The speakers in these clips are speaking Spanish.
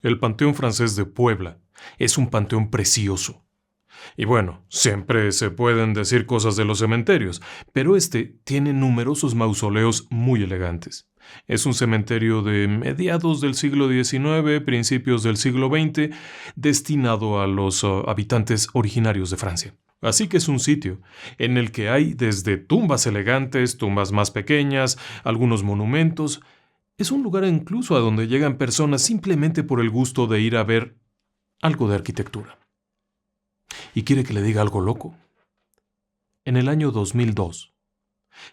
El Panteón Francés de Puebla es un panteón precioso. Y bueno, siempre se pueden decir cosas de los cementerios, pero este tiene numerosos mausoleos muy elegantes. Es un cementerio de mediados del siglo XIX, principios del siglo XX, destinado a los habitantes originarios de Francia. Así que es un sitio en el que hay desde tumbas elegantes, tumbas más pequeñas, algunos monumentos. Es un lugar incluso a donde llegan personas simplemente por el gusto de ir a ver algo de arquitectura. Y quiere que le diga algo loco. En el año 2002,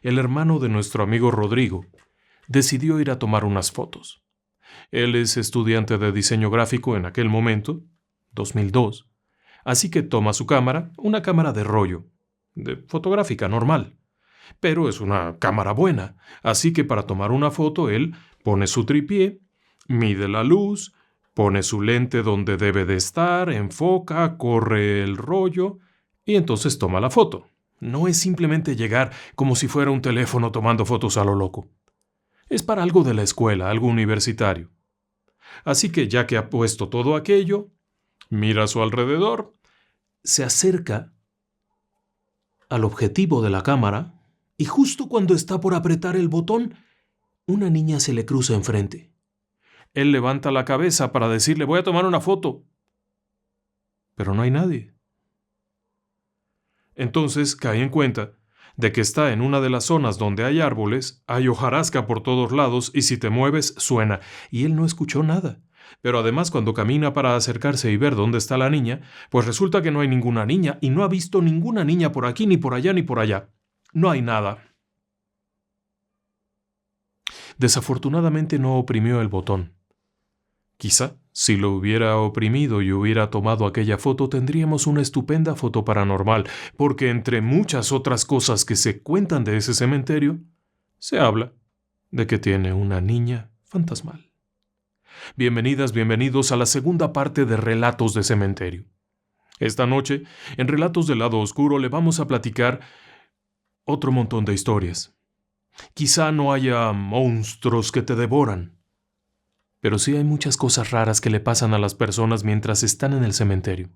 el hermano de nuestro amigo Rodrigo decidió ir a tomar unas fotos. Él es estudiante de diseño gráfico en aquel momento, 2002, así que toma su cámara, una cámara de rollo, de fotográfica normal. Pero es una cámara buena, así que para tomar una foto él pone su trípode, mide la luz, pone su lente donde debe de estar, enfoca, corre el rollo y entonces toma la foto. No es simplemente llegar como si fuera un teléfono tomando fotos a lo loco. Es para algo de la escuela, algo universitario. Así que ya que ha puesto todo aquello, mira a su alrededor, se acerca al objetivo de la cámara y justo cuando está por apretar el botón, una niña se le cruza enfrente. Él levanta la cabeza para decirle, voy a tomar una foto. Pero no hay nadie. Entonces cae en cuenta de que está en una de las zonas donde hay árboles, hay hojarasca por todos lados y si te mueves suena. Y él no escuchó nada. Pero además cuando camina para acercarse y ver dónde está la niña, pues resulta que no hay ninguna niña y no ha visto ninguna niña por aquí, ni por allá, ni por allá. No hay nada. Desafortunadamente no oprimió el botón. Quizá, si lo hubiera oprimido y hubiera tomado aquella foto, tendríamos una estupenda foto paranormal, porque entre muchas otras cosas que se cuentan de ese cementerio, se habla de que tiene una niña fantasmal. Bienvenidas, bienvenidos a la segunda parte de Relatos de Cementerio. Esta noche, en Relatos del Lado Oscuro, le vamos a platicar otro montón de historias. Quizá no haya monstruos que te devoran, pero sí hay muchas cosas raras que le pasan a las personas mientras están en el cementerio.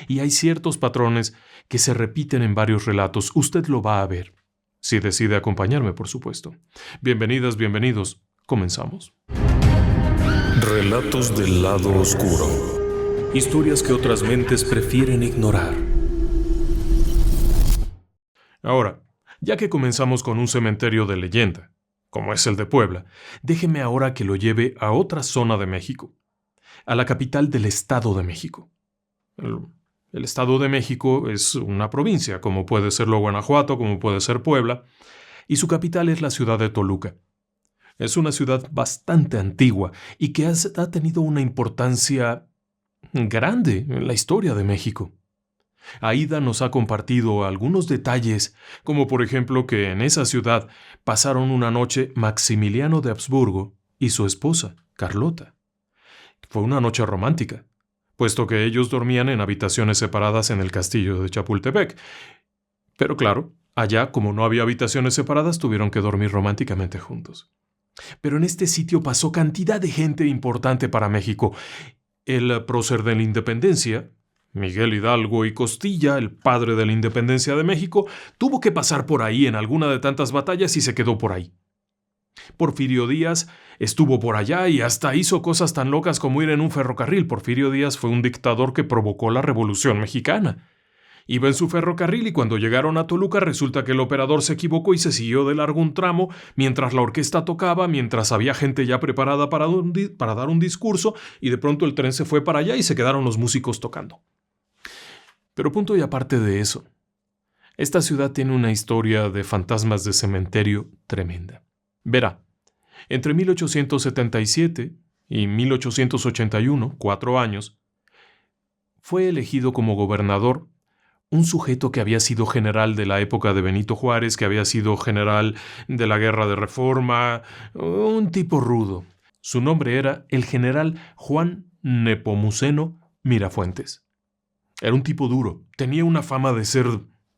Y hay ciertos patrones que se repiten en varios relatos. Usted lo va a ver, si decide acompañarme, por supuesto. Bienvenidas, bienvenidos. Comenzamos. Relatos del lado oscuro. Historias que otras mentes prefieren ignorar. Ahora, ya que comenzamos con un cementerio de leyenda, como es el de Puebla, déjeme ahora que lo lleve a otra zona de México, a la capital del Estado de México. El Estado de México es una provincia, como puede serlo Guanajuato, como puede ser Puebla, y su capital es la ciudad de Toluca. Es una ciudad bastante antigua y que ha tenido una importancia grande en la historia de México. Aida nos ha compartido algunos detalles, como por ejemplo que en esa ciudad pasaron una noche Maximiliano de Habsburgo y su esposa, Carlota. Fue una noche romántica, puesto que ellos dormían en habitaciones separadas en el castillo de Chapultepec. Pero claro, allá, como no había habitaciones separadas, tuvieron que dormir románticamente juntos. Pero en este sitio pasó cantidad de gente importante para México. El prócer de la independencia, Miguel Hidalgo y Costilla, el padre de la independencia de México, tuvo que pasar por ahí en alguna de tantas batallas y se quedó por ahí. Porfirio Díaz estuvo por allá y hasta hizo cosas tan locas como ir en un ferrocarril. Porfirio Díaz fue un dictador que provocó la Revolución Mexicana. Iba en su ferrocarril y cuando llegaron a Toluca resulta que el operador se equivocó y se siguió de largo un tramo mientras la orquesta tocaba, mientras había gente ya preparada para dar un discurso y de pronto el tren se fue para allá y se quedaron los músicos tocando. Pero punto y aparte de eso, esta ciudad tiene una historia de fantasmas de cementerio tremenda. Verá, entre 1877 y 1881, 4 años, fue elegido como gobernador un sujeto que había sido general de la época de Benito Juárez, que había sido general de la Guerra de Reforma, un tipo rudo. Su nombre era el general Juan Nepomuceno Mirafuentes. Era un tipo duro, tenía una fama de ser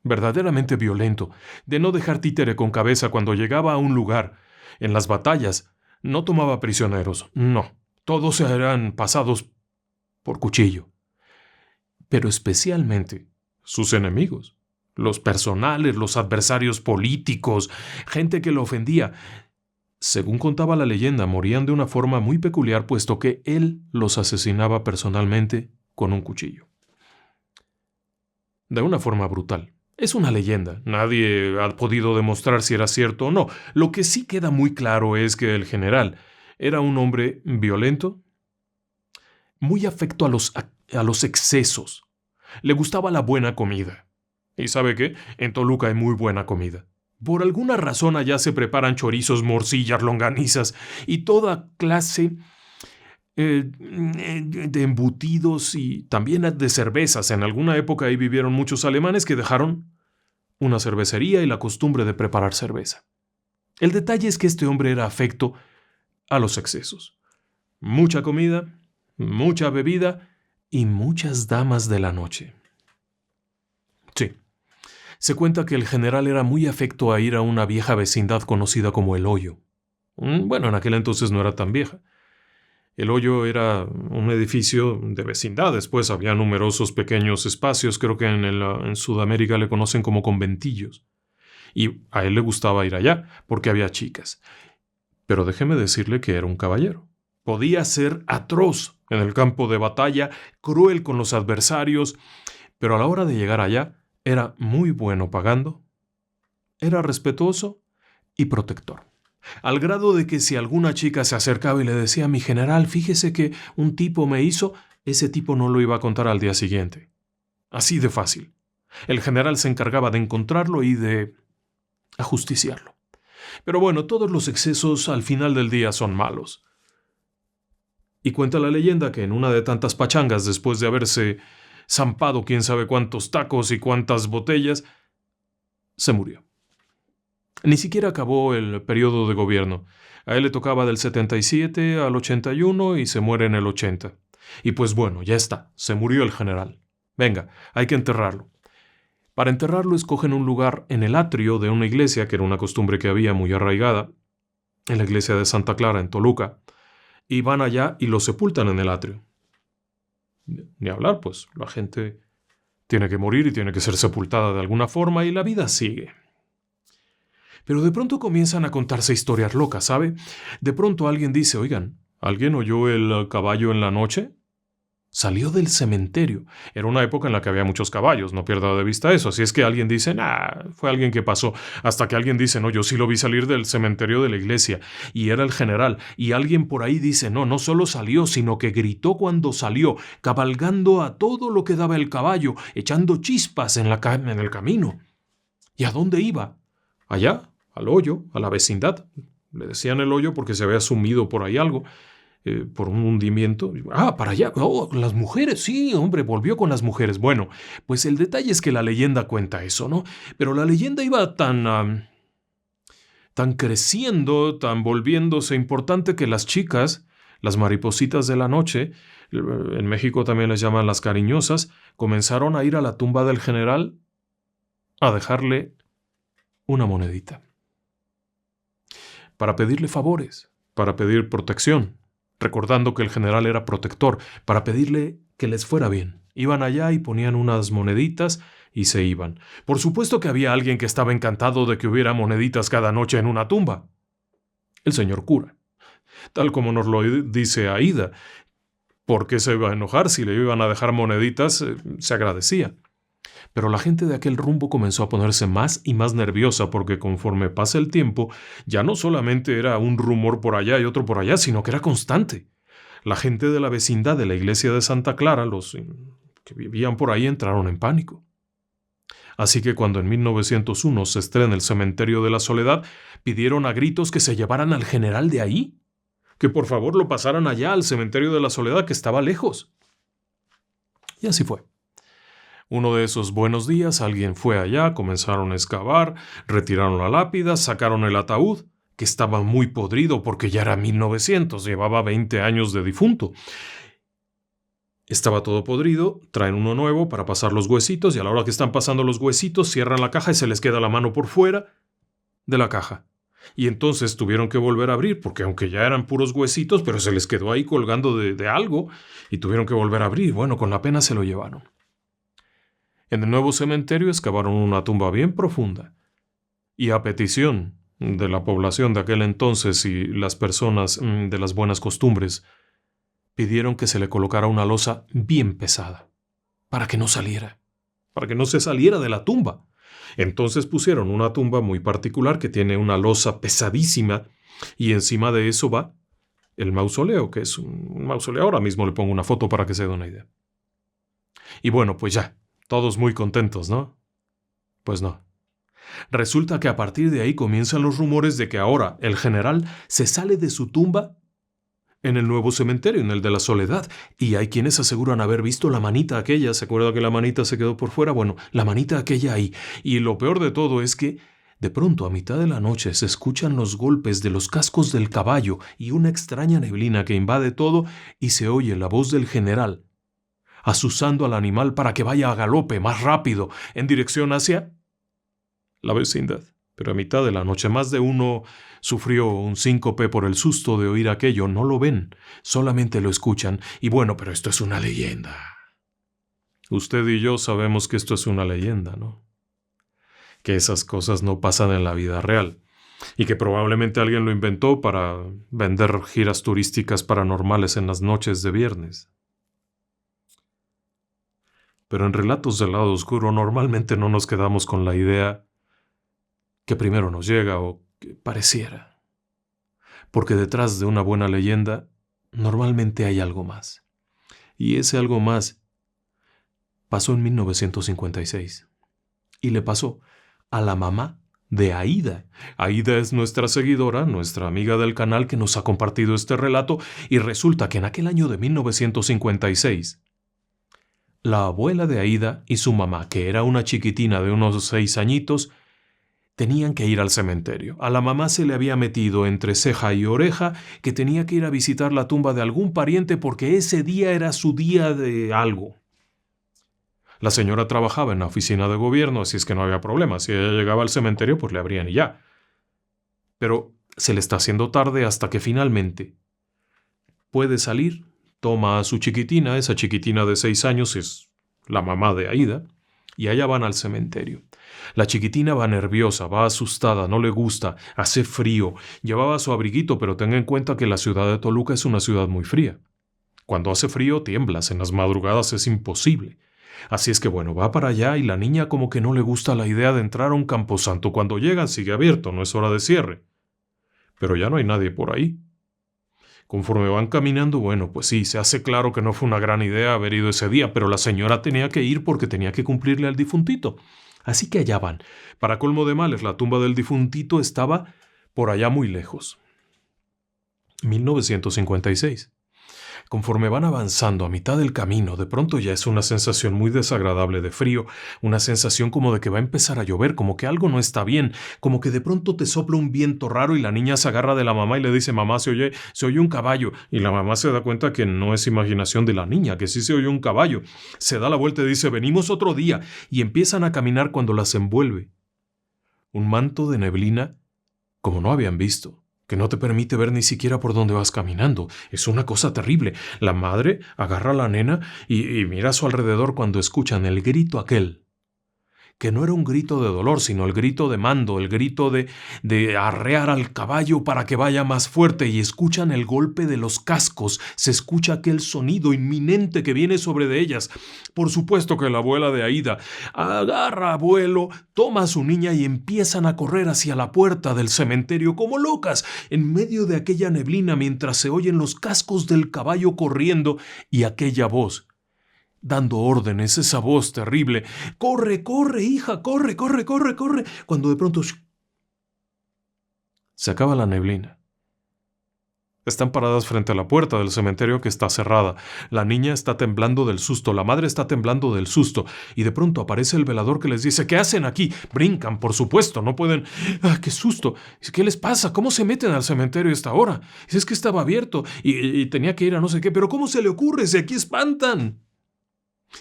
verdaderamente violento, de no dejar títere con cabeza cuando llegaba a un lugar. En las batallas no tomaba prisioneros, no. Todos eran pasados por cuchillo, pero especialmente sus enemigos, los personales, los adversarios políticos, gente que lo ofendía. Según contaba la leyenda, morían de una forma muy peculiar, puesto que él los asesinaba personalmente con un cuchillo. De una forma brutal. Es una leyenda, nadie ha podido demostrar si era cierto o no. Lo que sí queda muy claro es que el general era un hombre violento, muy afecto a los excesos. Le gustaba la buena comida. ¿Y sabe qué? En Toluca hay muy buena comida. Por alguna razón allá se preparan chorizos, morcillas, longanizas y toda clase de embutidos y también de cervezas. En alguna época ahí vivieron muchos alemanes que dejaron una cervecería y la costumbre de preparar cerveza. El detalle es que este hombre era afecto a los excesos. Mucha comida, mucha bebida y muchas damas de la noche. Sí. Se cuenta que el general era muy afecto a ir a una vieja vecindad conocida como El Hoyo. Bueno, en aquel entonces no era tan vieja. El Hoyo era un edificio de vecindad. Después había numerosos pequeños espacios, creo que en Sudamérica le conocen como conventillos. Y a él le gustaba ir allá, porque había chicas. Pero déjeme decirle que era un caballero. Podía ser atroz en el campo de batalla, cruel con los adversarios, pero a la hora de llegar allá, era muy bueno pagando, era respetuoso y protector. Al grado de que si alguna chica se acercaba y le decía: mi general, fíjese que un tipo me hizo, ese tipo no lo iba a contar al día siguiente. Así de fácil. El general se encargaba de encontrarlo y de ajusticiarlo. Pero bueno, todos los excesos al final del día son malos. Y cuenta la leyenda que en una de tantas pachangas, después de haberse zampado quién sabe cuántos tacos y cuántas botellas, se murió. Ni siquiera acabó el periodo de gobierno. A él le tocaba del 77 al 81 y se muere en el 80. Y pues bueno, ya está, se murió el general. Venga, hay que enterrarlo. Para enterrarlo escogen un lugar en el atrio de una iglesia, que era una costumbre que había muy arraigada, en la iglesia de Santa Clara, en Toluca, y van allá y lo sepultan en el atrio. Ni hablar, pues la gente tiene que morir y tiene que ser sepultada de alguna forma y la vida sigue. Pero de pronto comienzan a contarse historias locas, ¿sabe? De pronto alguien dice: oigan, ¿alguien oyó el caballo en la noche? Salió del cementerio. Era una época en la que había muchos caballos, no pierda de vista eso. Así es que alguien dice: fue alguien que pasó. Hasta que alguien dice: no, yo sí lo vi salir del cementerio de la iglesia. Y era el general. Y alguien por ahí dice: no solo salió, sino que gritó cuando salió, cabalgando a todo lo que daba el caballo, echando chispas en el camino. ¿Y a dónde iba? Allá, al hoyo, a la vecindad. Le decían el hoyo porque se había sumido por ahí algo. Por un hundimiento. Para allá. Oh, las mujeres. Sí, hombre, volvió con las mujeres. Bueno, pues el detalle es que la leyenda cuenta eso, ¿no? Pero la leyenda iba tan creciendo, tan volviéndose importante que las chicas, las maripositas de la noche, en México también les llaman las cariñosas, comenzaron a ir a la tumba del general a dejarle una monedita. Para pedirle favores, para pedir protección. Recordando que el general era protector, para pedirle que les fuera bien. Iban allá y ponían unas moneditas y se iban. Por supuesto que había alguien que estaba encantado de que hubiera moneditas cada noche en una tumba. El señor cura. Tal como nos lo dice Aída. ¿Por qué se iba a enojar? Si le iban a dejar moneditas, se agradecía. Pero la gente de aquel rumbo comenzó a ponerse más y más nerviosa porque conforme pasa el tiempo, ya no solamente era un rumor por allá y otro por allá, sino que era constante. La gente de la vecindad de la iglesia de Santa Clara, los que vivían por ahí, entraron en pánico. Así que cuando en 1901 se estrena El Cementerio de la Soledad, pidieron a gritos que se llevaran al general de ahí, que por favor lo pasaran allá al Cementerio de la Soledad, que estaba lejos. Y así fue. Uno de esos buenos días alguien fue allá, comenzaron a excavar, retiraron la lápida, sacaron el ataúd, que estaba muy podrido porque ya era 1900, llevaba 20 años de difunto. Estaba todo podrido, traen uno nuevo para pasar los huesitos y a la hora que están pasando los huesitos cierran la caja y se les queda la mano por fuera de la caja. Y entonces tuvieron que volver a abrir, porque aunque ya eran puros huesitos, pero se les quedó ahí colgando de algo, y tuvieron que volver a abrir. Bueno, con la pena se lo llevaron. En el nuevo cementerio excavaron una tumba bien profunda, y a petición de la población de aquel entonces y las personas de las buenas costumbres, pidieron que se le colocara una losa bien pesada, para que no saliera, para que no se saliera de la tumba. Entonces pusieron una tumba muy particular que tiene una losa pesadísima y encima de eso va el mausoleo, que es un mausoleo. Ahora mismo le pongo una foto para que se dé una idea. Y bueno, pues ya, todos muy contentos, ¿no? Pues no. Resulta que a partir de ahí comienzan los rumores de que ahora el general se sale de su tumba en el nuevo cementerio, en el de la Soledad, y hay quienes aseguran haber visto la manita aquella. ¿Se acuerda que la manita se quedó por fuera? Bueno, la manita aquella ahí. Y lo peor de todo es que de pronto a mitad de la noche se escuchan los golpes de los cascos del caballo y una extraña neblina que invade todo y se oye la voz del general azuzando al animal para que vaya a galope más rápido en dirección hacia la vecindad. Pero a mitad de la noche más de uno sufrió un síncope por el susto de oír aquello. No lo ven, solamente lo escuchan. Y bueno, pero esto es una leyenda. Usted y yo sabemos que esto es una leyenda, ¿no? Que esas cosas no pasan en la vida real. Y que probablemente alguien lo inventó para vender giras turísticas paranormales en las noches de viernes. Pero en relatos del lado oscuro normalmente no nos quedamos con la idea que primero nos llega o que pareciera. Porque detrás de una buena leyenda normalmente hay algo más. Y ese algo más pasó en 1956. Y le pasó a la mamá de Aída. Aída es nuestra seguidora, nuestra amiga del canal que nos ha compartido este relato, y resulta que en aquel año de 1956, la abuela de Aída y su mamá, que era una chiquitina de unos 6 añitos, tenían que ir al cementerio. A la mamá se le había metido entre ceja y oreja que tenía que ir a visitar la tumba de algún pariente porque ese día era su día de algo. La señora trabajaba en la oficina de gobierno, así es que no había problema. Si ella llegaba al cementerio, pues le abrían y ya. Pero se le está haciendo tarde hasta que finalmente puede salir, toma a su chiquitina, esa chiquitina de 6 años es la mamá de Aída, y allá van al cementerio. La chiquitina va nerviosa, va asustada, no le gusta, hace frío. Llevaba su abriguito, pero tenga en cuenta que la ciudad de Toluca es una ciudad muy fría. Cuando hace frío tiemblas, en las madrugadas es imposible. Así es que bueno, va para allá y la niña como que no le gusta la idea de entrar a un camposanto. Cuando llegan sigue abierto, no es hora de cierre. Pero ya no hay nadie por ahí. Conforme van caminando, bueno, pues sí, se hace claro que no fue una gran idea haber ido ese día, pero la señora tenía que ir porque tenía que cumplirle al difuntito. Así que allá van. Para colmo de males, la tumba del difuntito estaba por allá muy lejos. 1956. Conforme van avanzando a mitad del camino, de pronto ya es una sensación muy desagradable de frío, una sensación como de que va a empezar a llover, como que algo no está bien, como que de pronto te sopla un viento raro y la niña se agarra de la mamá y le dice, mamá, se oye un caballo. Y la mamá se da cuenta que no es imaginación de la niña, que sí se oye un caballo. Se da la vuelta y dice, venimos otro día, y empiezan a caminar cuando las envuelve un manto de neblina como no habían visto, que no te permite ver ni siquiera por dónde vas caminando. Es una cosa terrible. La madre agarra a la nena y mira a su alrededor cuando escuchan el grito aquel, que no era un grito de dolor, sino el grito de mando, el grito de arrear al caballo para que vaya más fuerte, y escuchan el golpe de los cascos, se escucha aquel sonido inminente que viene sobre de ellas. Por supuesto que la abuela de Aída agarra a abuelo, toma a su niña y empiezan a correr hacia la puerta del cementerio como locas, en medio de aquella neblina mientras se oyen los cascos del caballo corriendo y aquella voz dando órdenes, esa voz terrible. Corre, corre, hija, corre, corre, corre, corre. Cuando de pronto se acaba la neblina. Están paradas frente a la puerta del cementerio que está cerrada. La niña está temblando del susto, la madre está temblando del susto, y de pronto aparece el velador que les dice, ¿qué hacen aquí? Brincan, por supuesto, no pueden... ¡Ah, qué susto! ¿Qué les pasa? ¿Cómo se meten al cementerio a esta hora? Es que estaba abierto y tenía que ir a no sé qué, pero ¿cómo se le ocurre? Si aquí espantan.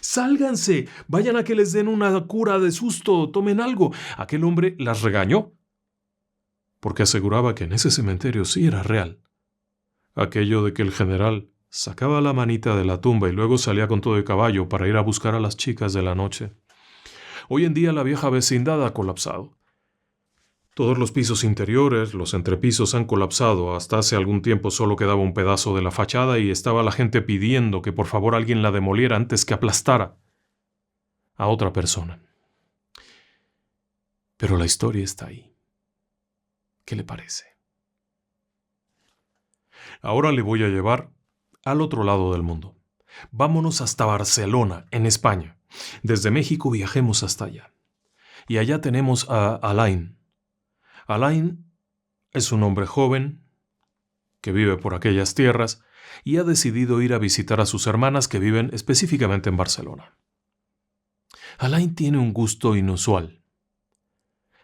Sálganse, vayan a que les den una cura de susto, tomen algo. Aquel hombre las regañó. porque aseguraba que en ese cementerio sí era real aquello de que el general sacaba la manita de la tumba y luego salía con todo el caballo para ir a buscar a las chicas de la noche. Hoy en día la vieja vecindad ha colapsado. Todos los pisos interiores, los entrepisos han colapsado. Hasta hace algún tiempo solo quedaba un pedazo de la fachada y estaba la gente pidiendo que por favor alguien la demoliera antes que aplastara a otra persona. Pero la historia está ahí. ¿Qué le parece? Ahora le voy a llevar al otro lado del mundo. Vámonos hasta Barcelona, en España. Desde México viajemos hasta allá. Y allá tenemos a Alain. Alain es un hombre joven que vive por aquellas tierras y ha decidido ir a visitar a sus hermanas que viven específicamente en Barcelona. Alain tiene un gusto inusual.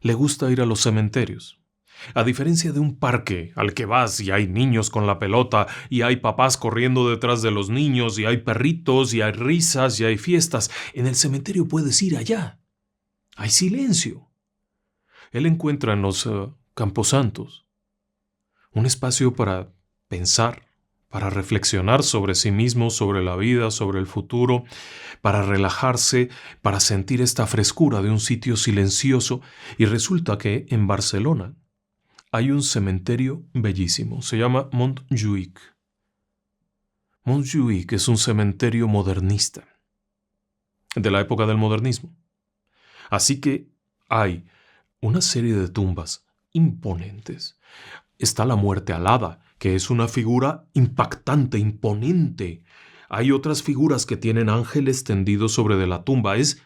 Le gusta ir a los cementerios. A diferencia de un parque al que vas y hay niños con la pelota y hay papás corriendo detrás de los niños y hay perritos y hay risas y hay fiestas, en el cementerio puedes ir allá. Hay silencio. Él encuentra en los camposantos un espacio para pensar, para reflexionar sobre sí mismo, sobre la vida, sobre el futuro, para relajarse, para sentir esta frescura de un sitio silencioso. Y resulta que en Barcelona hay un cementerio bellísimo, se llama Montjuïc. Montjuïc es un cementerio modernista, de la época del modernismo. Así que hay una serie de tumbas imponentes. Está la muerte alada, que es una figura impactante, imponente. Hay otras figuras que tienen ángeles tendidos sobre de la tumba. Es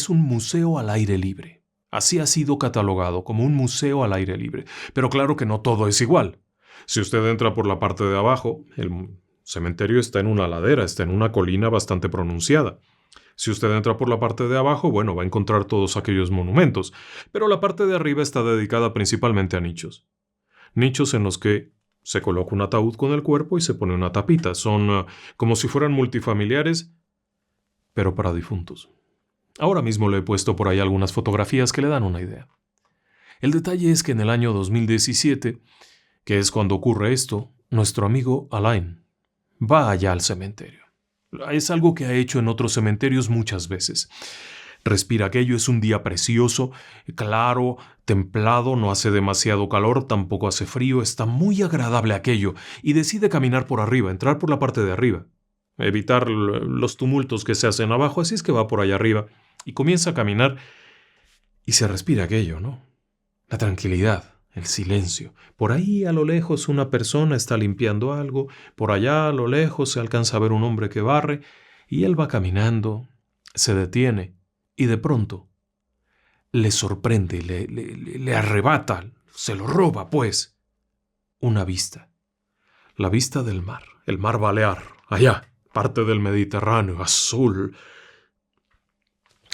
un museo al aire libre. Así ha sido catalogado, como un museo al aire libre. Pero claro que no todo es igual. Si usted entra por la parte de abajo, el cementerio está en una ladera, está en una colina bastante pronunciada. Si usted entra por la parte de abajo, bueno, va a encontrar todos aquellos monumentos. Pero la parte de arriba está dedicada principalmente a nichos. Nichos en los que se coloca un ataúd con el cuerpo y se pone una tapita. Son como si fueran multifamiliares, pero para difuntos. Ahora mismo le he puesto por ahí algunas fotografías que le dan una idea. El detalle es que en el año 2017, que es cuando ocurre esto, nuestro amigo Alain va allá al cementerio. Es algo que ha hecho en otros cementerios muchas veces. Respira aquello, es un día precioso, claro, templado, no hace demasiado calor, tampoco hace frío, está muy agradable aquello, y decide caminar por arriba, entrar por la parte de arriba, evitar los tumultos que se hacen abajo, así es que va por allá arriba, y comienza a caminar, y se respira aquello, ¿no? La tranquilidad, el silencio. Por ahí a lo lejos una persona está limpiando algo, por allá a lo lejos se alcanza a ver un hombre que barre, y él va caminando, se detiene, y de pronto le sorprende, le arrebata, se lo roba, pues, una vista. La vista del mar, el mar Balear, allá, parte del Mediterráneo, azul.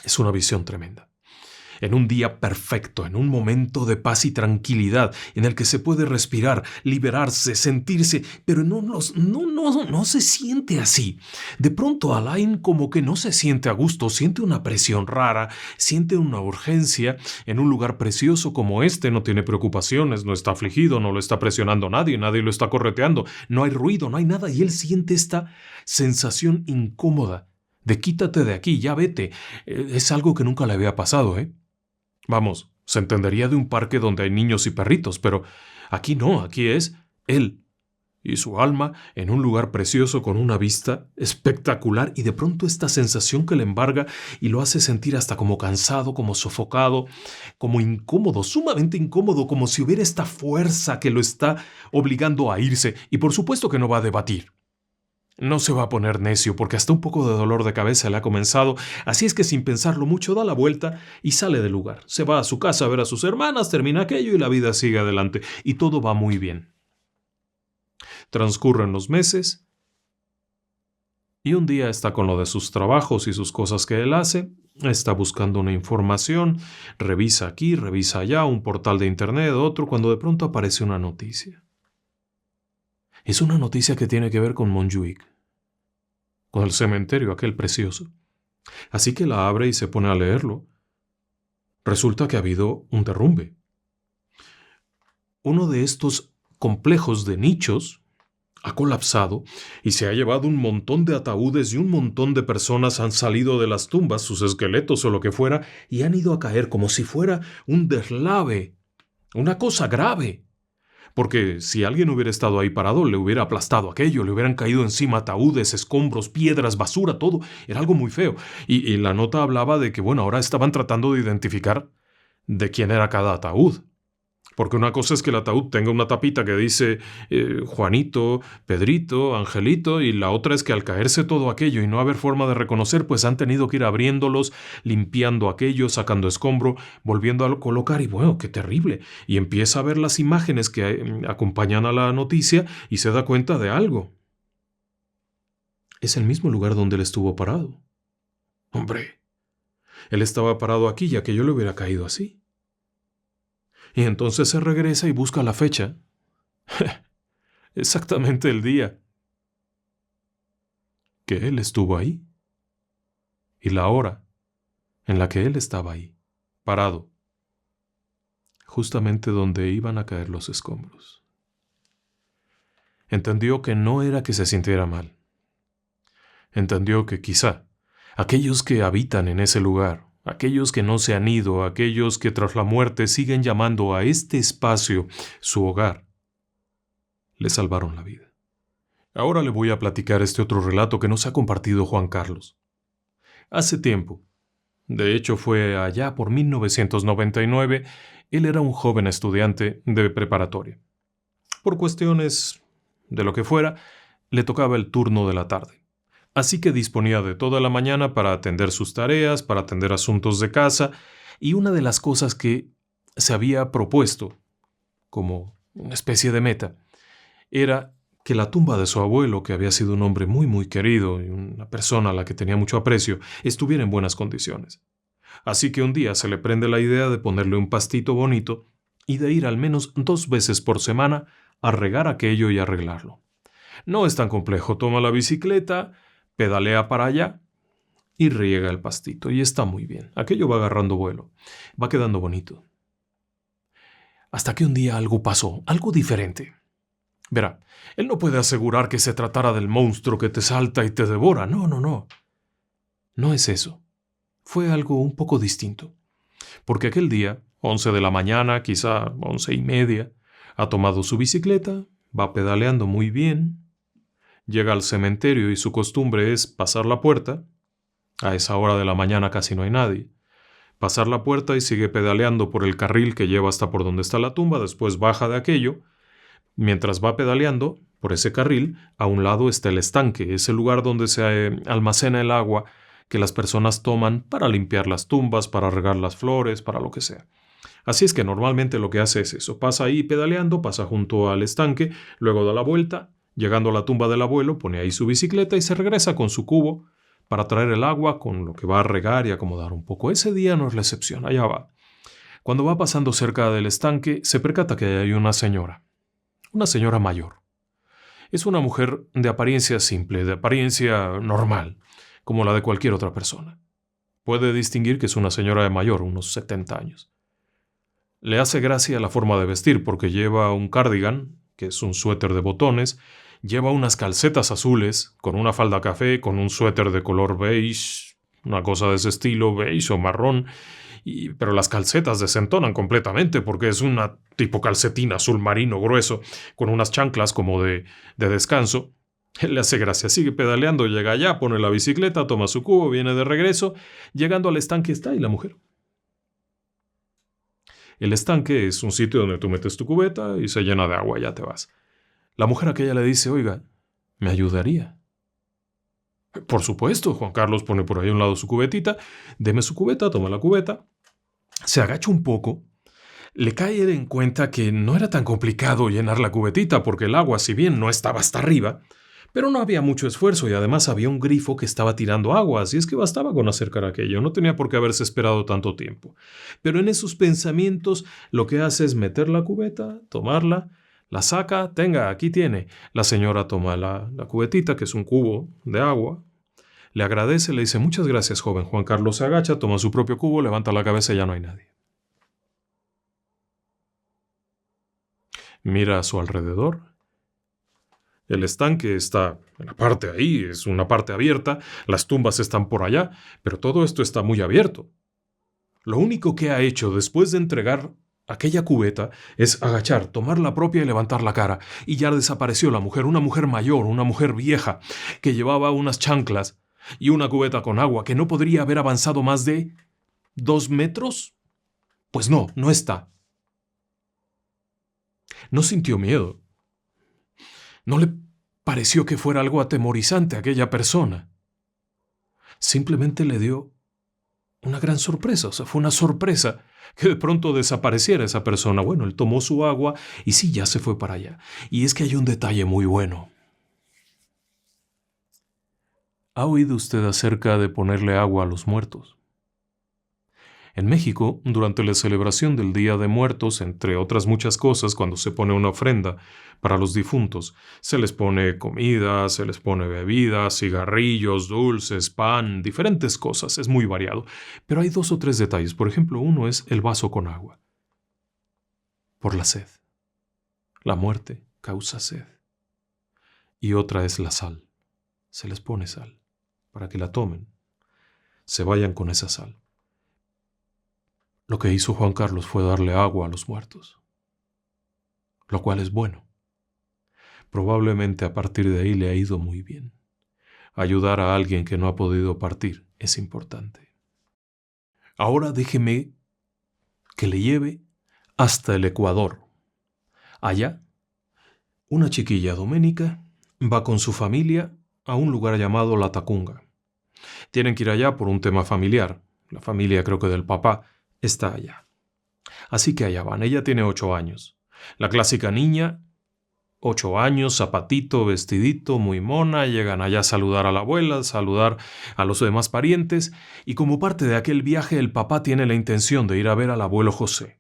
Es una visión tremenda. En un día perfecto, en un momento de paz y tranquilidad, en el que se puede respirar, liberarse, sentirse, pero no se siente así. De pronto Alain como que no se siente a gusto, siente una presión rara, siente una urgencia. En un lugar precioso como este no tiene preocupaciones, no está afligido, no lo está presionando nadie lo está correteando, no hay ruido, no hay nada, y él siente esta sensación incómoda de quítate de aquí, ya vete. Es algo que nunca le había pasado, ¿eh? Vamos, se entendería de un parque donde hay niños y perritos, pero aquí no, aquí es él y su alma en un lugar precioso con una vista espectacular y de pronto esta sensación que le embarga y lo hace sentir hasta como cansado, como sofocado, como incómodo, sumamente incómodo, como si hubiera esta fuerza que lo está obligando a irse, y por supuesto que no va a debatir. No se va a poner necio porque hasta un poco de dolor de cabeza le ha comenzado, así es que sin pensarlo mucho da la vuelta y sale del lugar. Se va a su casa a ver a sus hermanas, termina aquello y la vida sigue adelante y todo va muy bien. Transcurren los meses y un día está con lo de sus trabajos y sus cosas que él hace, está buscando una información, revisa aquí, revisa allá, un portal de internet, otro, cuando de pronto aparece una noticia. Es una noticia que tiene que ver con Montjuïc, con el cementerio aquel precioso. Así que la abre y se pone a leerlo. Resulta que ha habido un derrumbe. uno de estos complejos de nichos ha colapsado y se ha llevado un montón de ataúdes y un montón de personas han salido de las tumbas, sus esqueletos o lo que fuera, y han ido a caer como si fuera un deslave, una cosa grave. Porque si alguien hubiera estado ahí parado, le hubiera aplastado aquello, le hubieran caído encima ataúdes, escombros, piedras, basura, todo. Era algo muy feo. Y la nota hablaba de que, bueno, ahora estaban tratando de identificar de quién era cada ataúd. Porque una cosa es que el ataúd tenga una tapita que dice Juanito, Pedrito, Angelito, y la otra es que al caerse todo aquello y no haber forma de reconocer, pues han tenido que ir abriéndolos, limpiando aquello, sacando escombro, volviendo a colocar, y bueno, qué terrible. Y empieza a ver las imágenes que acompañan a la noticia y se da cuenta de algo. Es el mismo lugar donde él estuvo parado. Hombre, él estaba parado aquí y aquello le hubiera caído así. Y entonces se regresa y busca la fecha. Exactamente el día que él estuvo ahí. Y la hora en la que él estaba ahí, parado, justamente donde iban a caer los escombros. Entendió que no era que se sintiera mal. Entendió que quizá aquellos que habitan en ese lugar, aquellos que no se han ido, aquellos que tras la muerte siguen llamando a este espacio su hogar, le salvaron la vida. Ahora le voy a platicar este otro relato que nos ha compartido Juan Carlos. Hace tiempo, de hecho fue allá por 1999, él era un joven estudiante de preparatoria. Por cuestiones de lo que fuera, le tocaba el turno de la tarde. Así que disponía de toda la mañana para atender sus tareas, para atender asuntos de casa, y una de las cosas que se había propuesto, como una especie de meta, era que la tumba de su abuelo, que había sido un hombre muy muy querido y una persona a la que tenía mucho aprecio, estuviera en buenas condiciones. Así que un día se le prende la idea de ponerle un pastito bonito y de ir al menos 2 veces por semana a regar aquello y arreglarlo. No es tan complejo, toma la bicicleta, pedalea para allá y riega el pastito, y está muy bien. Aquello va agarrando vuelo, va quedando bonito. Hasta que un día algo pasó, algo diferente. Verá, él no puede asegurar que se tratara del monstruo que te salta y te devora. No, no, no. No es eso. Fue algo un poco distinto. Porque aquel día, 11 de la mañana, quizá 11:30, ha tomado su bicicleta, va pedaleando muy bien, llega al cementerio y su costumbre es pasar la puerta. A esa hora de la mañana casi no hay nadie. Pasar la puerta y sigue pedaleando por el carril que lleva hasta por donde está la tumba, después baja de aquello. Mientras va pedaleando por ese carril, a un lado está el estanque, ese lugar donde se almacena el agua que las personas toman para limpiar las tumbas, para regar las flores, para lo que sea. Así es que normalmente lo que hace es eso, pasa ahí pedaleando, pasa junto al estanque, luego da la vuelta, llegando a la tumba del abuelo, pone ahí su bicicleta y se regresa con su cubo para traer el agua con lo que va a regar y acomodar un poco. Ese día no es la excepción, allá va. Cuando va pasando cerca del estanque, se percata que hay una señora mayor. Es una mujer de apariencia simple, de apariencia normal, como la de cualquier otra persona. Puede distinguir que es una señora mayor, unos 70 años. Le hace gracia la forma de vestir porque lleva un cardigan, que es un suéter de botones, lleva unas calcetas azules, con una falda café, con un suéter de color beige, una cosa de ese estilo, beige o marrón, pero las calcetas desentonan completamente porque es una tipo calcetín azul marino grueso, con unas chanclas como de descanso. Él le hace gracia, sigue pedaleando, llega allá, pone la bicicleta, toma su cubo, viene de regreso. Llegando al estanque está ahí la mujer. El estanque es un sitio donde tú metes tu cubeta y se llena de agua y ya te vas. La mujer aquella le dice, oiga, ¿me ayudaría? Por supuesto, Juan Carlos pone por ahí a un lado su cubetita, deme su cubeta, toma la cubeta, se agacha un poco, le cae en cuenta que no era tan complicado llenar la cubetita porque el agua, si bien no estaba hasta arriba, pero no había mucho esfuerzo y además había un grifo que estaba tirando agua, así es que bastaba con acercar aquello, no tenía por qué haberse esperado tanto tiempo. Pero en esos pensamientos lo que hace es meter la cubeta, tomarla, la saca, tenga, aquí tiene. La señora toma la cubetita, que es un cubo de agua, le agradece, le dice, muchas gracias, joven. Juan Carlos se agacha, toma su propio cubo, levanta la cabeza y ya no hay nadie. Mira a su alrededor. El estanque está en la parte ahí, es una parte abierta, las tumbas están por allá, pero todo esto está muy abierto. Lo único que ha hecho después de entregar aquella cubeta es agachar, tomar la propia y levantar la cara, y ya desapareció la mujer, una mujer mayor, una mujer vieja, que llevaba unas chanclas y una cubeta con agua que no podría haber avanzado más de 2 metros. Pues no, no está. No sintió miedo. No le pareció que fuera algo atemorizante a aquella persona. Simplemente le dio una gran sorpresa, o sea, fue una sorpresa que de pronto desapareciera esa persona. Bueno, él tomó su agua y sí, ya se fue para allá. Y es que hay un detalle muy bueno. ¿Ha oído usted acerca de ponerle agua a los muertos? En México, durante la celebración del Día de Muertos, entre otras muchas cosas, cuando se pone una ofrenda para los difuntos, se les pone comida, se les pone bebidas, cigarrillos, dulces, pan, diferentes cosas, es muy variado. Pero hay 2 o 3 detalles. Por ejemplo, uno es el vaso con agua. Por la sed. La muerte causa sed. Y otra es la sal. Se les pone sal para que la tomen, se vayan con esa sal. Lo que hizo Juan Carlos fue darle agua a los muertos, lo cual es bueno. Probablemente a partir de ahí le ha ido muy bien. Ayudar a alguien que no ha podido partir es importante. Ahora déjeme que le lleve hasta el Ecuador. Allá, una chiquilla doménica va con su familia a un lugar llamado La Tacunga. Tienen que ir allá por un tema familiar. La familia, creo que del papá, está allá. Así que allá van. Ella tiene 8 años. La clásica niña, 8 años, zapatito, vestidito, muy mona, llegan allá a saludar a la abuela, a saludar a los demás parientes, y como parte de aquel viaje el papá tiene la intención de ir a ver al abuelo José,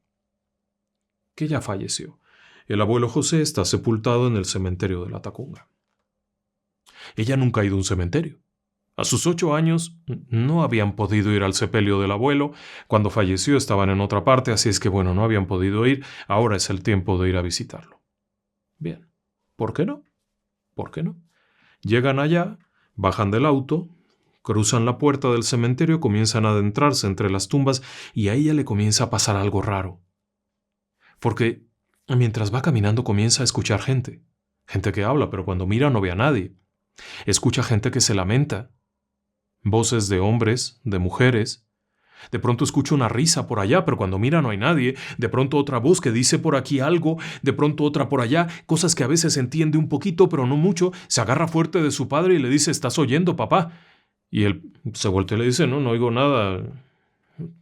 que ya falleció. El abuelo José está sepultado en el cementerio de La Tacunga. Ella nunca ha ido a un cementerio. A sus 8 años no habían podido ir al sepelio del abuelo. Cuando falleció estaban en otra parte, así es que bueno, no habían podido ir. Ahora es el tiempo de ir a visitarlo. Bien, ¿por qué no? ¿Por qué no? Llegan allá, bajan del auto, cruzan la puerta del cementerio, comienzan a adentrarse entre las tumbas y a ella le comienza a pasar algo raro. Porque mientras va caminando comienza a escuchar gente. Gente que habla, pero cuando mira no ve a nadie. Escucha gente que se lamenta. Voces de hombres, de mujeres. De pronto escucha una risa por allá, pero cuando mira no hay nadie. De pronto otra voz que dice por aquí algo, de pronto otra por allá, cosas que a veces entiende un poquito, pero no mucho. Se agarra fuerte de su padre y le dice, ¿estás oyendo, papá? Y él se voltea y le dice, no oigo nada.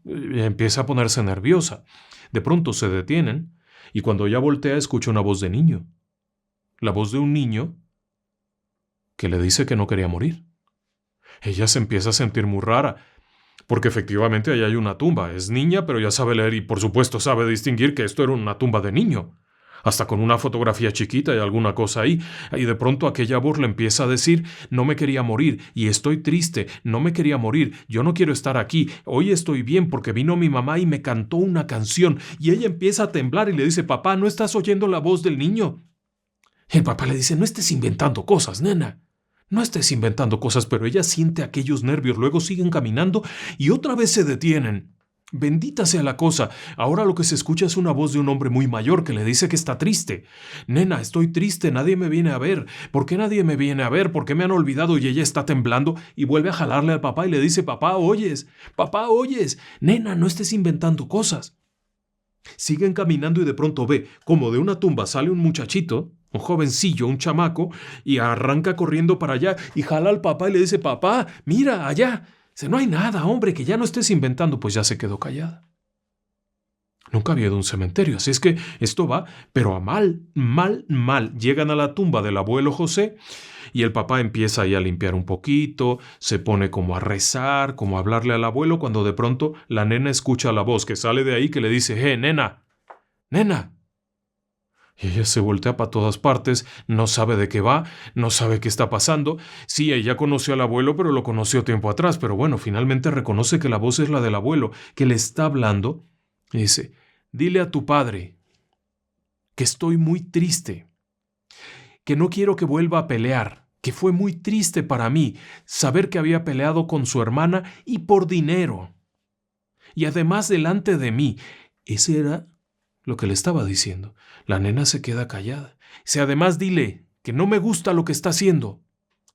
Y empieza a ponerse nerviosa. De pronto se detienen y cuando ella voltea escucha una voz de niño. La voz de un niño que le dice que no quería morir. Ella se empieza a sentir muy rara, porque efectivamente allá hay una tumba. Es niña, pero ya sabe leer y por supuesto sabe distinguir que esto era una tumba de niño. Hasta con una fotografía chiquita y alguna cosa ahí. Y de pronto aquella voz le empieza a decir, no me quería morir, y estoy triste, no me quería morir, yo no quiero estar aquí, hoy estoy bien porque vino mi mamá y me cantó una canción. Y ella empieza a temblar y le dice, papá, ¿no estás oyendo la voz del niño? El papá le dice, no estés inventando cosas, nena. No estés inventando cosas, pero ella siente aquellos nervios, luego siguen caminando y otra vez se detienen. Bendita sea la cosa, ahora lo que se escucha es una voz de un hombre muy mayor que le dice que está triste. Nena, estoy triste, nadie me viene a ver. ¿Por qué nadie me viene a ver? ¿Por qué me han olvidado? Y ella está temblando y vuelve a jalarle al papá y le dice, papá, oyes, nena, no estés inventando cosas. Siguen caminando y de pronto ve como de una tumba sale un muchachito, un jovencillo, un chamaco, y arranca corriendo para allá y jala al papá y le dice, papá, mira, allá. Dice, no hay nada, hombre, que ya no estés inventando. Pues ya se quedó callada. Nunca había ido a un cementerio, así es que esto va, pero a mal. Llegan a la tumba del abuelo José y el papá empieza ahí a limpiar un poquito, se pone como a rezar, como a hablarle al abuelo, cuando de pronto la nena escucha la voz que sale de ahí que le dice, nena, nena. Y ella se voltea para todas partes, no sabe de qué va, no sabe qué está pasando. Sí, ella conoció al abuelo, pero lo conoció tiempo atrás, pero bueno, finalmente reconoce que la voz es la del abuelo, que le está hablando. Y dice, dile a tu padre que estoy muy triste, que no quiero que vuelva a pelear, que fue muy triste para mí saber que había peleado con su hermana y por dinero. Y además delante de mí. Ese era lo que le estaba diciendo. La nena se queda callada. Si además dile que no me gusta lo que está haciendo,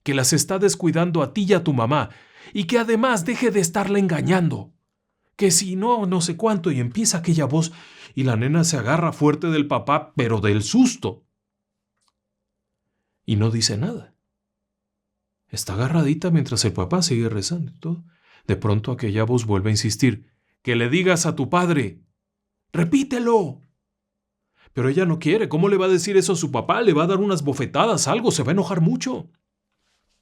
que las está descuidando a ti y a tu mamá, y que además deje de estarla engañando, que si no, no sé cuánto, y empieza aquella voz, y la nena se agarra fuerte del papá, pero del susto. Y no dice nada. Está agarradita mientras el papá sigue rezando y todo. De pronto aquella voz vuelve a insistir, que le digas a tu padre, repítelo. Pero ella no quiere. ¿Cómo le va a decir eso a su papá? Le va a dar unas bofetadas, algo, se va a enojar mucho.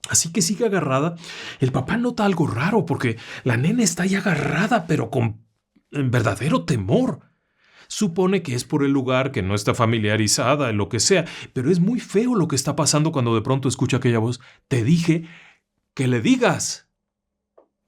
Así que sigue agarrada. El papá nota algo raro porque la nena está ahí agarrada, pero con verdadero temor. Supone que es por el lugar, que no está familiarizada, en lo que sea, pero es muy feo lo que está pasando cuando de pronto escucha aquella voz. Te dije que le digas.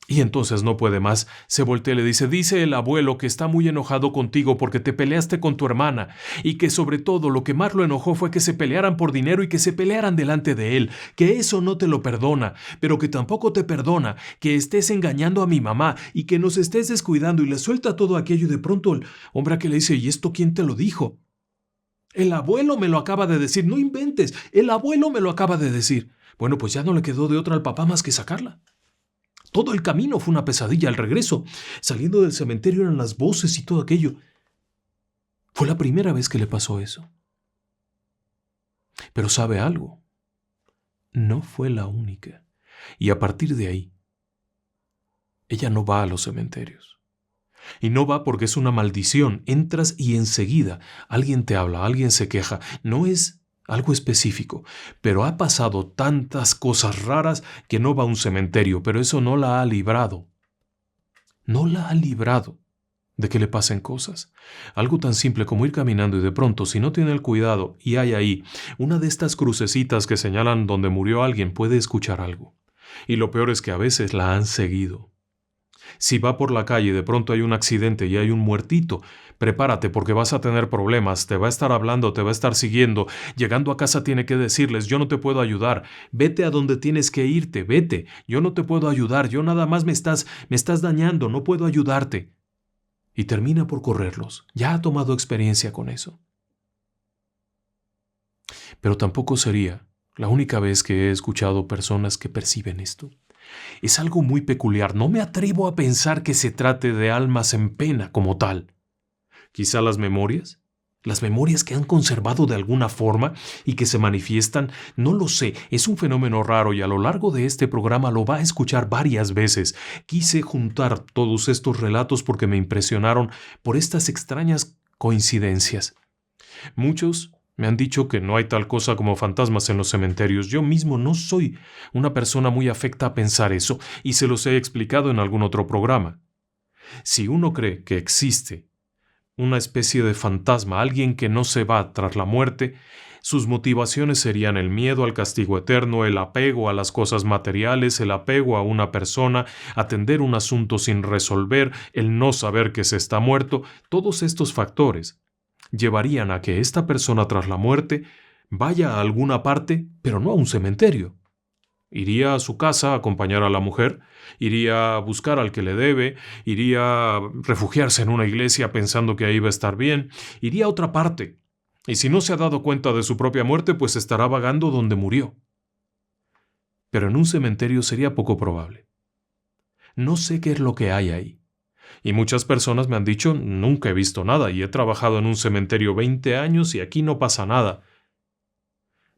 Y entonces no puede más, se voltea y le dice el abuelo que está muy enojado contigo porque te peleaste con tu hermana y que sobre todo lo que más lo enojó fue que se pelearan por dinero y que se pelearan delante de él, que eso no te lo perdona, pero que tampoco te perdona que estés engañando a mi mamá y que nos estés descuidando y le suelta todo aquello y de pronto el hombre que le dice, ¿y esto quién te lo dijo? El abuelo me lo acaba de decir, no inventes, el abuelo me lo acaba de decir. Bueno, pues ya no le quedó de otra al papá más que sacarla. Todo el camino fue una pesadilla al regreso. Saliendo del cementerio eran las voces y todo aquello. Fue la primera vez que le pasó eso. Pero ¿sabe algo? No fue la única. Y a partir de ahí, ella no va a los cementerios. Y no va porque es una maldición. Entras y enseguida alguien te habla, alguien se queja. No es algo específico, pero ha pasado tantas cosas raras que no va a un cementerio, pero eso no la ha librado. No la ha librado de que le pasen cosas. Algo tan simple como ir caminando y de pronto, si no tiene el cuidado y hay ahí una de estas crucecitas que señalan donde murió alguien, puede escuchar algo. Y lo peor es que a veces la han seguido. Si va por la calle y de pronto hay un accidente y hay un muertito, prepárate porque vas a tener problemas, te va a estar hablando, te va a estar siguiendo. Llegando a casa tiene que decirles, yo no te puedo ayudar, vete a donde tienes que irte, vete, yo no te puedo ayudar, yo nada más me estás dañando, no puedo ayudarte. Y termina por correrlos, ya ha tomado experiencia con eso. Pero tampoco sería la única vez que he escuchado personas que perciben esto. Es algo muy peculiar. No me atrevo a pensar que se trate de almas en pena como tal. Quizá las memorias que han conservado de alguna forma y que se manifiestan, no lo sé, es un fenómeno raro y a lo largo de este programa lo va a escuchar varias veces. Quise juntar todos estos relatos porque me impresionaron por estas extrañas coincidencias. Muchos me han dicho que no hay tal cosa como fantasmas en los cementerios. Yo mismo no soy una persona muy afecta a pensar eso, y se los he explicado en algún otro programa. Si uno cree que existe una especie de fantasma, alguien que no se va tras la muerte, sus motivaciones serían el miedo al castigo eterno, el apego a las cosas materiales, el apego a una persona, atender un asunto sin resolver, el no saber que se está muerto. Todos estos factores llevarían a que esta persona tras la muerte vaya a alguna parte, pero no a un cementerio. Iría a su casa a acompañar a la mujer, iría a buscar al que le debe, iría a refugiarse en una iglesia pensando que ahí va a estar bien, iría a otra parte. Y si no se ha dado cuenta de su propia muerte, pues estará vagando donde murió. Pero en un cementerio sería poco probable. No sé qué es lo que hay ahí. Y muchas personas me han dicho, nunca he visto nada y he trabajado en un cementerio 20 años y aquí no pasa nada.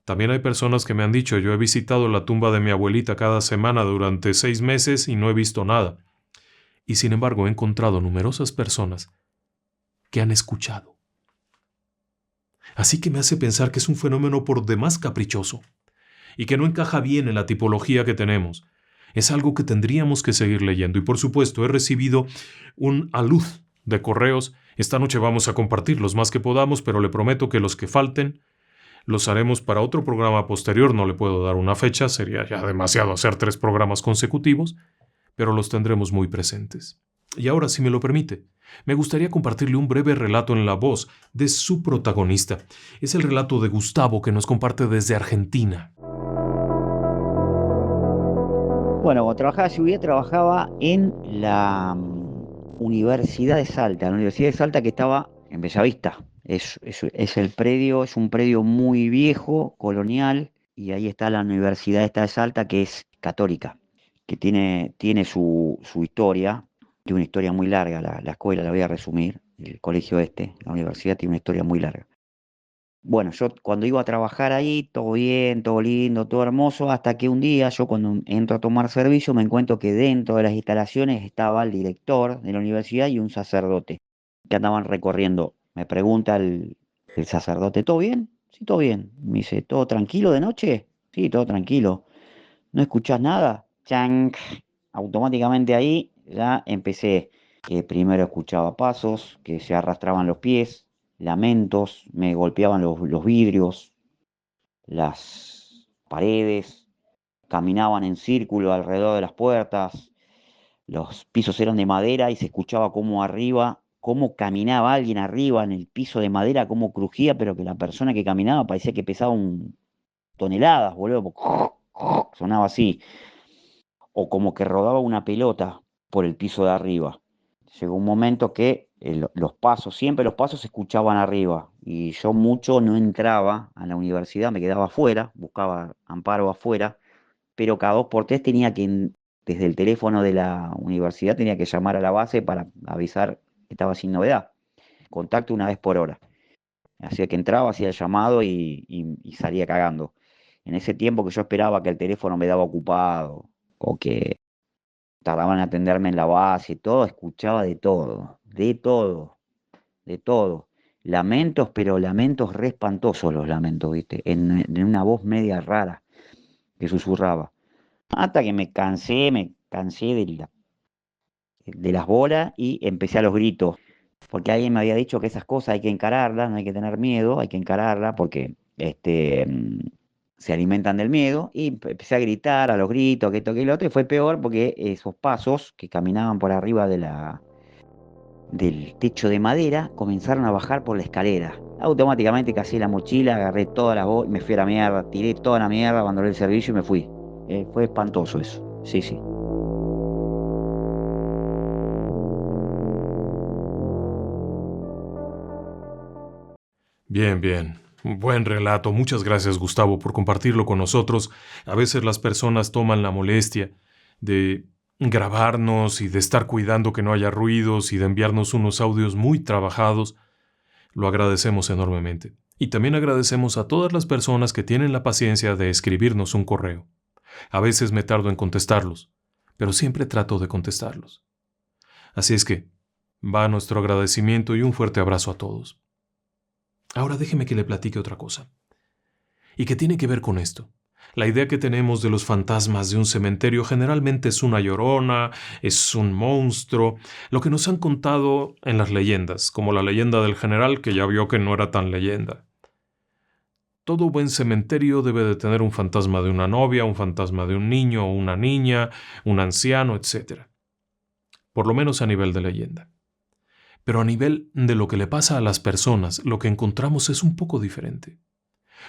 También hay personas que me han dicho, yo he visitado la tumba de mi abuelita cada semana durante 6 meses y no he visto nada. Y sin embargo he encontrado numerosas personas que han escuchado. Así que me hace pensar que es un fenómeno por demás caprichoso y que no encaja bien en la tipología que tenemos. Es algo que tendríamos que seguir leyendo y por supuesto he recibido un alud de correos. Esta noche vamos a compartir los más que podamos, pero le prometo que los que falten los haremos para otro programa posterior. No le puedo dar una fecha, sería ya demasiado hacer 3 programas consecutivos, pero los tendremos muy presentes. Y ahora, si me lo permite, Me gustaría compartirle un breve relato en la voz de su protagonista. Es el relato de Gustavo que nos comparte desde Argentina. Bueno, cuando trabajaba de seguridad, trabajaba en la Universidad de Salta, la Universidad de Salta que estaba en Bellavista. Es el predio, es un predio muy viejo, colonial, y ahí está la Universidad esta de Salta, que es católica, que tiene su historia, tiene una historia muy larga, la escuela, la voy a resumir, el colegio este, la universidad tiene una historia muy larga. Bueno, yo cuando iba a trabajar ahí, todo bien, todo lindo, todo hermoso, hasta que un día yo cuando entro a tomar servicio me encuentro que dentro de las instalaciones estaba el director de la universidad y un sacerdote que andaban recorriendo. Me pregunta el sacerdote, ¿todo bien? Sí, todo bien. Me dice, ¿todo tranquilo de noche? Sí, todo tranquilo. ¿No escuchás nada? Chank. Automáticamente ahí ya empecé, que primero escuchaba pasos, que se arrastraban los pies, lamentos, me golpeaban los vidrios, las paredes, caminaban en círculo alrededor de las puertas, los pisos eran de madera y se escuchaba cómo arriba, cómo caminaba alguien arriba en el piso de madera, cómo crujía, pero que la persona que caminaba parecía que pesaba toneladas, boludo. Sonaba así, o como que rodaba una pelota por el piso de arriba. Llegó un momento que los pasos, siempre los pasos se escuchaban arriba y yo mucho no entraba a la universidad, me quedaba afuera, buscaba amparo afuera, pero cada 2 por 3 tenía que, desde el teléfono de la universidad, tenía que llamar a la base para avisar que estaba sin novedad. Contacto 1 vez por hora. Hacía que entraba, hacía el llamado y salía cagando. En ese tiempo que yo esperaba que el teléfono me daba ocupado o que tardaban en atenderme en la base y todo, escuchaba de todo, de todo, de todo. Lamentos, pero lamentos re espantosos los lamentos, ¿viste? En una voz media rara que susurraba. Hasta que me cansé de las bolas y empecé a los gritos. Porque alguien me había dicho que esas cosas hay que encararlas, no hay que tener miedo, hay que encararlas porque se alimentan del miedo. Y empecé a gritar a los gritos, que esto, que lo otro, y fue peor porque esos pasos que caminaban por arriba del techo de madera comenzaron a bajar por la escalera. Automáticamente casé la mochila, agarré toda la bolsa, me fui a la mierda, tiré toda la mierda, abandoné el servicio y me fui. Fue espantoso eso. Sí, sí. Bien, bien. Un buen relato. Muchas gracias, Gustavo, por compartirlo con nosotros. A veces las personas toman la molestia de grabarnos y de estar cuidando que no haya ruidos y de enviarnos unos audios muy trabajados. Lo agradecemos enormemente. Y también agradecemos a todas las personas que tienen la paciencia de escribirnos un correo. A veces me tardo en contestarlos, pero siempre trato de contestarlos. Así es que, va nuestro agradecimiento y un fuerte abrazo a todos. Ahora déjeme que le platique otra cosa. ¿Y qué tiene que ver con esto? La idea que tenemos de los fantasmas de un cementerio generalmente es una llorona, es un monstruo, lo que nos han contado en las leyendas, como la leyenda del general que ya vio que no era tan leyenda. Todo buen cementerio debe de tener un fantasma de una novia, un fantasma de un niño o una niña, un anciano, etc. Por lo menos a nivel de leyenda. Pero a nivel de lo que le pasa a las personas, lo que encontramos es un poco diferente.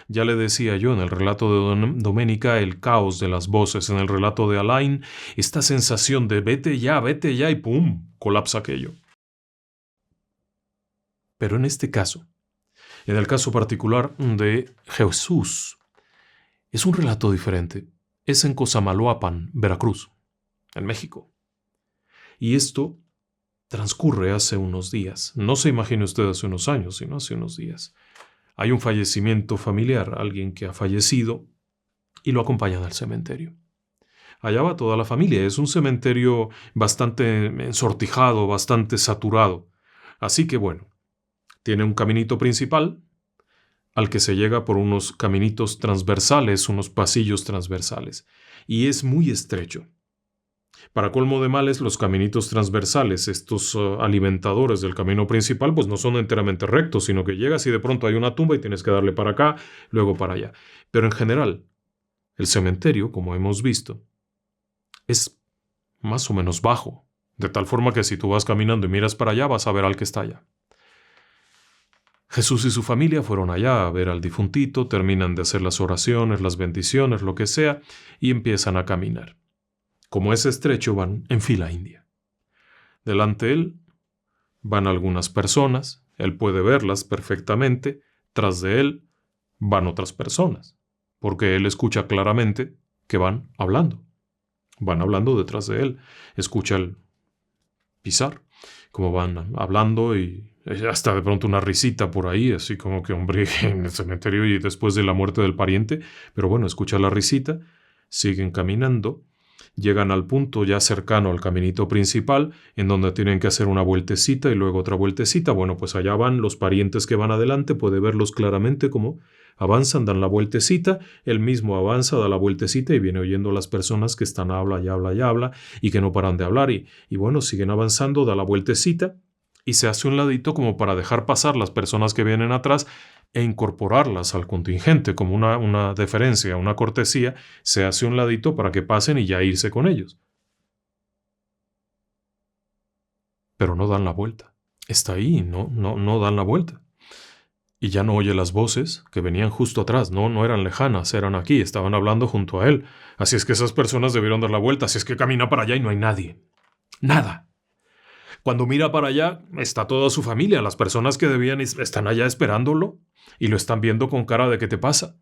Ya le decía yo en el relato de Doménica el caos de las voces, en el relato de Alain, esta sensación de vete ya y ¡pum! Colapsa aquello. Pero en este caso, en el caso particular de Jesús, es un relato diferente. Es en Cosamaloapan, Veracruz, en México. Y esto transcurre hace unos días. No se imagine usted hace unos años, sino hace unos días. Hay un fallecimiento familiar, alguien que ha fallecido y lo acompañan al cementerio. Allá va toda la familia. Es un cementerio bastante ensortijado, bastante saturado. Así que bueno, tiene un caminito principal al que se llega por unos caminitos transversales, unos pasillos transversales. Y es muy estrecho. Para colmo de males, los caminitos transversales, estos alimentadores del camino principal, pues no son enteramente rectos, sino que llegas y de pronto hay una tumba y tienes que darle para acá, luego para allá. Pero en general, el cementerio, como hemos visto, es más o menos bajo, De tal forma que si tú vas caminando y miras para allá, vas a ver al que está allá. Jesús y su familia fueron allá a ver al difuntito, terminan de hacer las oraciones, las bendiciones, lo que sea, y empiezan a caminar. Como es estrecho, van en fila india. Delante de él van algunas personas, él puede verlas perfectamente, tras de él van otras personas, porque él escucha claramente que van hablando detrás de él, escucha el pisar, como van hablando y hasta de pronto una risita por ahí, así como que hombre en el cementerio y después de la muerte del pariente, pero bueno, escucha la risita, siguen caminando, llegan al punto ya cercano al caminito principal, en donde tienen que hacer una vueltecita y luego otra vueltecita. Bueno, pues allá van los parientes que van adelante, puede verlos claramente como avanzan, dan la vueltecita, él mismo avanza, da la vueltecita y viene oyendo a las personas que están habla y habla y que no paran de hablar y bueno, siguen avanzando, da la vueltecita y se hace un ladito como para dejar pasar las personas que vienen atrás e incorporarlas al contingente como una deferencia, una cortesía, se hace un ladito para que pasen y ya irse con ellos. Pero no dan la vuelta. Está ahí, no dan la vuelta. Y ya no oye las voces que venían justo atrás, no eran lejanas, eran aquí, estaban hablando junto a él. Así es que esas personas debieron dar la vuelta, así es que camina para allá y no hay nadie. Nada. Cuando mira para allá, está toda su familia, las personas que debían están allá esperándolo y lo están viendo con cara de ¿qué te pasa?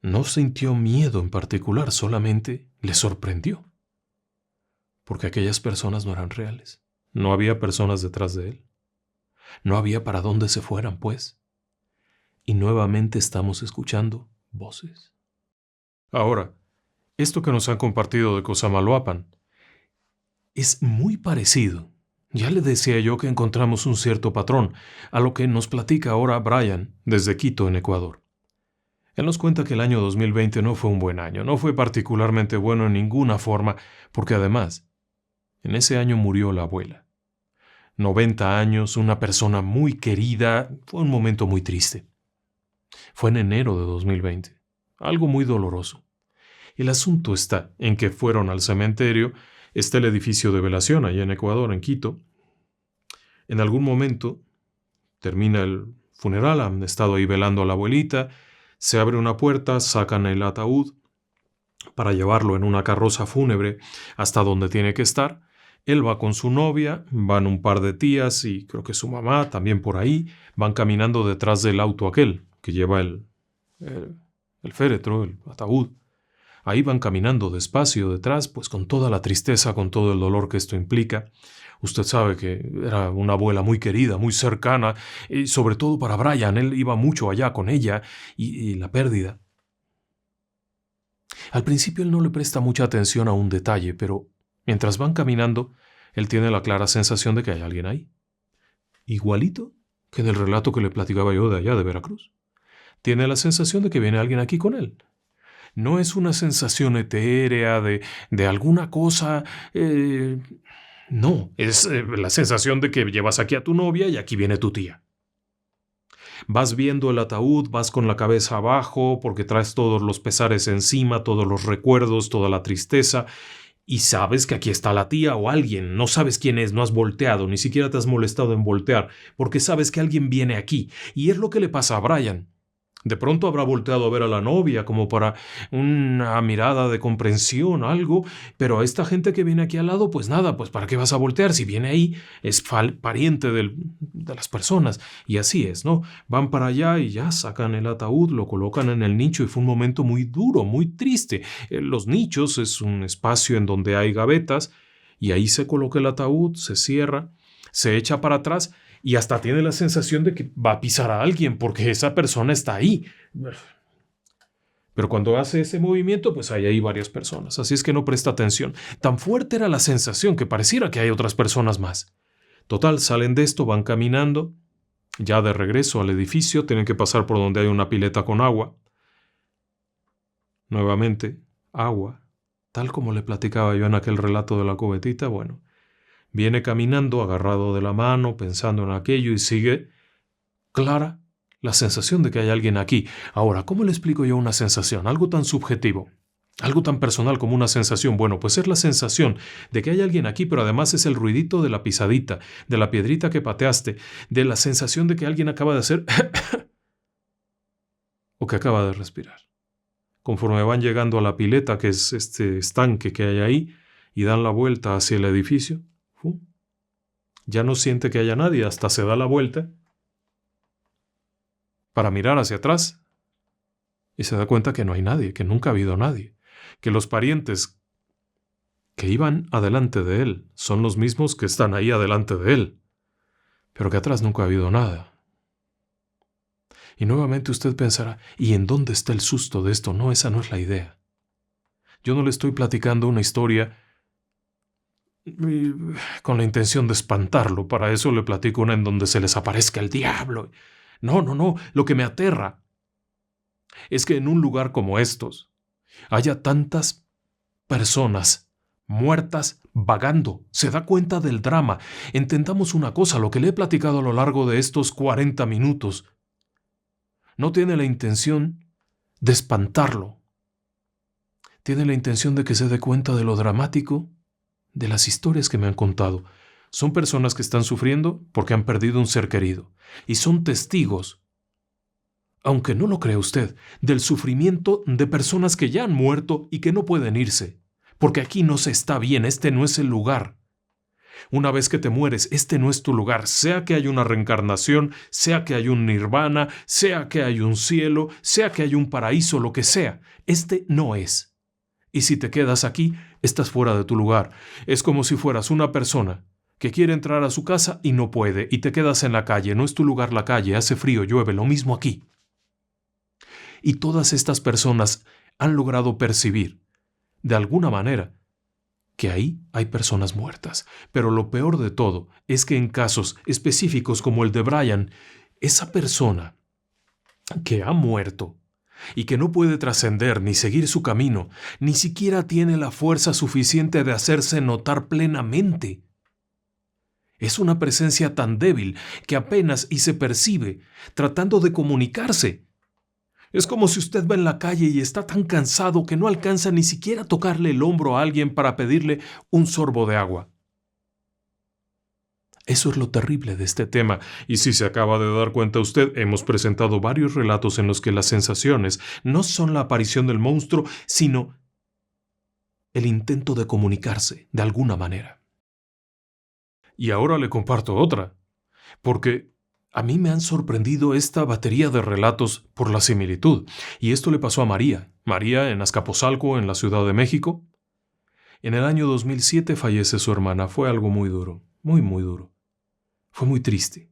No sintió miedo en particular, solamente le sorprendió. Porque aquellas personas no eran reales. No había personas detrás de él. No había para dónde se fueran, pues. Y nuevamente estamos escuchando voces. Ahora, esto que nos han compartido de Cosamaloapan es muy parecido. Ya le decía yo que encontramos un cierto patrón a lo que nos platica ahora Brian desde Quito, en Ecuador. Él nos cuenta que el año 2020 no fue un buen año, no fue particularmente bueno en ninguna forma, porque además, en ese año murió la abuela. 90 años, una persona muy querida, fue un momento muy triste. Fue en enero de 2020, algo muy doloroso. El asunto está en que fueron al cementerio, está el edificio de velación allá en Ecuador, en Quito. En algún momento termina el funeral, han estado ahí velando a la abuelita, se abre una puerta, sacan el ataúd para llevarlo en una carroza fúnebre hasta donde tiene que estar. Él va con su novia, van un par de tías y creo que su mamá también por ahí, van caminando detrás del auto aquel que lleva el féretro, el ataúd. Ahí van caminando despacio detrás, pues con toda la tristeza, con todo el dolor que esto implica. Usted sabe que era una abuela muy querida, muy cercana, y sobre todo para Brian, él iba mucho allá con ella y la pérdida. Al principio él no le presta mucha atención a un detalle, pero mientras van caminando, él tiene la clara sensación de que hay alguien ahí. Igualito que en el relato que le platicaba yo de allá de Veracruz. Tiene la sensación de que viene alguien aquí con él. No es una sensación etérea de alguna cosa. No, es la sensación de que llevas aquí a tu novia y aquí viene tu tía. Vas viendo el ataúd, vas con la cabeza abajo porque traes todos los pesares encima, todos los recuerdos, toda la tristeza. Y sabes que aquí está la tía o alguien, no sabes quién es, no has volteado, ni siquiera te has molestado en voltear, porque sabes que alguien viene aquí. Y es lo que le pasa a Brian. De pronto habrá volteado a ver a la novia como para una mirada de comprensión, algo, pero a esta gente que viene aquí al lado, pues nada, pues ¿para qué vas a voltear? Si viene ahí, es pariente de las personas. Y así es, ¿no? Van para allá y ya sacan el ataúd, lo colocan en el nicho y fue un momento muy duro, muy triste. Los nichos es un espacio en donde hay gavetas y ahí se coloca el ataúd, se cierra, se echa para atrás y hasta tiene la sensación de que va a pisar a alguien porque esa persona está ahí. Pero cuando hace ese movimiento, pues hay ahí varias personas, así es que no presta atención. Tan fuerte era la sensación que pareciera que hay otras personas más. Total, salen de esto, van caminando, ya de regreso al edificio, tienen que pasar por donde hay una pileta con agua. Nuevamente, agua, tal como le platicaba yo en aquel relato de la cubetita, bueno. Viene caminando agarrado de la mano, pensando en aquello y sigue clara la sensación de que hay alguien aquí. Ahora, ¿cómo le explico yo una sensación? Algo tan subjetivo. Algo tan personal como una sensación. Bueno, pues es la sensación de que hay alguien aquí, pero además es el ruidito de la pisadita, de la piedrita que pateaste, de la sensación de que alguien acaba de hacer o que acaba de respirar. Conforme van llegando a la pileta, que es este estanque que hay ahí, y dan la vuelta hacia el edificio, ya no siente que haya nadie, hasta se da la vuelta para mirar hacia atrás y se da cuenta que no hay nadie, que nunca ha habido nadie, que los parientes que iban adelante de él son los mismos que están ahí adelante de él, pero que atrás nunca ha habido nada. Y nuevamente usted pensará, ¿y en dónde está el susto de esto? No, esa no es la idea. Yo no le estoy platicando una historia con la intención de espantarlo. Para eso le platico una en donde se les aparezca el diablo. No, no, no. Lo que me aterra es que en un lugar como estos haya tantas personas muertas vagando. Se da cuenta del drama. Entendamos una cosa, lo que le he platicado a lo largo de estos 40 minutos no tiene la intención de espantarlo. Tiene la intención de que se dé cuenta de lo dramático de las historias que me han contado. Son personas que están sufriendo porque han perdido un ser querido y son testigos, aunque no lo crea usted, del sufrimiento de personas que ya han muerto y que no pueden irse, porque aquí no se está bien, este no es el lugar. Una vez que te mueres, este no es tu lugar, sea que hay una reencarnación, sea que hay un nirvana, sea que hay un cielo, sea que hay un paraíso, lo que sea, este no es. Y si te quedas aquí, estás fuera de tu lugar. Es como si fueras una persona que quiere entrar a su casa y no puede, y te quedas en la calle. No es tu lugar la calle, hace frío, llueve, lo mismo aquí. Y todas estas personas han logrado percibir, de alguna manera, que ahí hay personas muertas. Pero lo peor de todo es que en casos específicos como el de Brian, esa persona que ha muerto y que no puede trascender ni seguir su camino, ni siquiera tiene la fuerza suficiente de hacerse notar plenamente. Es una presencia tan débil que apenas y se percibe tratando de comunicarse. Es como si usted va en la calle y está tan cansado que no alcanza ni siquiera a tocarle el hombro a alguien para pedirle un sorbo de agua. Eso es lo terrible de este tema, y si se acaba de dar cuenta usted, hemos presentado varios relatos en los que las sensaciones no son la aparición del monstruo, sino el intento de comunicarse de alguna manera. Y ahora le comparto otra, porque a mí me han sorprendido esta batería de relatos por la similitud, y esto le pasó a María. María en Azcapotzalco, en la Ciudad de México. En el año 2007 fallece su hermana. Fue algo muy duro, muy, muy duro. Fue muy triste.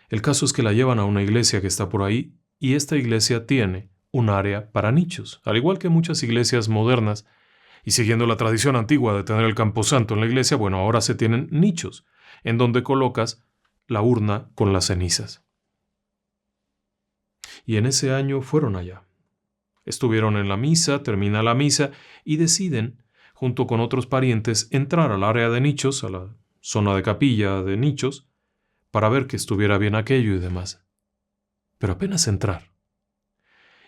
El caso es que la llevan a una iglesia que está por ahí, y esta iglesia tiene un área para nichos, al igual que muchas iglesias modernas, y siguiendo la tradición antigua de tener el camposanto en la iglesia, bueno, ahora se tienen nichos, en donde colocas la urna con las cenizas. Y en ese año fueron allá. Estuvieron en la misa, termina la misa, y deciden, junto con otros parientes, entrar al área de nichos, a la zona de capilla de nichos, para ver que estuviera bien aquello y demás. Pero apenas entrar,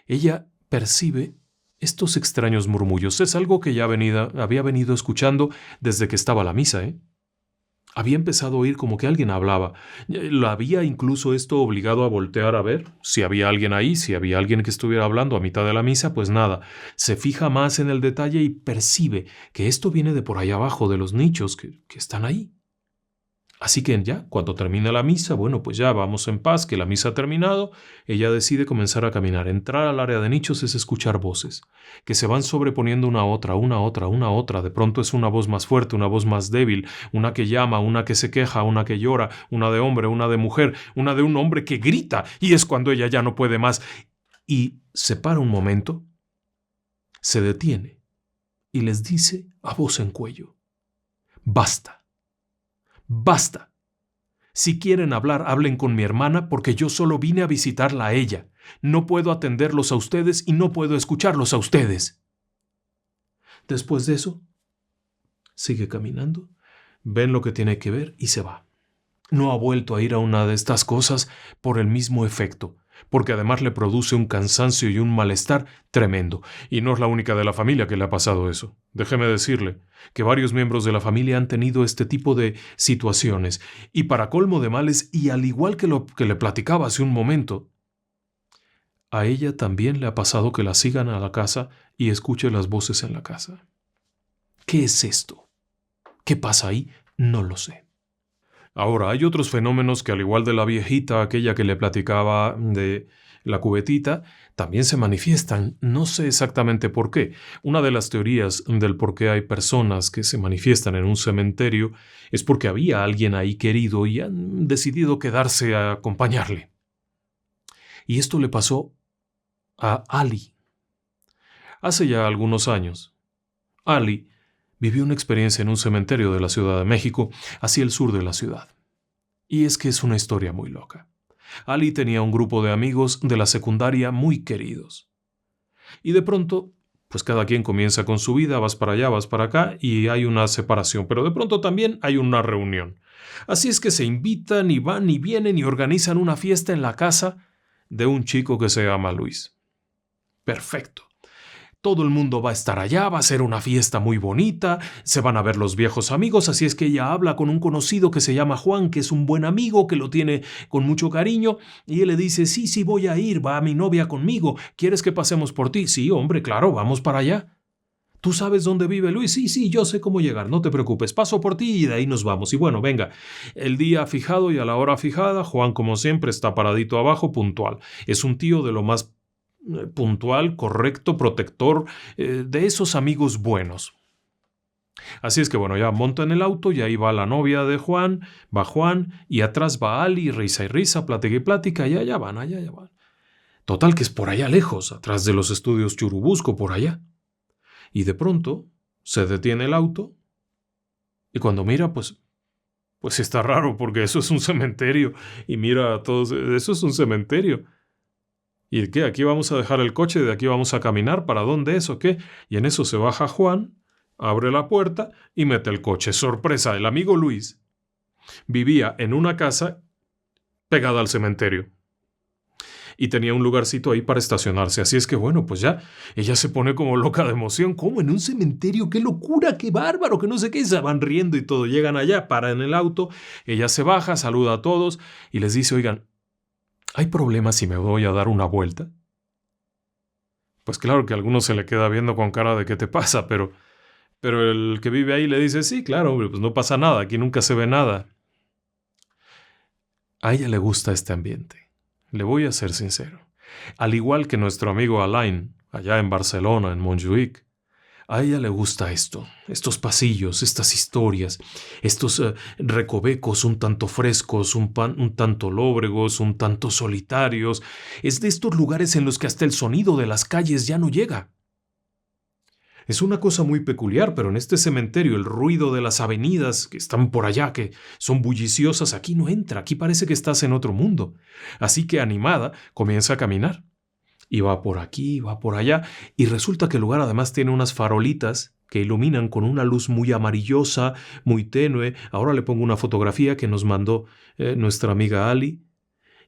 ella percibe estos extraños murmullos. Es algo que ya había venido escuchando desde que estaba la misa, Había empezado a oír como que alguien hablaba. La había incluso esto obligado a voltear a ver si había alguien ahí, si había alguien que estuviera hablando a mitad de la misa, pues nada. Se fija más en el detalle y percibe que esto viene de por ahí abajo, de los nichos que están ahí. Así que ya, cuando termina la misa, bueno, pues ya vamos en paz, que la misa ha terminado, ella decide comenzar a caminar. Entrar al área de nichos es escuchar voces, que se van sobreponiendo una a otra, una a otra, una a otra. De pronto es una voz más fuerte, una voz más débil, una que llama, una que se queja, una que llora, una de hombre, una de mujer, una de un hombre que grita, y es cuando ella ya no puede más. Y se para un momento, se detiene, y les dice a voz en cuello: «Basta. Basta. Si quieren hablar, hablen con mi hermana porque yo solo vine a visitarla a ella. No puedo atenderlos a ustedes y no puedo escucharlos a ustedes». Después de eso, sigue caminando, ven lo que tiene que ver y se va. No ha vuelto a ir a una de estas cosas por el mismo efecto. porque además le produce un cansancio y un malestar tremendo. Y no es la única de la familia que le ha pasado eso. Déjeme decirle que varios miembros de la familia han tenido este tipo de situaciones. Y para colmo de males, y al igual que lo que le platicaba hace un momento, a ella también le ha pasado que la sigan a la casa y escuche las voces en la casa. ¿Qué es esto? ¿Qué pasa ahí? No lo sé. Ahora, hay otros fenómenos que, al igual de la viejita, aquella que le platicaba de la cubetita, también se manifiestan. No sé exactamente por qué. Una de las teorías del por qué hay personas que se manifiestan en un cementerio es porque había alguien ahí querido y han decidido quedarse a acompañarle. Y esto le pasó a Ali. Hace ya algunos años, Ali vivió una experiencia en un cementerio de la Ciudad de México, hacia el sur de la ciudad. Y es que es una historia muy loca. Ali tenía un grupo de amigos de la secundaria muy queridos. Y de pronto, pues cada quien comienza con su vida, vas para allá, vas para acá, y hay una separación. Pero de pronto también hay una reunión. Así es que se invitan y van y vienen y organizan una fiesta en la casa de un chico que se llama Luis. Perfecto. Todo el mundo va a estar allá, va a ser una fiesta muy bonita, se van a ver los viejos amigos, así es que ella habla con un conocido que se llama Juan, que es un buen amigo, que lo tiene con mucho cariño, y él le dice, sí, voy a ir, va mi novia conmigo, ¿quieres que pasemos por ti? Sí, hombre, claro, vamos para allá. ¿Tú sabes dónde vive Luis? Sí, yo sé cómo llegar, no te preocupes, paso por ti y de ahí nos vamos. Y bueno, venga, el día fijado y a la hora fijada, Juan, como siempre, está paradito abajo, puntual. Es un tío de lo más puntual, correcto, protector, de esos amigos buenos. Así es que bueno, ya monta en el auto y ahí va la novia de Juan, va Juan y atrás va Ali, risa y risa, plática y plática, y allá van. Total que es por allá lejos, atrás de los estudios Churubusco, por allá. Y de pronto se detiene el auto y cuando mira, pues está raro porque eso es un cementerio y mira a todos, eso es un cementerio. ¿Y qué? ¿Aquí vamos a dejar el coche? ¿De aquí vamos a caminar? ¿Para dónde es o qué? Y en eso se baja Juan, abre la puerta y mete el coche. ¡Sorpresa! El amigo Luis vivía en una casa pegada al cementerio. Y tenía un lugarcito ahí para estacionarse. Así es que bueno, pues ya, ella se pone como loca de emoción. ¿Cómo? ¿En un cementerio? ¡Qué locura! ¡Qué bárbaro! Que no sé qué. Y se van riendo y todo. Llegan allá, paran el auto. Ella se baja, saluda a todos y les dice, oigan, ¿hay problema si me voy a dar una vuelta? Pues claro que a alguno se le queda viendo con cara de ¿qué te pasa? Pero el que vive ahí le dice, sí, claro, pues no pasa nada, aquí nunca se ve nada. A ella le gusta este ambiente. Le voy a ser sincero. Al igual que nuestro amigo Alain, allá en Barcelona, en Montjuïc, a ella le gusta esto, estos pasillos, estas historias, estos recovecos un tanto frescos, un tanto lóbregos, un tanto solitarios. Es de estos lugares en los que hasta el sonido de las calles ya no llega. Es una cosa muy peculiar, pero en este cementerio el ruido de las avenidas que están por allá, que son bulliciosas, aquí no entra, aquí parece que estás en otro mundo. Así que animada, comienza a caminar. Y va por aquí, va por allá, y resulta que el lugar además tiene unas farolitas que iluminan con una luz muy amarillosa, muy tenue. Ahora le pongo una fotografía que nos mandó nuestra amiga Ali.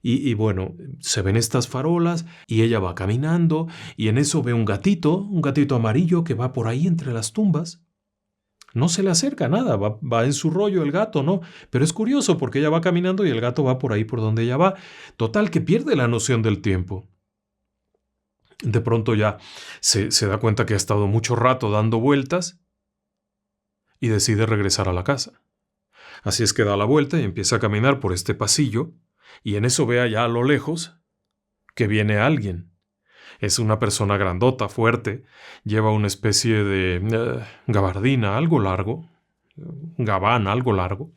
Y bueno, se ven estas farolas y ella va caminando y en eso ve un gatito amarillo que va por ahí entre las tumbas. No se le acerca nada, va en su rollo el gato, ¿no? Pero es curioso porque ella va caminando y el gato va por ahí por donde ella va. Total que pierde la noción del tiempo. De pronto ya se da cuenta que ha estado mucho rato dando vueltas y decide regresar a la casa. Así es que da la vuelta y empieza a caminar por este pasillo y en eso ve allá a lo lejos que viene alguien. Es una persona grandota, fuerte, lleva una especie de gabardina, algo largo, gabán, algo largo.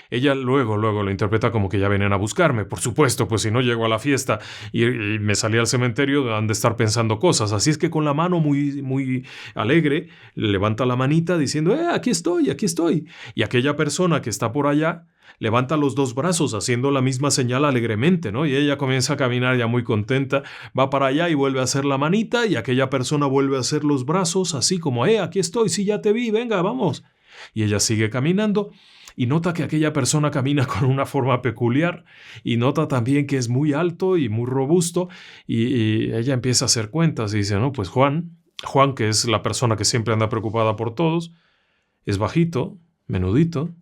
Ella luego lo interpreta como que ya venían a buscarme. Por supuesto, pues si no llego a la fiesta y me salí al cementerio, han de estar pensando cosas. Así es que con la mano muy alegre, levanta la manita diciendo, aquí estoy, aquí estoy. Y aquella persona que está por allá levanta los dos brazos haciendo la misma señal alegremente, ¿no? Y ella comienza a caminar ya muy contenta, va para allá y vuelve a hacer la manita y aquella persona vuelve a hacer los brazos así como, aquí estoy, sí, ya te vi, venga, vamos. Y ella sigue caminando. y nota que aquella persona camina con una forma peculiar y nota también que es muy alto y muy robusto y ella empieza a hacer cuentas y dice, no, pues Juan, que es la persona que siempre anda preocupada por todos, es bajito, menudito.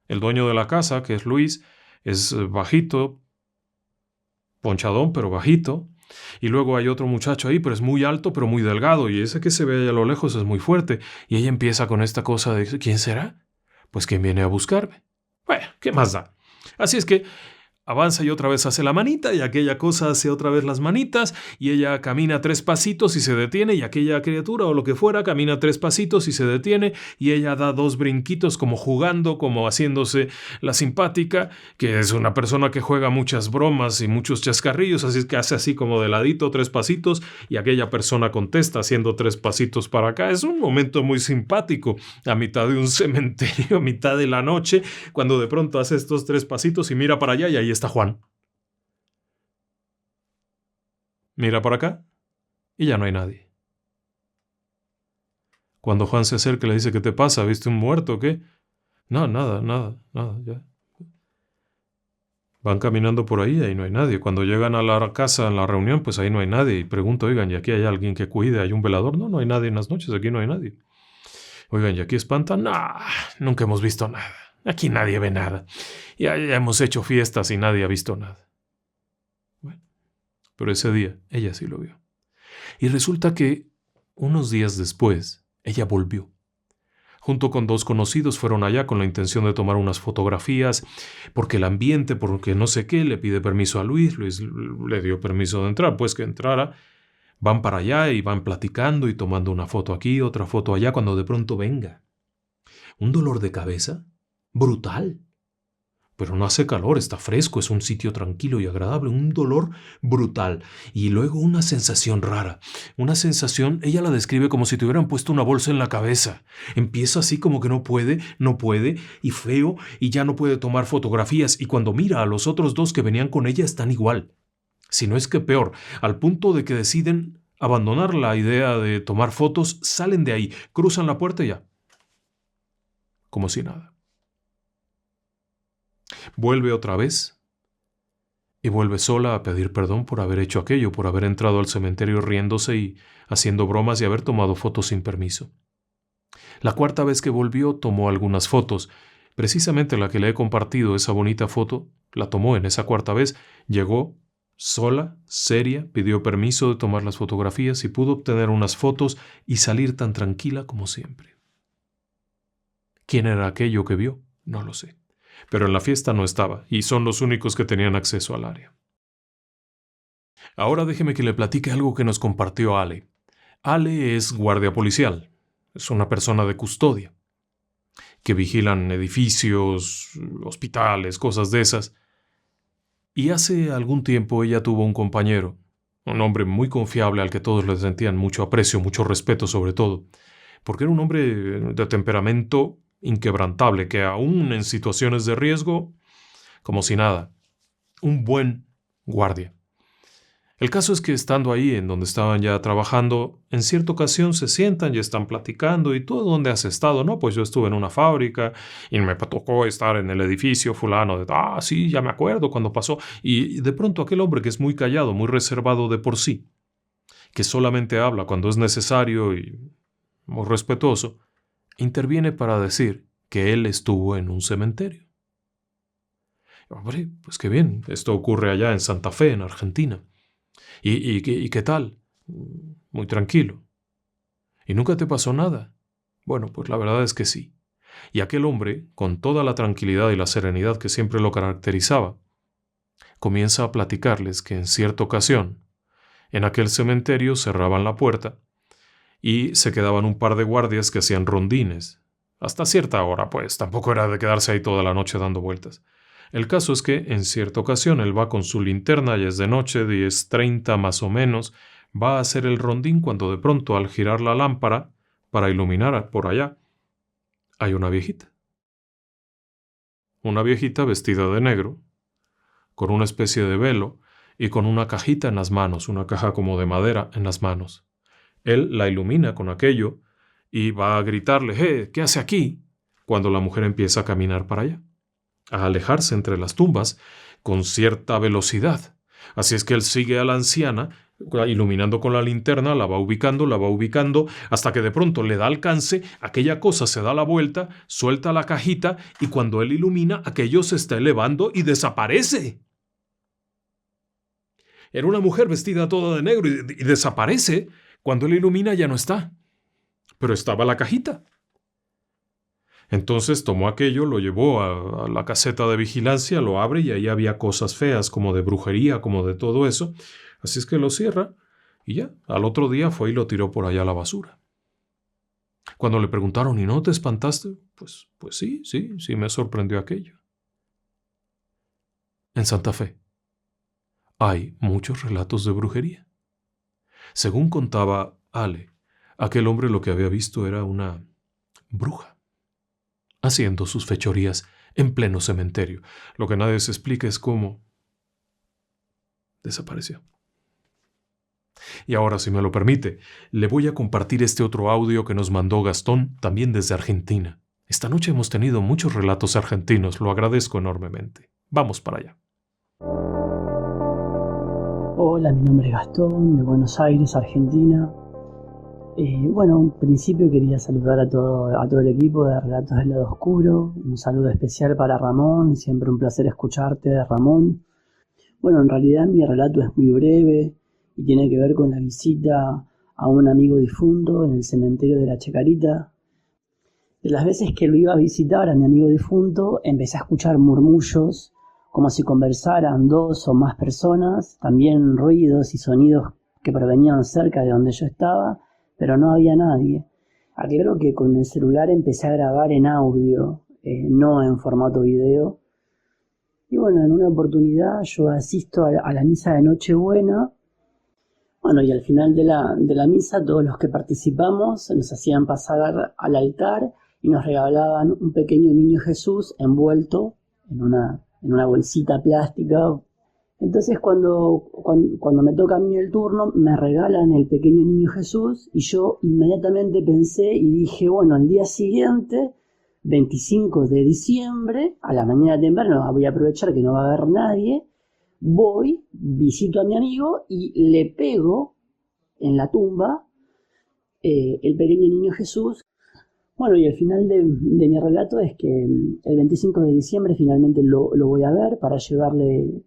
El dueño de la casa, que es Luis, es bajito, ponchadón, pero bajito. Y luego hay otro muchacho ahí, pero es muy alto, pero muy delgado. Y ese que se ve ahí a lo lejos es muy fuerte. Y ella empieza con esta cosa de, ¿quién será? Pues ¿quién viene a buscarme? Bueno, ¿qué más da? Así es que avanza y otra vez hace la manita y aquella cosa hace otra vez las manitas y ella camina 3 pasitos y se detiene y aquella criatura o lo que fuera camina 3 pasitos y se detiene y ella da 2 brinquitos como jugando, como haciéndose la simpática, que es una persona que juega muchas bromas y muchos chascarrillos, así es que hace así como de ladito 3 pasitos y aquella persona contesta haciendo 3 pasitos para acá. Es un momento muy simpático a mitad de un cementerio, a mitad de la noche, cuando de pronto hace estos 3 pasitos y mira para allá y ahí está Juan. Mira para acá y ya no hay nadie. Cuando Juan se acerca le dice, ¿qué te pasa? ¿Viste un muerto o qué? No, nada, ya. Van caminando por ahí y ahí no hay nadie. Cuando llegan a la casa, en la reunión, pues ahí no hay nadie. Y pregunto, oigan, ¿y aquí hay alguien que cuide? ¿Hay un velador? No, no hay nadie en las noches, aquí no hay nadie. Oigan, ¿y aquí espantan? No, nunca hemos visto nada. Aquí nadie ve nada. Ya hemos hecho fiestas y nadie ha visto nada. Bueno, pero ese día ella sí lo vio. Y resulta que unos días después, ella volvió. Junto con 2 conocidos fueron allá con la intención de tomar unas fotografías, porque el ambiente, porque no sé qué, le pide permiso a Luis. Luis le dio permiso de entrar, pues que entrara. Van para allá y van platicando y tomando una foto aquí, otra foto allá, cuando de pronto venga un dolor de cabeza brutal. Pero no hace calor, está fresco, es un sitio tranquilo y agradable, un dolor brutal. Y luego una sensación rara, una sensación, ella la describe como si te hubieran puesto una bolsa en la cabeza. Empieza así como que no puede, y feo, y ya no puede tomar fotografías. Y cuando mira a los otros 2 que venían con ella están igual. Si no es que peor, al punto de que deciden abandonar la idea de tomar fotos, salen de ahí, cruzan la puerta y ya. Como si nada. Vuelve otra vez y vuelve sola a pedir perdón por haber hecho aquello, por haber entrado al cementerio riéndose y haciendo bromas y haber tomado fotos sin permiso. La 4ª vez que volvió tomó algunas fotos. Precisamente la que le he compartido, esa bonita foto, la tomó en esa 4ª vez. Llegó sola, seria, pidió permiso de tomar las fotografías y pudo obtener unas fotos y salir tan tranquila como siempre. ¿Quién era aquello que vio? No lo sé. Pero en la fiesta no estaba, y son los únicos que tenían acceso al área. Ahora déjeme que le platique algo que nos compartió Ale. Ale es guardia policial, es una persona de custodia, que vigilan edificios, hospitales, cosas de esas. Y hace algún tiempo ella tuvo un compañero, un hombre muy confiable al que todos le sentían mucho aprecio, mucho respeto sobre todo, porque era un hombre de temperamento inquebrantable, que aún en situaciones de riesgo, como si nada, un buen guardia. El caso es que estando ahí en donde estaban ya trabajando, en cierta ocasión se sientan y están platicando y ¿tú dónde has estado? No, pues yo estuve en una fábrica y me tocó estar en el edificio fulano. Sí, ya me acuerdo cuando pasó. Y de pronto aquel hombre que es muy callado, muy reservado de por sí, que solamente habla cuando es necesario y muy respetuoso, interviene para decir que él estuvo en un cementerio. Hombre, pues qué bien, esto ocurre allá en Santa Fe, en Argentina. ¿Y qué tal? Muy tranquilo. ¿Y nunca te pasó nada? Bueno, pues la verdad es que sí. Y aquel hombre, con toda la tranquilidad y la serenidad que siempre lo caracterizaba, comienza a platicarles que en cierta ocasión, en aquel cementerio cerraban la puerta y se quedaban un par de guardias que hacían rondines. Hasta cierta hora, pues, tampoco era de quedarse ahí toda la noche dando vueltas. El caso es que, en cierta ocasión, él va con su linterna, ya es de noche, 10:30 más o menos, va a hacer el rondín cuando de pronto, al girar la lámpara para iluminar por allá, hay una viejita. Una viejita vestida de negro, con una especie de velo y con una cajita en las manos, una caja como de madera en las manos. Él la ilumina con aquello y va a gritarle, ¿qué hace aquí? cuando la mujer empieza a caminar para allá, a alejarse entre las tumbas con cierta velocidad. Así es que él sigue a la anciana, iluminando con la linterna, la va ubicando, hasta que de pronto le da alcance, aquella cosa se da la vuelta, suelta la cajita, y cuando él ilumina, aquello se está elevando y desaparece. Era una mujer vestida toda de negro y desaparece. Cuando él ilumina ya no está, pero estaba la cajita. Entonces tomó aquello, lo llevó a la caseta de vigilancia, lo abre y ahí había cosas feas, como de brujería, como de todo eso. Así es que lo cierra y ya, al otro día fue y lo tiró por allá a la basura. Cuando le preguntaron, ¿y no te espantaste? Pues sí me sorprendió aquello. En Santa Fe hay muchos relatos de brujería. Según contaba Ale, aquel hombre lo que había visto era una bruja haciendo sus fechorías en pleno cementerio. Lo que nadie se explica es cómo desapareció. Y ahora, si me lo permite, le voy a compartir este otro audio que nos mandó Gastón, también desde Argentina. Esta noche hemos tenido muchos relatos argentinos, lo agradezco enormemente. Vamos para allá. Hola, mi nombre es Gastón, de Buenos Aires, Argentina. Bueno, en principio quería saludar a todo el equipo de Relatos del Lado Oscuro. Un saludo especial para Ramón, siempre un placer escucharte, Ramón. Bueno, en realidad mi relato es muy breve y tiene que ver con la visita a un amigo difunto en el cementerio de la Chacarita. De las veces que lo iba a visitar a mi amigo difunto, empecé a escuchar murmullos, como si conversaran 2 o más personas, también ruidos y sonidos que provenían cerca de donde yo estaba, pero no había nadie. Aclaro que con el celular empecé a grabar en audio, no en formato video. Y bueno, en una oportunidad yo asisto a la misa de Nochebuena. Bueno, y al final de la misa todos los que participamos nos hacían pasar al altar y nos regalaban un pequeño niño Jesús envuelto en una bolsita plástica. Entonces cuando me toca a mí el turno, me regalan el pequeño niño Jesús y yo inmediatamente pensé y dije, bueno, al día siguiente, 25 de diciembre, a la mañana temprano, voy a aprovechar que no va a haber nadie, voy, visito a mi amigo y le pego en la tumba el pequeño niño Jesús. Bueno, y el final de mi relato es que el 25 de diciembre finalmente lo voy a ver para llevarle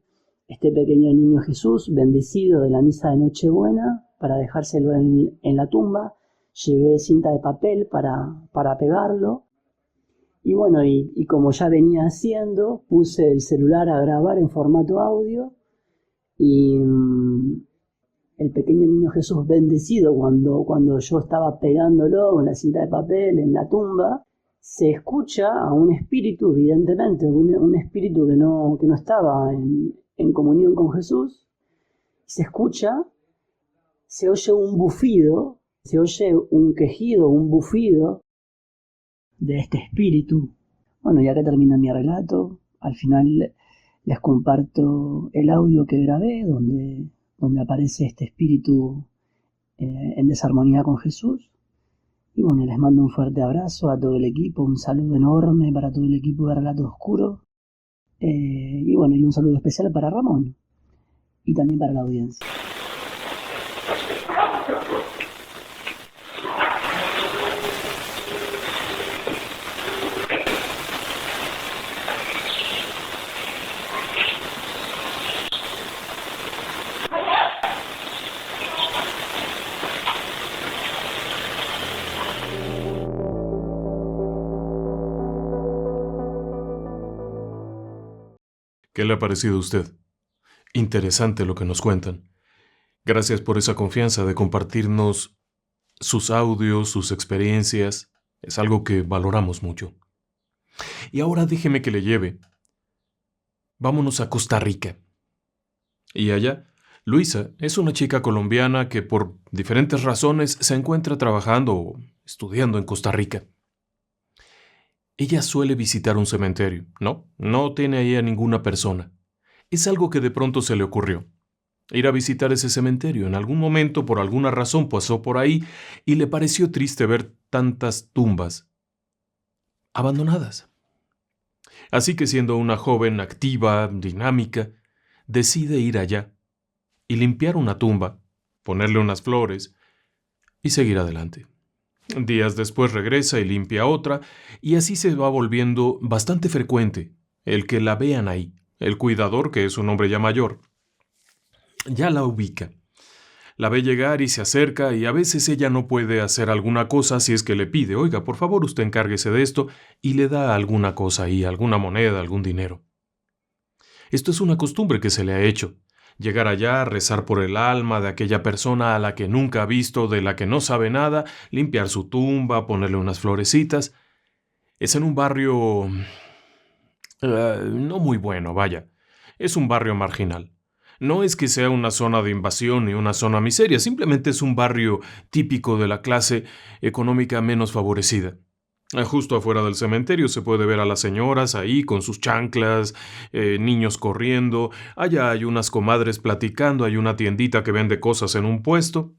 este pequeño niño Jesús bendecido de la misa de Nochebuena para dejárselo en la tumba. Llevé cinta de papel para pegarlo. Y bueno, y como ya venía haciendo, puse el celular a grabar en formato audio y el pequeño niño Jesús bendecido, cuando yo estaba pegándolo con la cinta de papel en la tumba, se escucha a un espíritu, evidentemente, un espíritu que no estaba en comunión con Jesús. Se escucha, se oye un bufido, se oye un quejido, un bufido de este espíritu. Bueno, y acá termina mi relato. Al final les comparto el audio que grabé donde aparece este espíritu en desarmonía con Jesús. Y bueno, les mando un fuerte abrazo a todo el equipo, un saludo enorme para todo el equipo de Relatos Oscuros. Y bueno, y un saludo especial para Ramón y también para la audiencia. ¿Qué le ha parecido a usted? Interesante lo que nos cuentan. Gracias por esa confianza de compartirnos sus audios, sus experiencias. Es algo que valoramos mucho. Y ahora déjeme que le lleve. Vámonos a Costa Rica. Y allá, Luisa es una chica colombiana que por diferentes razones se encuentra trabajando o estudiando en Costa Rica. Ella suele visitar un cementerio. No tiene ahí a ninguna persona. Es algo que de pronto se le ocurrió. Ir a visitar ese cementerio. En algún momento, por alguna razón, pasó por ahí y le pareció triste ver tantas tumbas abandonadas. Así que siendo una joven activa, dinámica, decide ir allá y limpiar una tumba, ponerle unas flores y seguir adelante. Días después regresa y limpia otra, y así se va volviendo bastante frecuente el que la vean ahí. El cuidador, que es un hombre ya mayor, ya la ubica. La ve llegar y se acerca, y a veces ella no puede hacer alguna cosa si es que le pide, oiga, por favor usted encárguese de esto, y le da alguna cosa ahí, alguna moneda, algún dinero. Esto es una costumbre que se le ha hecho. Llegar allá, rezar por el alma de aquella persona a la que nunca ha visto, de la que no sabe nada, limpiar su tumba, ponerle unas florecitas. Es en un barrio no muy bueno, vaya. Es un barrio marginal. No es que sea una zona de invasión ni una zona miseria, simplemente es un barrio típico de la clase económica menos favorecida. Justo afuera del cementerio se puede ver a las señoras ahí con sus chanclas, niños corriendo, allá hay unas comadres platicando, hay una tiendita que vende cosas en un puesto.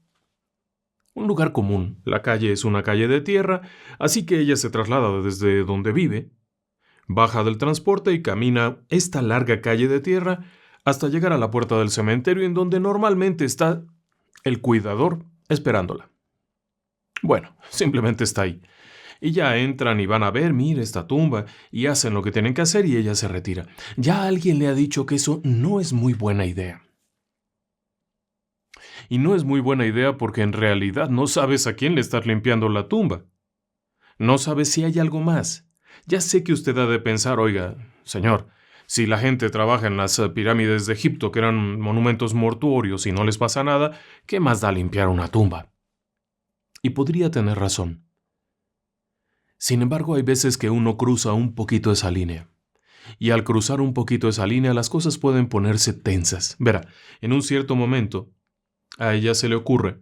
Un lugar común, la calle es una calle de tierra, así que ella se traslada desde donde vive, baja del transporte y camina esta larga calle de tierra hasta llegar a la puerta del cementerio en donde normalmente está el cuidador esperándola. Bueno, simplemente está ahí. Y ya entran y van a ver, mire esta tumba, y hacen lo que tienen que hacer y ella se retira. Ya alguien le ha dicho que eso no es muy buena idea. Y no es muy buena idea porque en realidad no sabes a quién le estás limpiando la tumba. No sabes si hay algo más. Ya sé que usted ha de pensar, oiga, señor, si la gente trabaja en las pirámides de Egipto, que eran monumentos mortuorios y no les pasa nada, ¿qué más da limpiar una tumba? Y podría tener razón. Sin embargo, hay veces que uno cruza un poquito esa línea. Y al cruzar un poquito esa línea, las cosas pueden ponerse tensas. Verá, en un cierto momento, a ella se le ocurre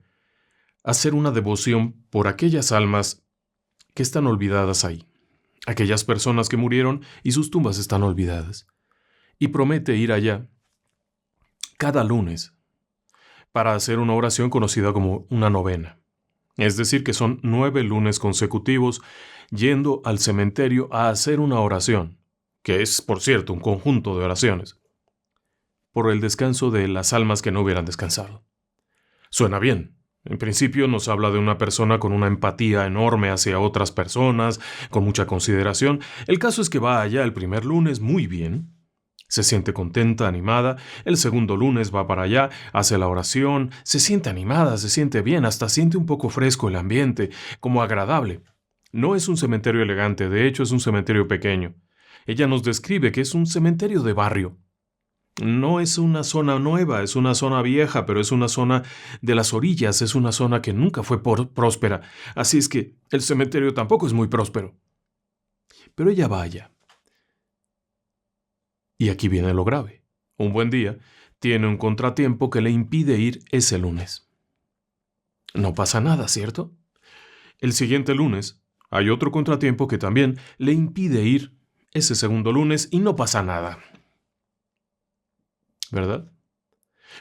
hacer una devoción por aquellas almas que están olvidadas ahí. Aquellas personas que murieron y sus tumbas están olvidadas. Y promete ir allá cada lunes para hacer una oración conocida como una novena. Es decir, que son 9 lunes consecutivos yendo al cementerio a hacer una oración, que es, por cierto, un conjunto de oraciones, por el descanso de las almas que no hubieran descansado. Suena bien. En principio nos habla de una persona con una empatía enorme hacia otras personas, con mucha consideración. El caso es que va allá el primer lunes muy bien. Se siente contenta, animada. El segundo lunes va para allá, hace la oración, se siente animada, se siente bien, hasta siente un poco fresco el ambiente, como agradable. No es un cementerio elegante, de hecho es un cementerio pequeño. Ella nos describe que es un cementerio de barrio. No es una zona nueva, es una zona vieja, pero es una zona de las orillas, es una zona que nunca fue próspera. Así es que el cementerio tampoco es muy próspero. Pero ella va allá. Y aquí viene lo grave. Un buen día, tiene un contratiempo que le impide ir ese lunes. No pasa nada, ¿cierto? El siguiente lunes, hay otro contratiempo que también le impide ir ese segundo lunes y no pasa nada. ¿Verdad?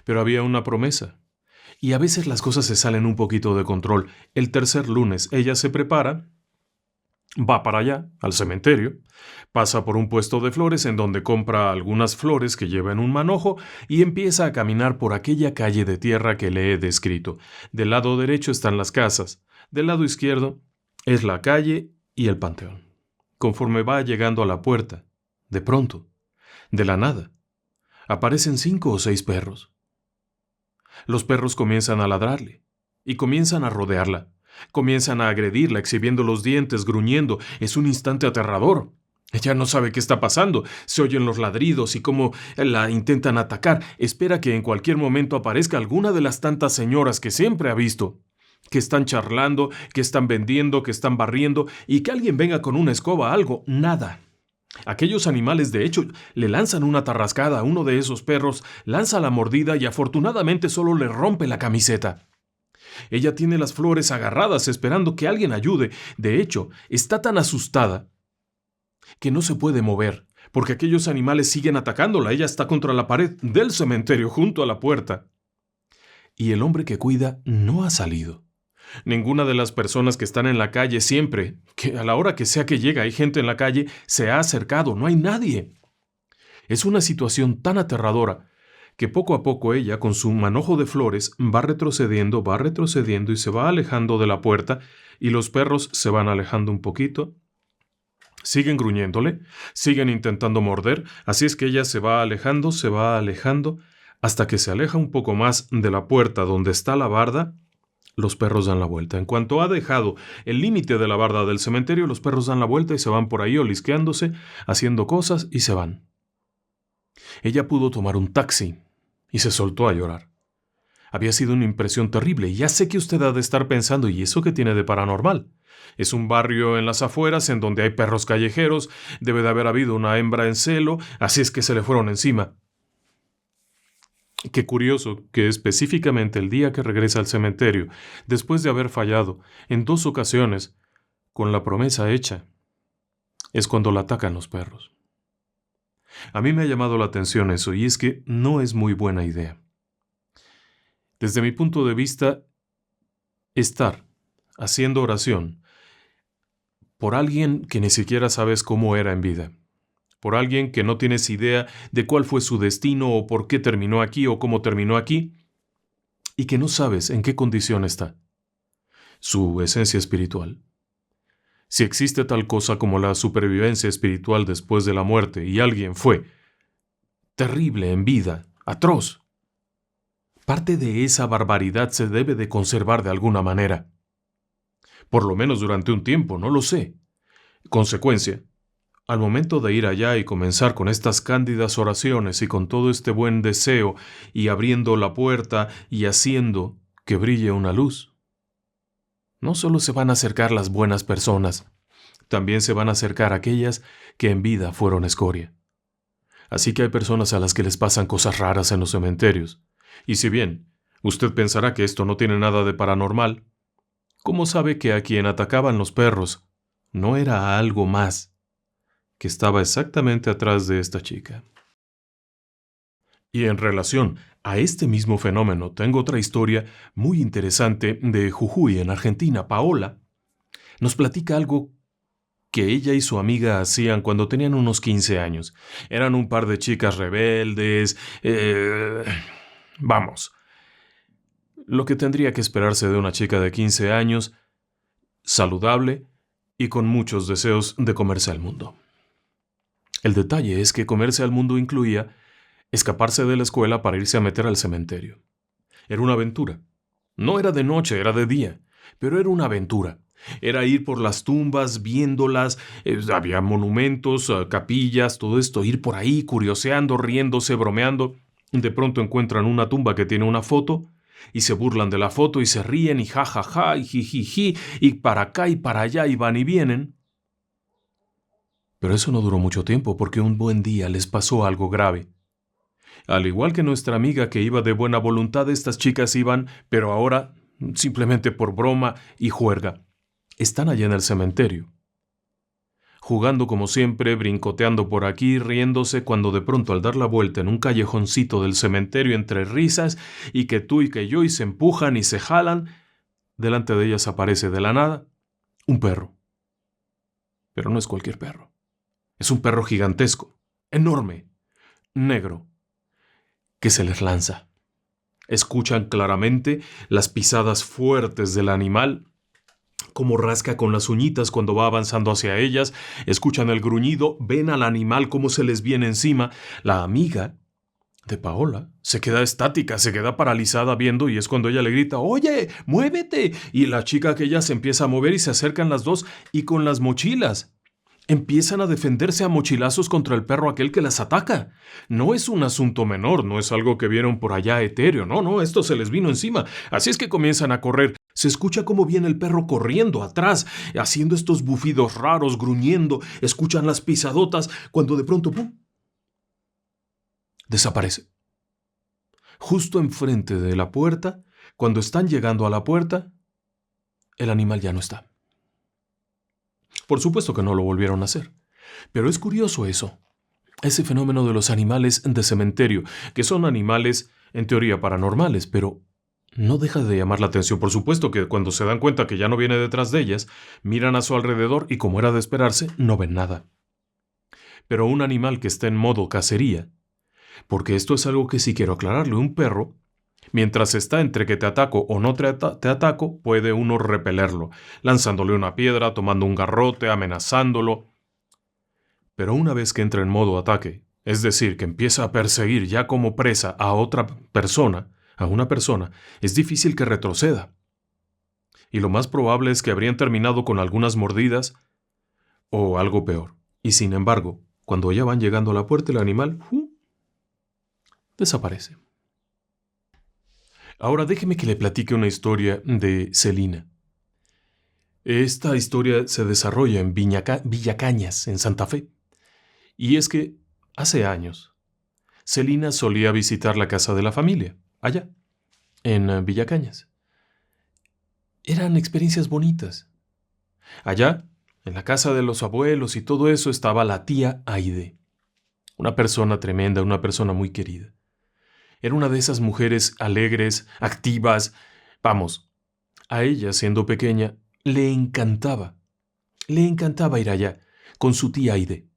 Pero había una promesa. Y a veces las cosas se salen un poquito de control. El tercer lunes ella se prepara, va para allá, al cementerio, pasa por un puesto de flores en donde compra algunas flores que lleva en un manojo y empieza a caminar por aquella calle de tierra que le he descrito. Del lado derecho están las casas, del lado izquierdo es la calle y el panteón. Conforme va llegando a la puerta, de pronto, de la nada, aparecen 5 o 6 perros. Los perros comienzan a ladrarle y comienzan a rodearla. Comienzan a agredirla, exhibiendo los dientes, gruñendo. Es un instante aterrador. Ella no sabe qué está pasando. Se oyen los ladridos y cómo la intentan atacar. Espera que en cualquier momento aparezca alguna de las tantas señoras que siempre ha visto, que están charlando, que están vendiendo, que están barriendo, y que alguien venga con una escoba, algo. Nada. Aquellos animales, de hecho, le lanzan una tarrascada a uno de esos perros, lanza la mordida y afortunadamente solo le rompe la camiseta. Ella tiene las flores agarradas esperando que alguien ayude. De hecho, está tan asustada que no se puede mover, porque aquellos animales siguen atacándola. Ella está contra la pared del cementerio junto a la puerta. Y el hombre que cuida no ha salido. Ninguna de las personas que están en la calle siempre, que a la hora que sea que llega hay gente en la calle, se ha acercado, no hay nadie. Es una situación tan aterradora que poco a poco ella, con su manojo de flores, va retrocediendo y se va alejando de la puerta, y los perros se van alejando un poquito. Siguen gruñéndole, siguen intentando morder, así es que ella se va alejando, hasta que se aleja un poco más de la puerta donde está la barda. Los perros dan la vuelta. En cuanto ha dejado el límite de la barda del cementerio, los perros dan la vuelta y se van por ahí olisqueándose, haciendo cosas y se van. Ella pudo tomar un taxi y se soltó a llorar. Había sido una impresión terrible y ya sé que usted ha de estar pensando, ¿y eso qué tiene de paranormal? Es un barrio en las afueras en donde hay perros callejeros, debe de haber habido una hembra en celo, así es que se le fueron encima. Qué curioso que específicamente el día que regresa al cementerio, después de haber fallado en 2 ocasiones, con la promesa hecha, es cuando la atacan los perros. A mí me ha llamado la atención eso, y es que no es muy buena idea. Desde mi punto de vista, estar haciendo oración por alguien que ni siquiera sabes cómo era en vida, por alguien que no tienes idea de cuál fue su destino o por qué terminó aquí o cómo terminó aquí, y que no sabes en qué condición está, su esencia espiritual. Si existe tal cosa como la supervivencia espiritual después de la muerte y alguien fue terrible en vida, atroz, parte de esa barbaridad se debe de conservar de alguna manera. Por lo menos durante un tiempo, no lo sé. Consecuencia, al momento de ir allá y comenzar con estas cándidas oraciones y con todo este buen deseo y abriendo la puerta y haciendo que brille una luz, no solo se van a acercar las buenas personas, también se van a acercar aquellas que en vida fueron escoria. Así que hay personas a las que les pasan cosas raras en los cementerios. Y si bien usted pensará que esto no tiene nada de paranormal, ¿cómo sabe que a quien atacaban los perros no era algo más que estaba exactamente atrás de esta chica? Y en relación a este mismo fenómeno, tengo otra historia muy interesante de Jujuy, en Argentina. Paola nos platica algo que ella y su amiga hacían cuando tenían unos 15 años. Eran un par de chicas rebeldes, vamos, lo que tendría que esperarse de una chica de 15 años, saludable y con muchos deseos de comerse al mundo. El detalle es que comerse al mundo incluía escaparse de la escuela para irse a meter al cementerio. Era una aventura. No era de noche, era de día, pero era una aventura. Era ir por las tumbas, viéndolas, había monumentos, capillas, todo esto, ir por ahí curioseando, riéndose, bromeando. De pronto encuentran una tumba que tiene una foto y se burlan de la foto y se ríen y jajaja y jijiji y para acá y para allá y van y vienen. Pero eso no duró mucho tiempo porque un buen día les pasó algo grave. Al igual que nuestra amiga que iba de buena voluntad, estas chicas iban, pero ahora simplemente por broma y juerga. Están allá en el cementerio, jugando como siempre, brincoteando por aquí, riéndose, cuando de pronto al dar la vuelta en un callejoncito del cementerio entre risas y que tú y que yo y se empujan y se jalan, delante de ellas aparece de la nada un perro. Pero no es cualquier perro. Es un perro gigantesco, enorme, negro, que se les lanza. Escuchan claramente las pisadas fuertes del animal, cómo rasca con las uñitas cuando va avanzando hacia ellas, escuchan el gruñido, ven al animal cómo se les viene encima. La amiga de Paola se queda estática, se queda paralizada viendo, y es cuando ella le grita, ¡oye, muévete! Y la chica aquella se empieza a mover y se acercan las dos y con las mochilas empiezan a defenderse a mochilazos contra el perro aquel que las ataca. No es un asunto menor, no es algo que vieron por allá etéreo, no, esto se les vino encima. Así es que comienzan a correr. Se escucha cómo viene el perro corriendo atrás, haciendo estos bufidos raros, gruñendo. Escuchan las pisadotas, cuando de pronto, ¡pum!, desaparece. Justo enfrente de la puerta, cuando están llegando a la puerta, el animal ya no está. Por supuesto que no lo volvieron a hacer. Pero es curioso eso. Ese fenómeno de los animales de cementerio, que son animales en teoría paranormales, pero no deja de llamar la atención. Por supuesto que cuando se dan cuenta que ya no viene detrás de ellas, miran a su alrededor y, como era de esperarse, no ven nada. Pero un animal que está en modo cacería, porque esto es algo que sí quiero aclararle, un perro, mientras está entre que te ataco o no te ataco, puede uno repelerlo, lanzándole una piedra, tomando un garrote, amenazándolo. Pero una vez que entra en modo ataque, es decir, que empieza a perseguir ya como presa a otra persona, a una persona, es difícil que retroceda. Y lo más probable es que habrían terminado con algunas mordidas o algo peor. Y sin embargo, cuando ya van llegando a la puerta, el animal desaparece. Ahora déjeme que le platique una historia de Celina. Esta historia se desarrolla en Villa Cañas, en Santa Fe. Y es que hace años, Celina solía visitar la casa de la familia, allá, en Villa Cañas. Eran experiencias bonitas. Allá, en la casa de los abuelos y todo eso, estaba la tía Aide. Una persona tremenda, una persona muy querida. Era una de esas mujeres alegres, activas. Vamos, a ella, siendo pequeña, le encantaba ir allá, con su tía Aide.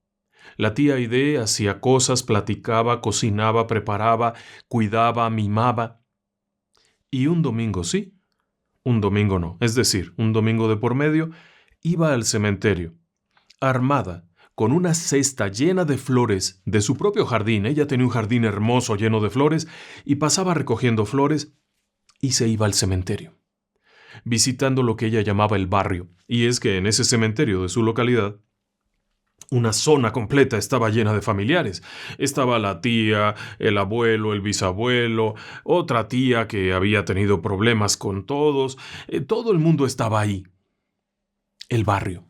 La tía Aide hacía cosas, platicaba, cocinaba, preparaba, cuidaba, mimaba. Y un domingo sí, un domingo no, es decir, un domingo de por medio, iba al cementerio, armada, con una cesta llena de flores de su propio jardín. Ella tenía un jardín hermoso lleno de flores y pasaba recogiendo flores y se iba al cementerio, visitando lo que ella llamaba el barrio. Y es que en ese cementerio de su localidad, una zona completa estaba llena de familiares. Estaba la tía, el abuelo, el bisabuelo, otra tía que había tenido problemas con todos. Todo el mundo estaba ahí. El barrio,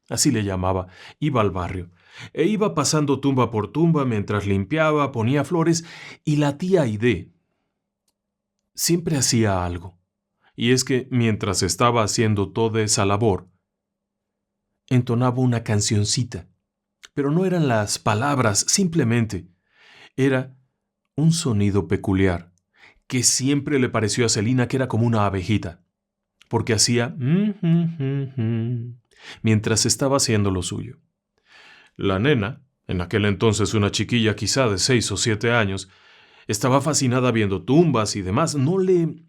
así le llamaba, iba al barrio. E iba pasando tumba por tumba mientras limpiaba, ponía flores, y la tía Aide siempre hacía algo. Y es que mientras estaba haciendo toda esa labor, entonaba una cancioncita. Pero no eran las palabras, simplemente era un sonido peculiar que siempre le pareció a Celina que era como una abejita, porque hacía mientras estaba haciendo lo suyo. La nena, en aquel entonces una chiquilla quizá de 6 o 7 años, estaba fascinada viendo tumbas y demás. No le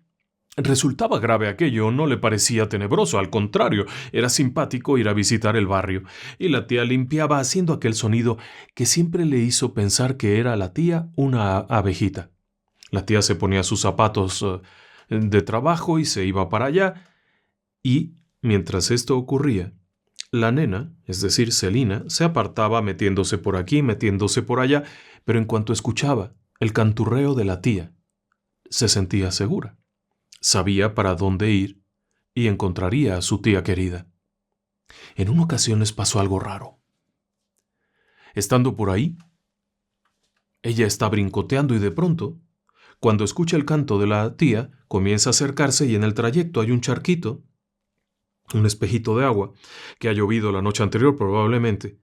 resultaba grave aquello, no le parecía tenebroso, al contrario, era simpático ir a visitar el barrio, y la tía limpiaba haciendo aquel sonido que siempre le hizo pensar que era la tía una abejita. La tía se ponía sus zapatos de trabajo y se iba para allá, y mientras esto ocurría, la nena, es decir, Celina, se apartaba metiéndose por aquí, metiéndose por allá, pero en cuanto escuchaba el canturreo de la tía, se sentía segura. Sabía para dónde ir y encontraría a su tía querida. En una ocasión les pasó algo raro. Estando por ahí, ella está brincoteando y de pronto, cuando escucha el canto de la tía, comienza a acercarse y en el trayecto hay un charquito, un espejito de agua, que ha llovido la noche anterior probablemente,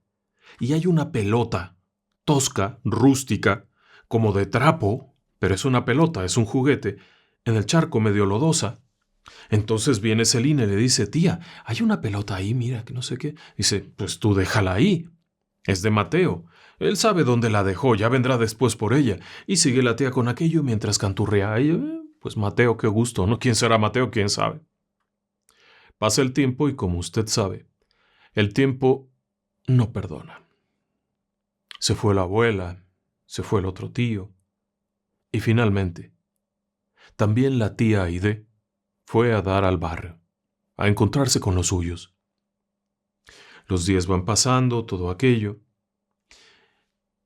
y hay una pelota, tosca, rústica, como de trapo, pero es una pelota, es un juguete, en el charco medio lodosa. Entonces viene Celina y le dice, tía, hay una pelota ahí, mira, que no sé qué. Dice, pues tú déjala ahí. Es de Mateo. Él sabe dónde la dejó, ya vendrá después por ella. Y sigue la tía con aquello mientras canturrea. Pues Mateo, qué gusto, ¿no? ¿Quién será Mateo? ¿Quién sabe? Pasa el tiempo y como usted sabe, el tiempo no perdona. Se fue la abuela, se fue el otro tío. Y finalmente, también la tía Aide fue a dar al barrio, a encontrarse con los suyos. Los días van pasando, todo aquello.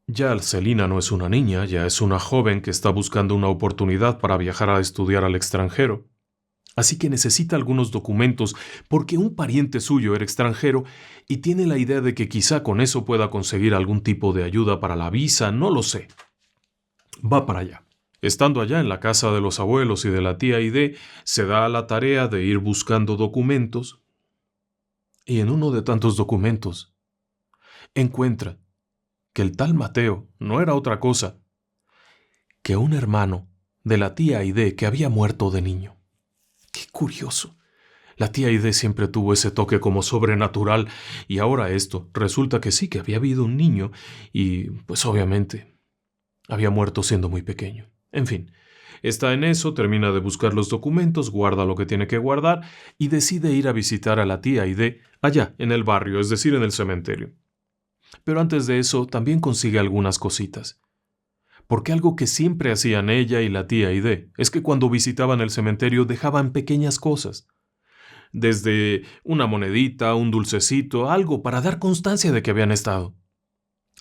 Ya Celina no es una niña, ya es una joven que está buscando una oportunidad para viajar a estudiar al extranjero. Así que necesita algunos documentos porque un pariente suyo era extranjero y tiene la idea de que quizá con eso pueda conseguir algún tipo de ayuda para la visa, no lo sé. Va para allá. Estando allá en la casa de los abuelos y de la tía Aide, se da a la tarea de ir buscando documentos y en uno de tantos documentos encuentra que el tal Mateo no era otra cosa que un hermano de la tía Aide que había muerto de niño. ¡Qué curioso! La tía Aide siempre tuvo ese toque como sobrenatural y ahora esto. Resulta que sí, que había habido un niño y, pues obviamente, había muerto siendo muy pequeño. En fin, está en eso, termina de buscar los documentos, guarda lo que tiene que guardar y decide ir a visitar a la tía Aide allá, en el barrio, es decir, en el cementerio. Pero antes de eso, también consigue algunas cositas. Porque algo que siempre hacían ella y la tía Aide es que cuando visitaban el cementerio dejaban pequeñas cosas. Desde una monedita, un dulcecito, algo para dar constancia de que habían estado.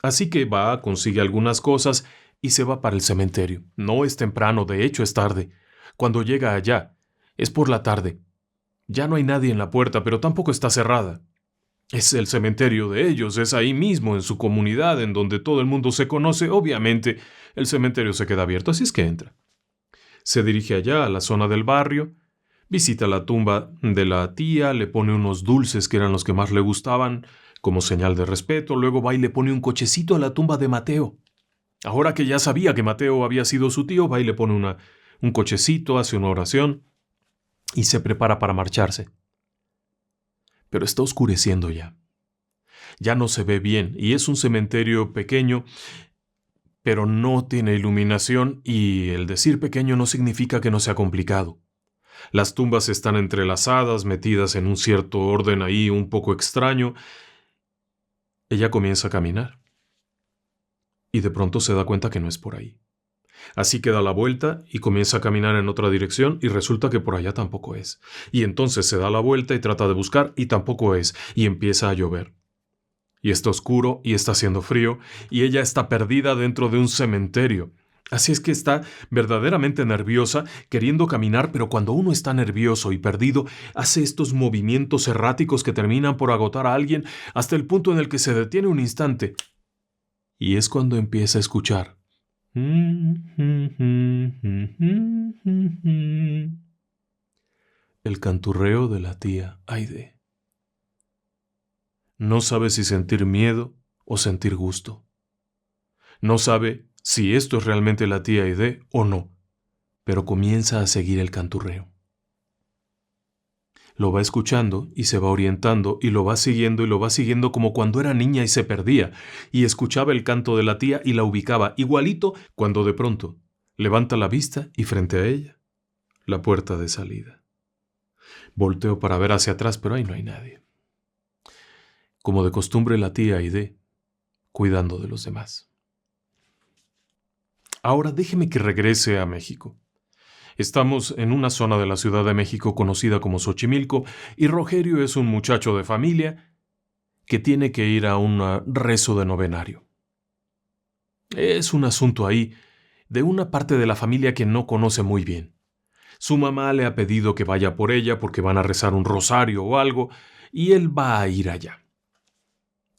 Así que va, consigue algunas cosas y se va para el cementerio. No es temprano, de hecho es tarde. Cuando llega allá, es por la tarde. Ya no hay nadie en la puerta, pero tampoco está cerrada. Es el cementerio de ellos, es ahí mismo, en su comunidad, en donde todo el mundo se conoce. Obviamente, el cementerio se queda abierto, así es que entra. Se dirige allá, a la zona del barrio, visita la tumba de la tía, le pone unos dulces que eran los que más le gustaban, como señal de respeto, luego va y le pone un cochecito a la tumba de Mateo. Ahora que ya sabía que Mateo había sido su tío, va y le pone un cochecito, hace una oración y se prepara para marcharse. Pero está oscureciendo ya. Ya no se ve bien y es un cementerio pequeño, pero no tiene iluminación y el decir pequeño no significa que no sea complicado. Las tumbas están entrelazadas, metidas en un cierto orden ahí un poco extraño. Ella comienza a caminar y de pronto se da cuenta que no es por ahí. Así que da la vuelta y comienza a caminar en otra dirección y resulta que por allá tampoco es. Y entonces se da la vuelta y trata de buscar y tampoco es. Y empieza a llover. Y está oscuro y está haciendo frío y ella está perdida dentro de un cementerio. Así es que está verdaderamente nerviosa, queriendo caminar, pero cuando uno está nervioso y perdido, hace estos movimientos erráticos que terminan por agotar a alguien hasta el punto en el que se detiene un instante. Y es cuando empieza a escuchar. El canturreo de la tía Aide. No sabe si sentir miedo o sentir gusto. No sabe si esto es realmente la tía Aide o no, pero comienza a seguir el canturreo. Lo va escuchando y se va orientando y lo va siguiendo como cuando era niña y se perdía, y escuchaba el canto de la tía y la ubicaba igualito cuando de pronto levanta la vista y frente a ella, la puerta de salida. Volteo para ver hacia atrás, pero ahí no hay nadie. Como de costumbre la tía Aide, cuidando de los demás. Ahora déjeme que regrese a México. Estamos en una zona de la Ciudad de México conocida como Xochimilco y Rogerio es un muchacho de familia que tiene que ir a un rezo de novenario. Es un asunto ahí de una parte de la familia que no conoce muy bien. Su mamá le ha pedido que vaya por ella porque van a rezar un rosario o algo y él va a ir allá.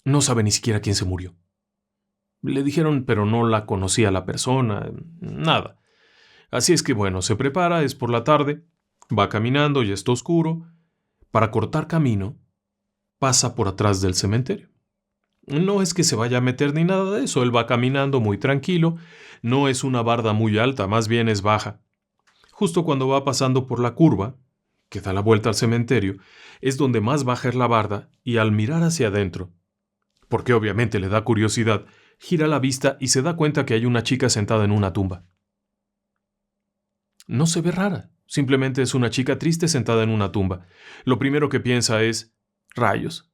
No sabe ni siquiera quién se murió. Le dijeron, pero no la conocía la persona, nada. Así es que bueno, se prepara, es por la tarde, va caminando, ya está oscuro. Para cortar camino, pasa por atrás del cementerio. No es que se vaya a meter ni nada de eso, él va caminando muy tranquilo, no es una barda muy alta, más bien es baja. Justo cuando va pasando por la curva, que da la vuelta al cementerio, es donde más baja es la barda y al mirar hacia adentro, porque obviamente le da curiosidad, gira la vista y se da cuenta que hay una chica sentada en una tumba. No se ve rara, simplemente es una chica triste sentada en una tumba. Lo primero que piensa es, rayos,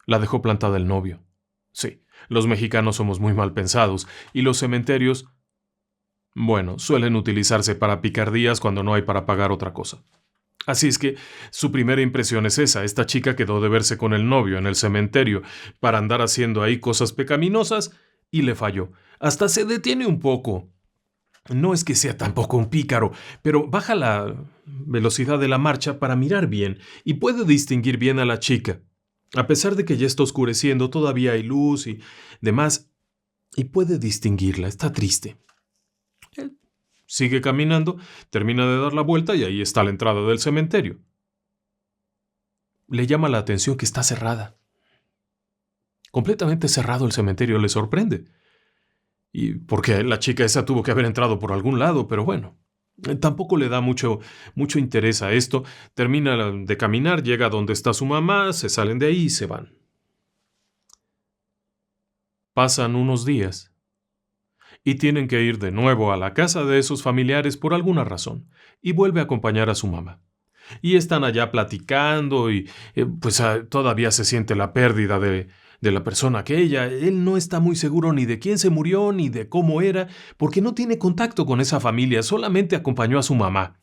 la dejó plantada el novio. Sí, los mexicanos somos muy mal pensados y los cementerios, bueno, suelen utilizarse para picardías cuando no hay para pagar otra cosa. Así es que su primera impresión es esa, esta chica quedó de verse con el novio en el cementerio para andar haciendo ahí cosas pecaminosas y le falló. Hasta se detiene un poco. No es que sea tampoco un pícaro, pero baja la velocidad de la marcha para mirar bien y puede distinguir bien a la chica. A pesar de que ya está oscureciendo, todavía hay luz y demás, y puede distinguirla, está triste. Él sigue caminando, termina de dar la vuelta y ahí está la entrada del cementerio. Le llama la atención que está cerrada. Completamente cerrado el cementerio, le sorprende. Y porque la chica esa tuvo que haber entrado por algún lado, pero bueno, Tampoco le da mucho interés a esto. Termina de caminar, llega donde está su mamá, se salen de ahí y se van. Pasan unos días y tienen que ir de nuevo a la casa de esos familiares por alguna razón, y vuelve a acompañar a su mamá. Y están allá platicando y todavía se siente la pérdida de la persona aquella. Él no está muy seguro ni de quién se murió ni de cómo era, porque no tiene contacto con esa familia, solamente acompañó a su mamá.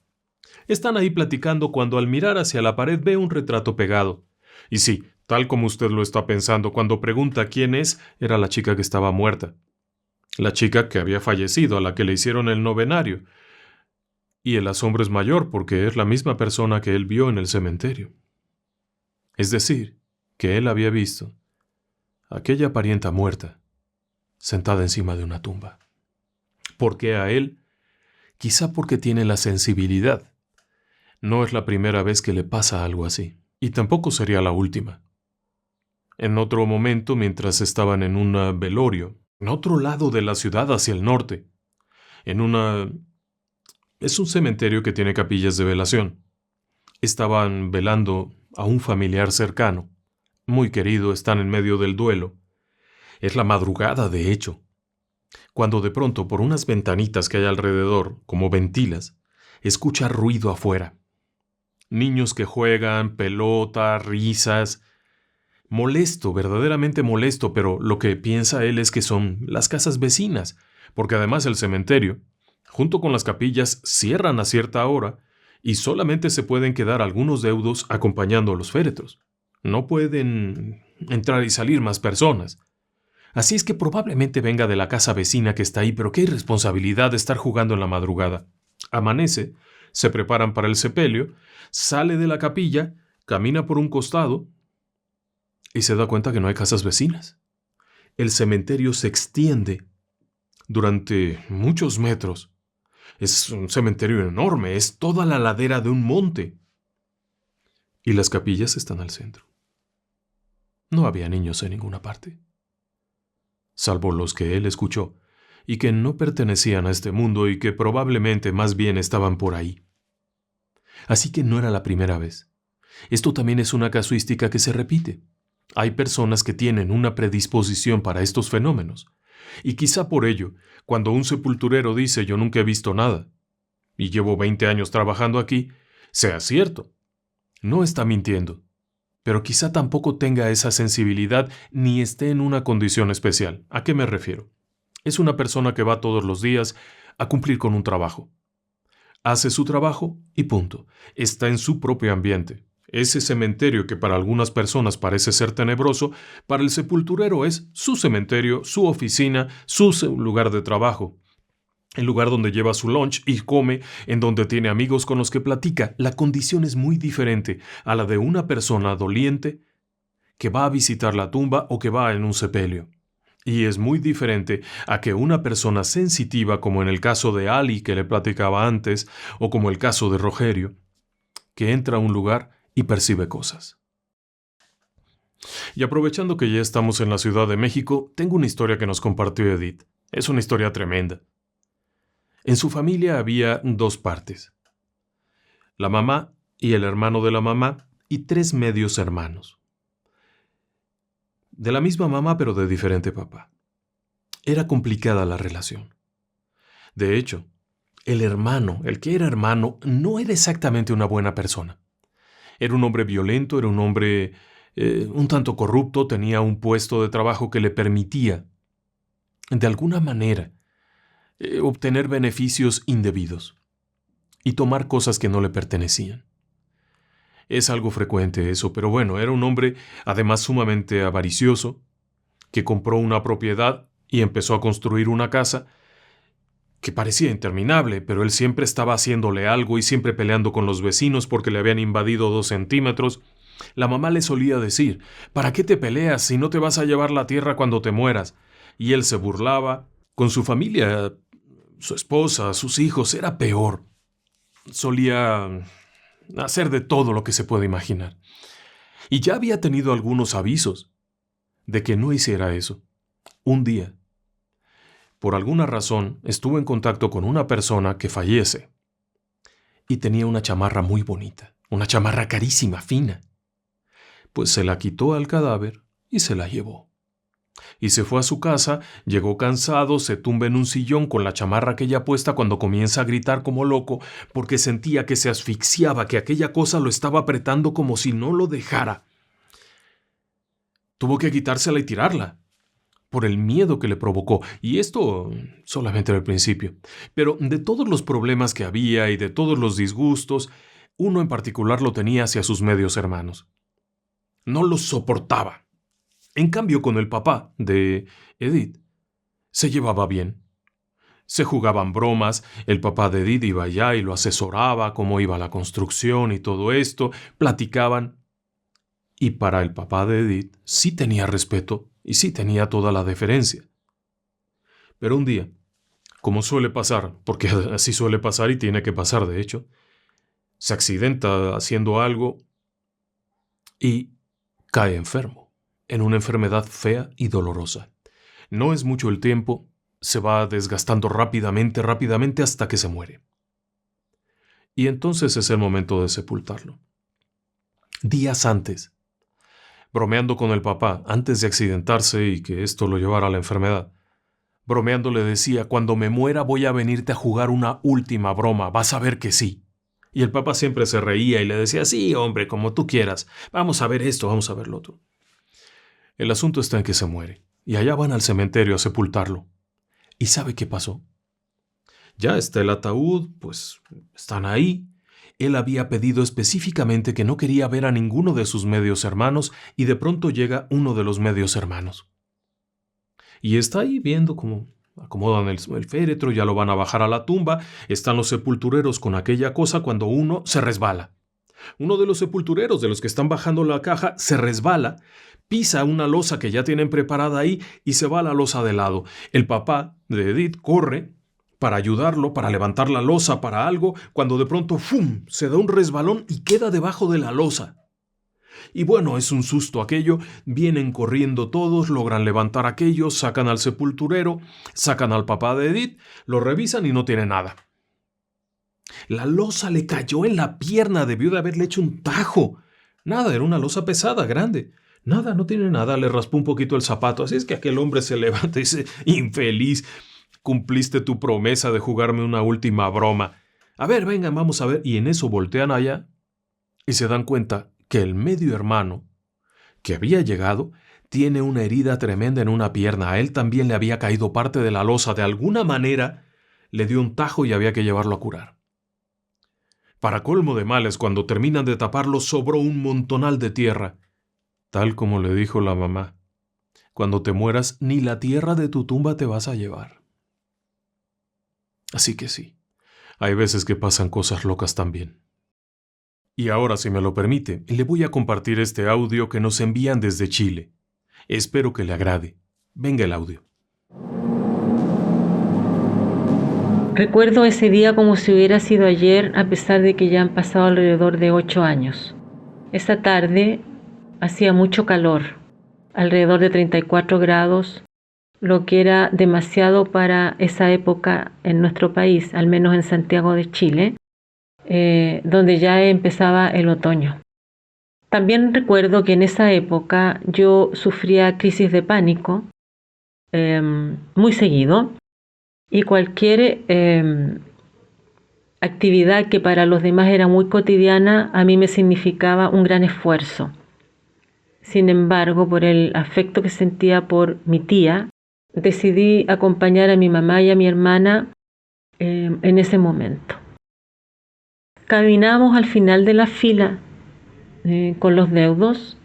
Están ahí platicando cuando al mirar hacia la pared ve un retrato pegado. Y sí, tal como usted lo está pensando, cuando pregunta quién es, era la chica que estaba muerta. La chica que había fallecido, a la que le hicieron el novenario. Y el asombro es mayor porque es la misma persona que él vio en el cementerio. Es decir, que él había visto a aquella parienta muerta, sentada encima de una tumba. ¿Por qué a él? Quizá porque tiene la sensibilidad. No es la primera vez que le pasa algo así, y tampoco sería la última. En otro momento, mientras estaban en un velorio, en otro lado de la ciudad hacia el norte, es un cementerio que tiene capillas de velación. Estaban velando a un familiar cercano, muy querido, están en medio del duelo. Es la madrugada, de hecho, cuando de pronto por unas ventanitas que hay alrededor, como ventilas, escucha ruido afuera. Niños que juegan, pelota, risas. Molesto, verdaderamente molesto, pero lo que piensa él es que son las casas vecinas, porque además el cementerio, junto con las capillas, cierran a cierta hora y solamente se pueden quedar algunos deudos acompañando a los féretros. No pueden entrar y salir más personas. Así es que probablemente venga de la casa vecina que está ahí, pero qué irresponsabilidad de estar jugando en la madrugada. Amanece, se preparan para el sepelio, sale de la capilla, camina por un costado y se da cuenta que no hay casas vecinas. El cementerio se extiende durante muchos metros. Es un cementerio enorme, es toda la ladera de un monte. Y las capillas están al centro. No había niños en ninguna parte, salvo los que él escuchó, y que no pertenecían a este mundo y que probablemente más bien estaban por ahí. Así que no era la primera vez. Esto también es una casuística que se repite. Hay personas que tienen una predisposición para estos fenómenos, y quizá por ello, cuando un sepulturero dice yo nunca he visto nada, y llevo 20 años trabajando aquí, sea cierto. No está mintiendo, pero quizá tampoco tenga esa sensibilidad ni esté en una condición especial. ¿A qué me refiero? Es una persona que va todos los días a cumplir con un trabajo. Hace su trabajo y punto. Está en su propio ambiente. Ese cementerio que para algunas personas parece ser tenebroso, para el sepulturero es su cementerio, su oficina, su lugar de trabajo. El lugar donde lleva su lunch y come, en donde tiene amigos con los que platica. La condición es muy diferente a la de una persona doliente que va a visitar la tumba o que va en un sepelio. Y es muy diferente a que una persona sensitiva, como en el caso de Ali que le platicaba antes, o como el caso de Rogerio, que entra a un lugar y percibe cosas. Y aprovechando que ya estamos en la Ciudad de México, tengo una historia que nos compartió Edith. Es una historia tremenda. En su familia había 2 partes: la mamá y el hermano de la mamá y 3 medios hermanos. De la misma mamá pero de diferente papá. Era complicada la relación. De hecho, el que era hermano, no era exactamente una buena persona. Era un hombre violento, era un hombre un tanto corrupto, tenía un puesto de trabajo que le permitía, de alguna manera, obtener beneficios indebidos y tomar cosas que no le pertenecían. Es algo frecuente eso, pero bueno, era un hombre además sumamente avaricioso, que compró una propiedad y empezó a construir una casa que parecía interminable, pero él siempre estaba haciéndole algo y siempre peleando con los vecinos porque le habían invadido 2 centímetros. La mamá le solía decir, ¿para qué te peleas si no te vas a llevar la tierra cuando te mueras? Y él se burlaba. Con su familia, su esposa, sus hijos, era peor. Solía hacer de todo lo que se puede imaginar. Y ya había tenido algunos avisos de que no hiciera eso. Un día, por alguna razón, estuvo en contacto con una persona que fallece. y tenía una chamarra muy bonita, una chamarra carísima, fina. Pues se la quitó al cadáver y se la llevó. Y se fue a su casa, llegó cansado, se tumba en un sillón con la chamarra aquella puesta cuando comienza a gritar como loco porque sentía que se asfixiaba, que aquella cosa lo estaba apretando como si no lo dejara. Tuvo que quitársela y tirarla, por el miedo que le provocó, y esto solamente al principio. Pero de todos los problemas que había y de todos los disgustos, uno en particular lo tenía hacia sus medios hermanos. No los soportaba. En cambio, con el papá de Edith, se llevaba bien. Se jugaban bromas, el papá de Edith iba allá y lo asesoraba, cómo iba la construcción y todo esto, platicaban. Y para el papá de Edith sí tenía respeto y sí tenía toda la deferencia. Pero un día, como suele pasar, porque así suele pasar y tiene que pasar de hecho, se accidenta haciendo algo y cae enfermo, en una enfermedad fea y dolorosa. No es mucho el tiempo, se va desgastando rápidamente hasta que se muere. Y entonces es el momento de sepultarlo. Días antes, bromeando con el papá, antes de accidentarse y que esto lo llevara a la enfermedad, bromeando le decía, cuando me muera voy a venirte a jugar una última broma, vas a ver que sí. Y el papá siempre se reía y le decía, sí, hombre, como tú quieras, vamos a ver esto, vamos a ver lo otro. El asunto está en que se muere, y allá van al cementerio a sepultarlo. ¿Y sabe qué pasó? Ya está el ataúd, pues están ahí. Él había pedido específicamente que no quería ver a ninguno de sus medios hermanos, y de pronto llega uno de los medios hermanos. Y está ahí viendo cómo acomodan el féretro, ya lo van a bajar a la tumba, están los sepultureros con aquella cosa cuando uno se resbala. Uno de los sepultureros, de los que están bajando la caja, se resbala, pisa una losa que ya tienen preparada ahí y se va a la losa de lado. El papá de Edith corre para ayudarlo, para levantar la losa, para algo, cuando de pronto ¡fum!, se da un resbalón y queda debajo de la losa. Y bueno, es un susto aquello, vienen corriendo todos, logran levantar aquello, sacan al sepulturero, sacan al papá de Edith, lo revisan y no tiene nada. La losa le cayó en la pierna, debió de haberle hecho un tajo. Nada, era una losa pesada, grande. Nada, no tiene nada, le raspó un poquito el zapato, así es que aquel hombre se levanta y dice, infeliz, cumpliste tu promesa de jugarme una última broma. A ver, vengan, vamos a ver. Y en eso voltean allá y se dan cuenta que el medio hermano, que había llegado, tiene una herida tremenda en una pierna. A él también le había caído parte de la losa. De alguna manera le dio un tajo y había que llevarlo a curar. Para colmo de males, cuando terminan de taparlo, sobró un montonal de tierra. Tal como le dijo la mamá, cuando te mueras, ni la tierra de tu tumba te vas a llevar. Así que sí, hay veces que pasan cosas locas también. Y ahora, si me lo permite, le voy a compartir este audio que nos envían desde Chile. Espero que le agrade. Venga el audio. Recuerdo ese día como si hubiera sido ayer, a pesar de que ya han pasado alrededor de 8 años. Esa tarde hacía mucho calor, alrededor de 34 grados, lo que era demasiado para esa época en nuestro país, al menos en Santiago de Chile, donde ya empezaba el otoño. También recuerdo que en esa época yo sufría crisis de pánico muy seguido, y cualquier actividad que para los demás era muy cotidiana, a mí me significaba un gran esfuerzo. Sin embargo, por el afecto que sentía por mi tía, decidí acompañar a mi mamá y a mi hermana en ese momento. Caminamos al final de la fila con los deudos.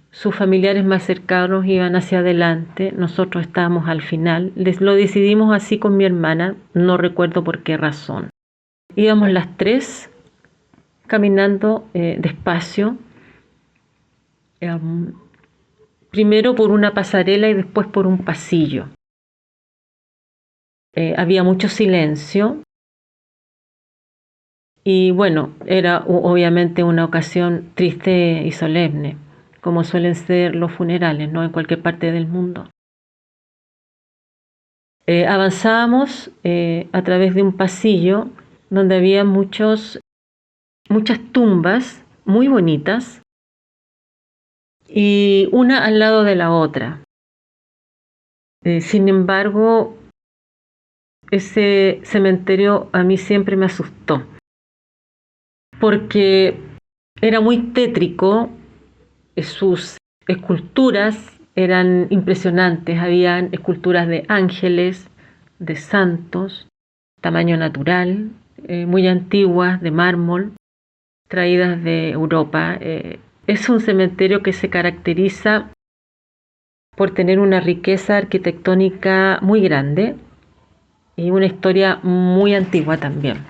Sus familiares más cercanos iban hacia adelante, nosotros estábamos al final. Lo decidimos así con mi hermana, no recuerdo por qué razón. Íbamos las tres caminando despacio, primero por una pasarela y después por un pasillo. Había mucho silencio y bueno, era obviamente una ocasión triste y solemne, como suelen ser los funerales, ¿no?, en cualquier parte del mundo. Avanzábamos a través de un pasillo donde había muchos muchas tumbas muy bonitas y una al lado de la otra. Sin embargo, ese cementerio a mí siempre me asustó porque era muy tétrico, sus esculturas eran impresionantes, habían esculturas de ángeles, de santos, tamaño natural, muy antiguas, de mármol, traídas de Europa. Es un cementerio que se caracteriza por tener una riqueza arquitectónica muy grande y una historia muy antigua también.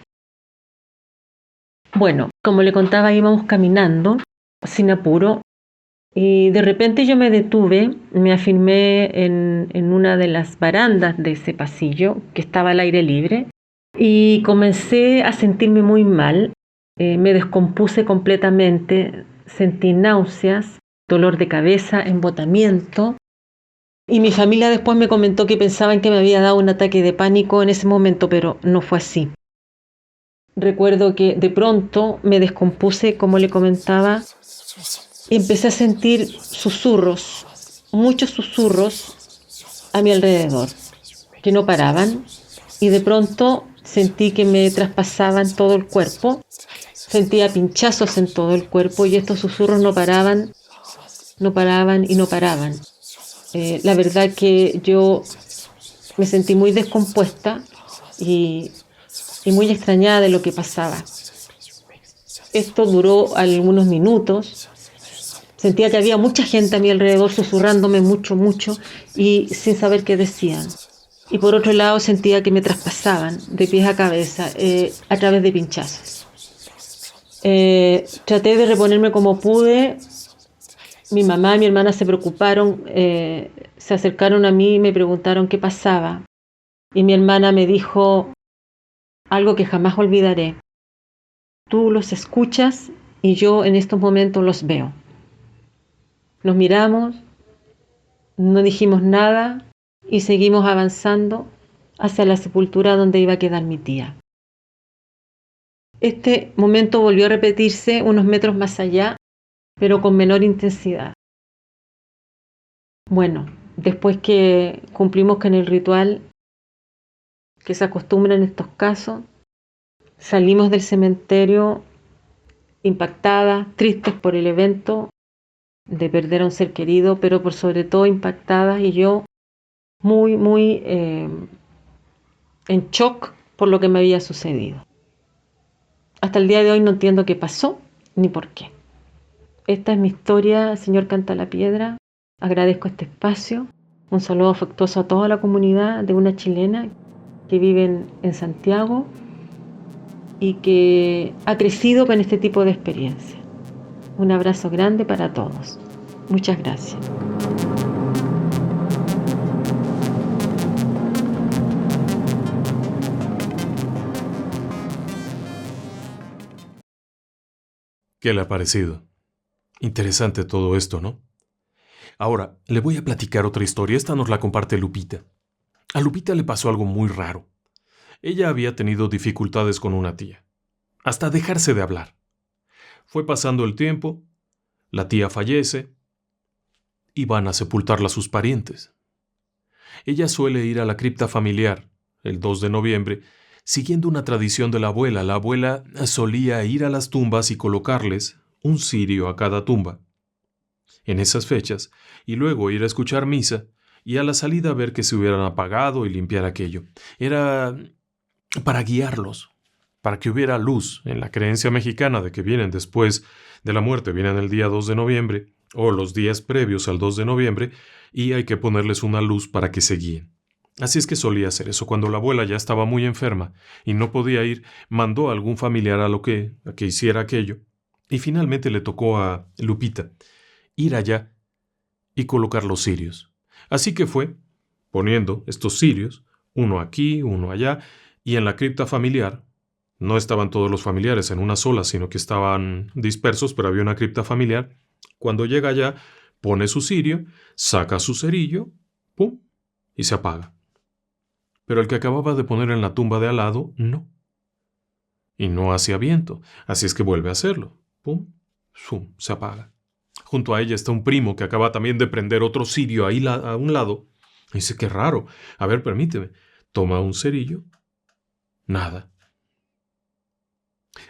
Bueno, como le contaba, íbamos caminando sin apuro y de repente yo me detuve, me afirmé en una de las barandas de ese pasillo que estaba al aire libre y comencé a sentirme muy mal. Me descompuse completamente, sentí náuseas, dolor de cabeza, embotamiento. Y mi familia después me comentó que pensaban que me había dado un ataque de pánico en ese momento, pero no fue así. Recuerdo que de pronto me descompuse, como le comentaba, y empecé a sentir susurros, muchos susurros a mi alrededor, que no paraban, y de pronto sentí que me traspasaban todo el cuerpo, sentía pinchazos en todo el cuerpo y estos susurros no paraban, no paraban y no paraban. La verdad que yo me sentí muy descompuesta y muy extrañada de lo que pasaba. Esto duró algunos minutos. Sentía que había mucha gente a mi alrededor susurrándome mucho, mucho y sin saber qué decían. Y por otro lado sentía que me traspasaban de pies a cabeza a través de pinchazos. Traté de reponerme como pude. Mi mamá y mi hermana se preocuparon, se acercaron a mí y me preguntaron qué pasaba. Y mi hermana me dijo algo que jamás olvidaré. Tú los escuchas y yo en estos momentos los veo. Nos miramos, no dijimos nada y seguimos avanzando hacia la sepultura donde iba a quedar mi tía. Este momento volvió a repetirse unos metros más allá, pero con menor intensidad. Bueno, después que cumplimos con el ritual que se acostumbra en estos casos, salimos del cementerio impactadas, tristes por el evento de perder a un ser querido, pero por sobre todo impactadas y yo muy en shock por lo que me había sucedido. Hasta el día de hoy no entiendo qué pasó ni por qué. Esta es mi historia, señor Cantalapiedra. Agradezco este espacio. Un saludo afectuoso a toda la comunidad de una chilena que vive en Santiago y que ha crecido con este tipo de experiencia. Un abrazo grande para todos. Muchas gracias. ¿Qué le ha parecido? Interesante todo esto, ¿no? Ahora, le voy a platicar otra historia. Esta nos la comparte Lupita. A Lupita le pasó algo muy raro. Ella había tenido dificultades con una tía, hasta dejarse de hablar. Fue pasando el tiempo, la tía fallece y van a sepultarla sus parientes. Ella suele ir a la cripta familiar, el 2 de noviembre, siguiendo una tradición de la abuela. La abuela solía ir a las tumbas y colocarles un cirio a cada tumba en esas fechas, y luego ir a escuchar misa y a la salida ver que se hubieran apagado y limpiar aquello. Era para guiarlos, para que hubiera luz en la creencia mexicana de que vienen después de la muerte, vienen el día 2 de noviembre o los días previos al 2 de noviembre y hay que ponerles una luz para que se guíen. Así es que solía hacer eso. Cuando la abuela ya estaba muy enferma y no podía ir, mandó a algún familiar a que hiciera aquello y finalmente le tocó a Lupita ir allá y colocar los cirios. Así que fue poniendo estos cirios, uno aquí, uno allá, y en la cripta familiar, no estaban todos los familiares en una sola, sino que estaban dispersos, pero había una cripta familiar. Cuando llega allá, pone su cirio, saca su cerillo, ¡pum!, y se apaga. Pero el que acababa de poner en la tumba de al lado, no. y no hacía viento, así es que vuelve a hacerlo. Pum, zum, se apaga. Junto a ella está un primo que acaba también de prender otro cirio ahí a un lado. Dice, qué raro. A ver, permíteme. Toma un cerillo. Nada.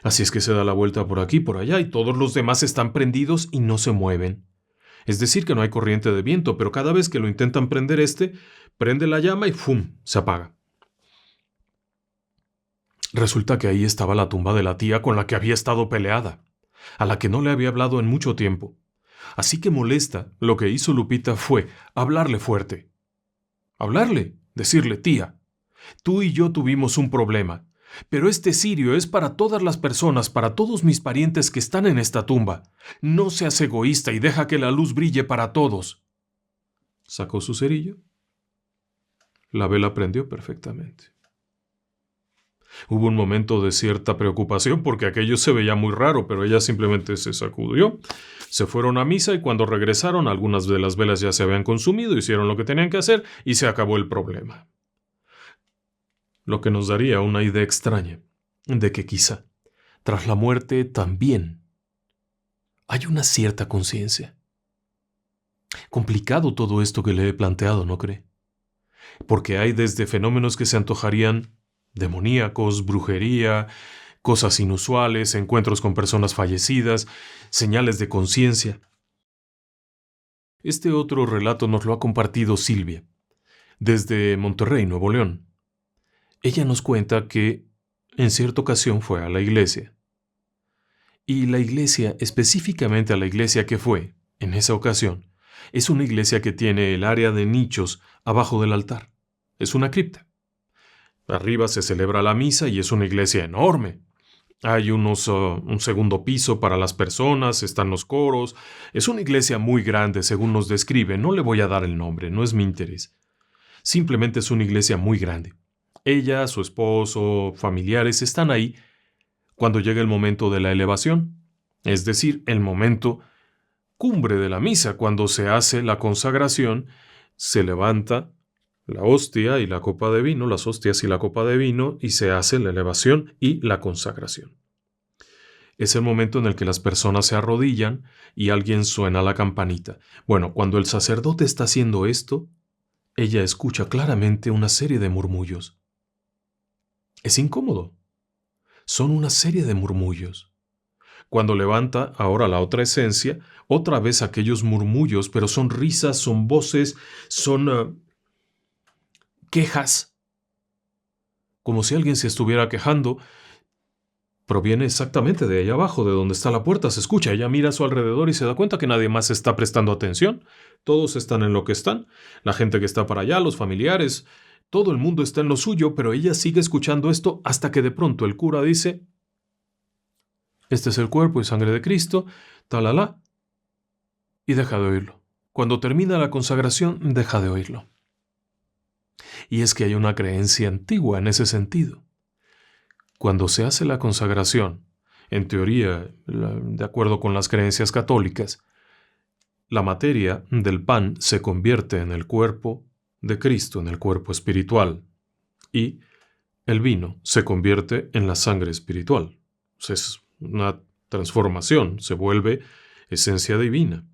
Así es que se da la vuelta por aquí, por allá, y todos los demás están prendidos y no se mueven. Es decir, que no hay corriente de viento, pero cada vez que lo intentan prender prende la llama y ¡fum! Se apaga. Resulta que ahí estaba la tumba de la tía con la que había estado peleada, a la que no le había hablado en mucho tiempo. Así que molesta, lo que hizo Lupita fue hablarle fuerte. Hablarle, decirle, tía, tú y yo tuvimos un problema, pero este cirio es para todas las personas, para todos mis parientes que están en esta tumba. No seas egoísta y deja que la luz brille para todos. Sacó su cerillo. La vela prendió perfectamente. Hubo un momento de cierta preocupación porque aquello se veía muy raro, pero ella simplemente se sacudió. Se fueron a misa y cuando regresaron algunas de las velas ya se habían consumido, hicieron lo que tenían que hacer y se acabó el problema. Lo que nos daría una idea extraña de que quizá, tras la muerte también, hay una cierta conciencia. Complicado todo esto que le he planteado, ¿no cree? Porque hay desde fenómenos que se antojarían demoníacos, brujería, cosas inusuales, encuentros con personas fallecidas, señales de conciencia. Este otro relato nos lo ha compartido Silvia, desde Monterrey, Nuevo León. Ella nos cuenta que en cierta ocasión fue a la iglesia. Y la iglesia, específicamente a la iglesia que fue, en esa ocasión, es una iglesia que tiene el área de nichos abajo del altar. Es una cripta. Arriba se celebra la misa y es una iglesia enorme. Hay un segundo piso para las personas, están los coros. Es una iglesia muy grande, según nos describe. No le voy a dar el nombre, no es mi interés. Simplemente es una iglesia muy grande. Ella, su esposo, familiares están ahí cuando llega el momento de la elevación, es decir, el momento cumbre de la misa, cuando se hace la consagración, se levanta la hostia y la copa de vino, las hostias y la copa de vino, y se hace la elevación y la consagración. Es el momento en el que las personas se arrodillan y alguien suena la campanita. Bueno, cuando el sacerdote está haciendo esto, ella escucha claramente una serie de murmullos. Es incómodo. Son una serie de murmullos. Cuando levanta ahora la otra esencia, otra vez aquellos murmullos, pero son risas, son voces, son quejas. Como si alguien se estuviera quejando. Proviene exactamente de ahí abajo, de donde está la puerta, se escucha. Ella mira a su alrededor y se da cuenta que nadie más está prestando atención. Todos están en lo que están. La gente que está para allá, los familiares, todo el mundo está en lo suyo, pero ella sigue escuchando esto hasta que de pronto el cura dice: este es el cuerpo y sangre de Cristo, talala, y deja de oírlo. Cuando termina la consagración, deja de oírlo. Y es que hay una creencia antigua en ese sentido. Cuando se hace la consagración, en teoría, de acuerdo con las creencias católicas, la materia del pan se convierte en el cuerpo de Cristo, en el cuerpo espiritual, y el vino se convierte en la sangre espiritual. Es una transformación, se vuelve esencia divina.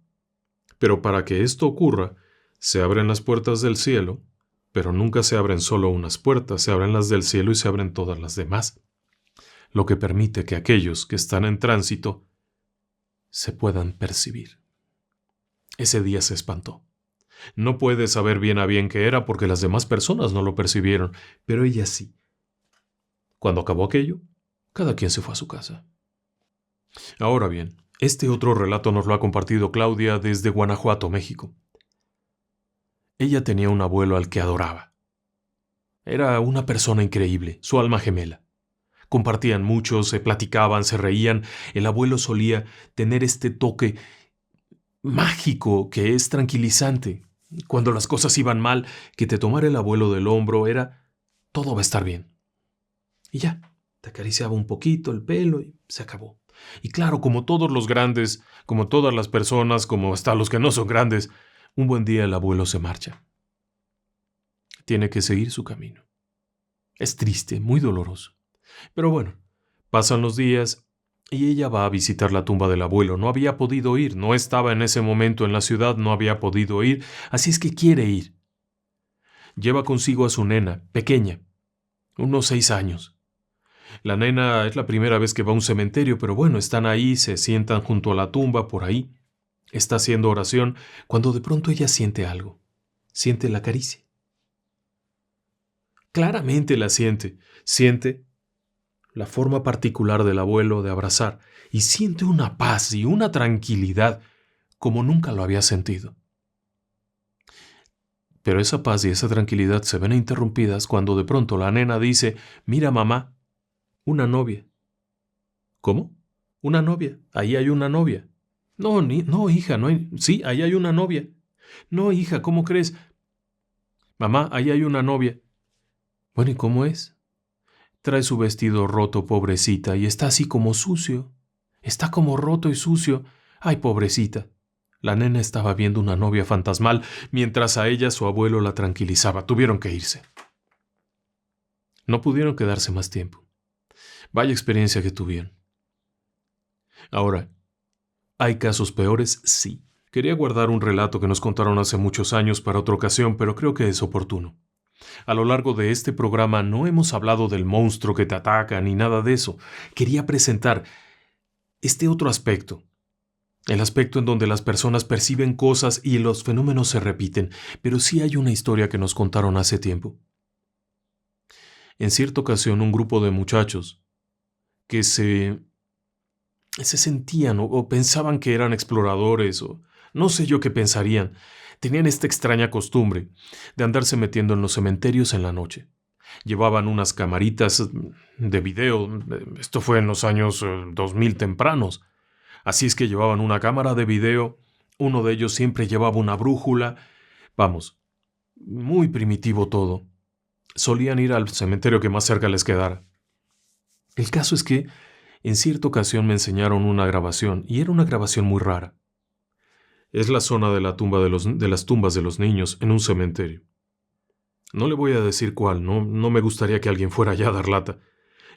Pero para que esto ocurra, se abren las puertas del cielo, pero nunca se abren solo unas puertas, se abren las del cielo y se abren todas las demás, lo que permite que aquellos que están en tránsito se puedan percibir. Ese día se espantó. No puede saber bien a bien qué era porque las demás personas no lo percibieron, pero ella sí. Cuando acabó aquello, cada quien se fue a su casa. Ahora bien, este otro relato nos lo ha compartido Claudia desde Guanajuato, México. Ella tenía un abuelo al que adoraba. Era una persona increíble, su alma gemela. Compartían mucho, se platicaban, se reían. El abuelo solía tener este toque mágico que es tranquilizante. Cuando las cosas iban mal, que te tomara el abuelo del hombro era: todo va a estar bien. Y ya, te acariciaba un poquito el pelo y se acabó. Y claro, como todos los grandes, como todas las personas, como hasta los que no son grandes, un buen día el abuelo se marcha. Tiene que seguir su camino. Es triste, muy doloroso. Pero bueno, Pasan los días y ella va a visitar la tumba del abuelo. No había podido ir, no estaba en ese momento en la ciudad, no había podido ir, así es que quiere ir. Lleva consigo a su nena, pequeña, unos 6 años. La nena es la primera vez que va a un cementerio, pero bueno, están ahí, se sientan junto a la tumba, por ahí. Está haciendo oración, cuando de pronto ella siente algo. Siente la caricia. Claramente la siente. Siente la forma particular del abuelo de abrazar y siente una paz y una tranquilidad como nunca lo había sentido. Pero esa paz y esa tranquilidad se ven interrumpidas cuando de pronto la nena dice: «Mira, mamá, una novia». «¿Cómo? ¿Una novia? Ahí hay una novia». No, hija, no hay... Sí, ahí hay una novia». «No, hija, ¿cómo crees?» «Mamá, ahí hay una novia». «Bueno, ¿y cómo es?» «Trae su vestido roto, pobrecita, y está así como sucio. Está como roto y sucio. Ay, pobrecita». La nena estaba viendo una novia fantasmal, mientras a ella su abuelo la tranquilizaba. Tuvieron que irse. No pudieron quedarse más tiempo. Vaya experiencia que tuvieron. Ahora, ¿hay casos peores? Sí. Quería guardar un relato que nos contaron hace muchos años para otra ocasión, pero creo que es oportuno. A lo largo de este programa no hemos hablado del monstruo que te ataca ni nada de eso. Quería presentar este otro aspecto. El aspecto en donde las personas perciben cosas y los fenómenos se repiten, pero sí hay una historia que nos contaron hace tiempo. En cierta ocasión, un grupo de muchachos que se sentían o pensaban que eran exploradores o no sé yo qué pensarían, tenían esta extraña costumbre de andarse metiendo en los cementerios en la noche. Llevaban unas camaritas de video, esto fue en los años 2000 tempranos. Así es que llevaban una cámara de video, uno de ellos siempre llevaba una brújula. Vamos, muy primitivo todo. Solían ir al cementerio que más cerca les quedara. El caso es que en cierta ocasión me enseñaron una grabación, y era una grabación muy rara. Es la zona de la tumba de las tumbas de los niños en un cementerio. No le voy a decir cuál, no me gustaría que alguien fuera allá a dar lata.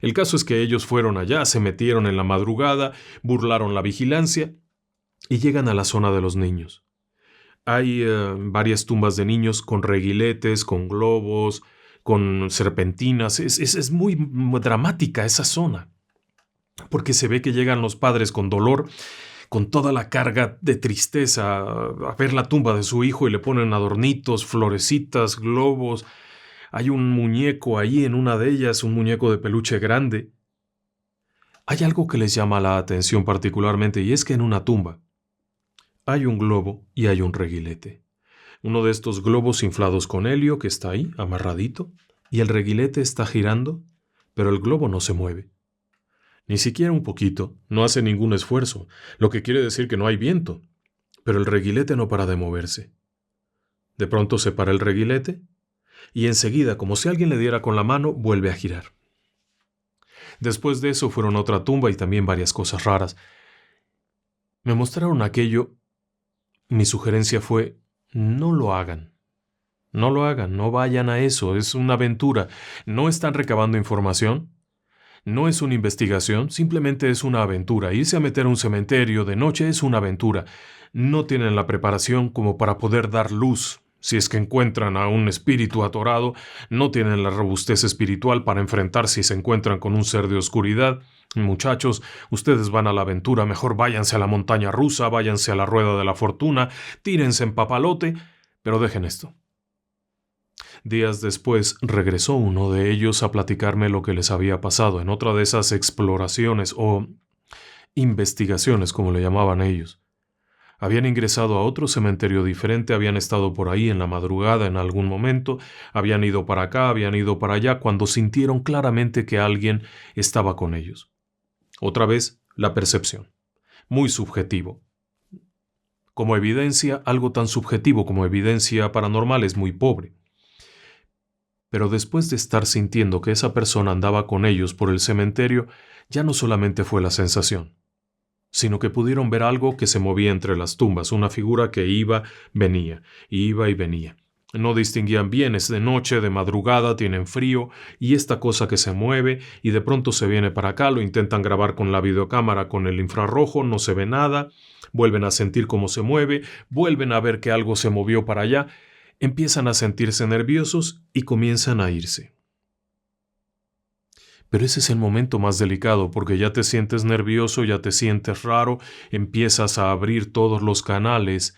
El caso es que ellos fueron allá, se metieron en la madrugada, burlaron la vigilancia y llegan a la zona de los niños. Hay varias tumbas de niños con reguiletes, con globos, con serpentinas. Es muy dramática esa zona, porque se ve que llegan los padres con dolor, con toda la carga de tristeza, a ver la tumba de su hijo y le ponen adornitos, florecitas, globos. Hay un muñeco ahí en una de ellas, un muñeco de peluche grande. Hay algo que les llama la atención particularmente, y es que en una tumba hay un globo y hay un reguilete. Uno de estos globos inflados con helio que está ahí, amarradito, y el reguilete está girando, pero el globo no se mueve. Ni siquiera un poquito, no hace ningún esfuerzo, lo que quiere decir que no hay viento, pero el reguilete no para de moverse. De pronto se para el reguilete, y enseguida, como si alguien le diera con la mano, vuelve a girar. Después de eso fueron a otra tumba y también varias cosas raras. Me mostraron aquello. Mi sugerencia fue: no lo hagan. No lo hagan, no vayan a eso, es una aventura. No están recabando información, no es una investigación, simplemente es una aventura. Irse a meter a un cementerio de noche es una aventura. No tienen la preparación como para poder dar luz. Si es que encuentran a un espíritu atorado, no tienen la robustez espiritual para enfrentar si se encuentran con un ser de oscuridad. Muchachos, ustedes van a la aventura, mejor váyanse a la montaña rusa, váyanse a la rueda de la fortuna, tírense en papalote, pero dejen esto. Días después regresó uno de ellos a platicarme lo que les había pasado en otra de esas exploraciones o investigaciones, como le llamaban ellos. Habían ingresado a otro cementerio diferente, habían estado por ahí en la madrugada en algún momento, habían ido para acá, habían ido para allá, cuando sintieron claramente que alguien estaba con ellos. Otra vez, la percepción. Muy subjetivo. Como evidencia, algo tan subjetivo como evidencia paranormal es muy pobre. Pero después de estar sintiendo que esa persona andaba con ellos por el cementerio, ya no solamente fue la sensación, sino que pudieron ver algo que se movía entre las tumbas, una figura que iba y venía. No distinguían bien, es de noche, de madrugada, tienen frío, y esta cosa que se mueve y de pronto se viene para acá, lo intentan grabar con la videocámara con el infrarrojo, no se ve nada, vuelven a sentir cómo se mueve, vuelven a ver que algo se movió para allá, empiezan a sentirse nerviosos y comienzan a irse. Pero ese es el momento más delicado porque ya te sientes nervioso, ya te sientes raro, empiezas a abrir todos los canales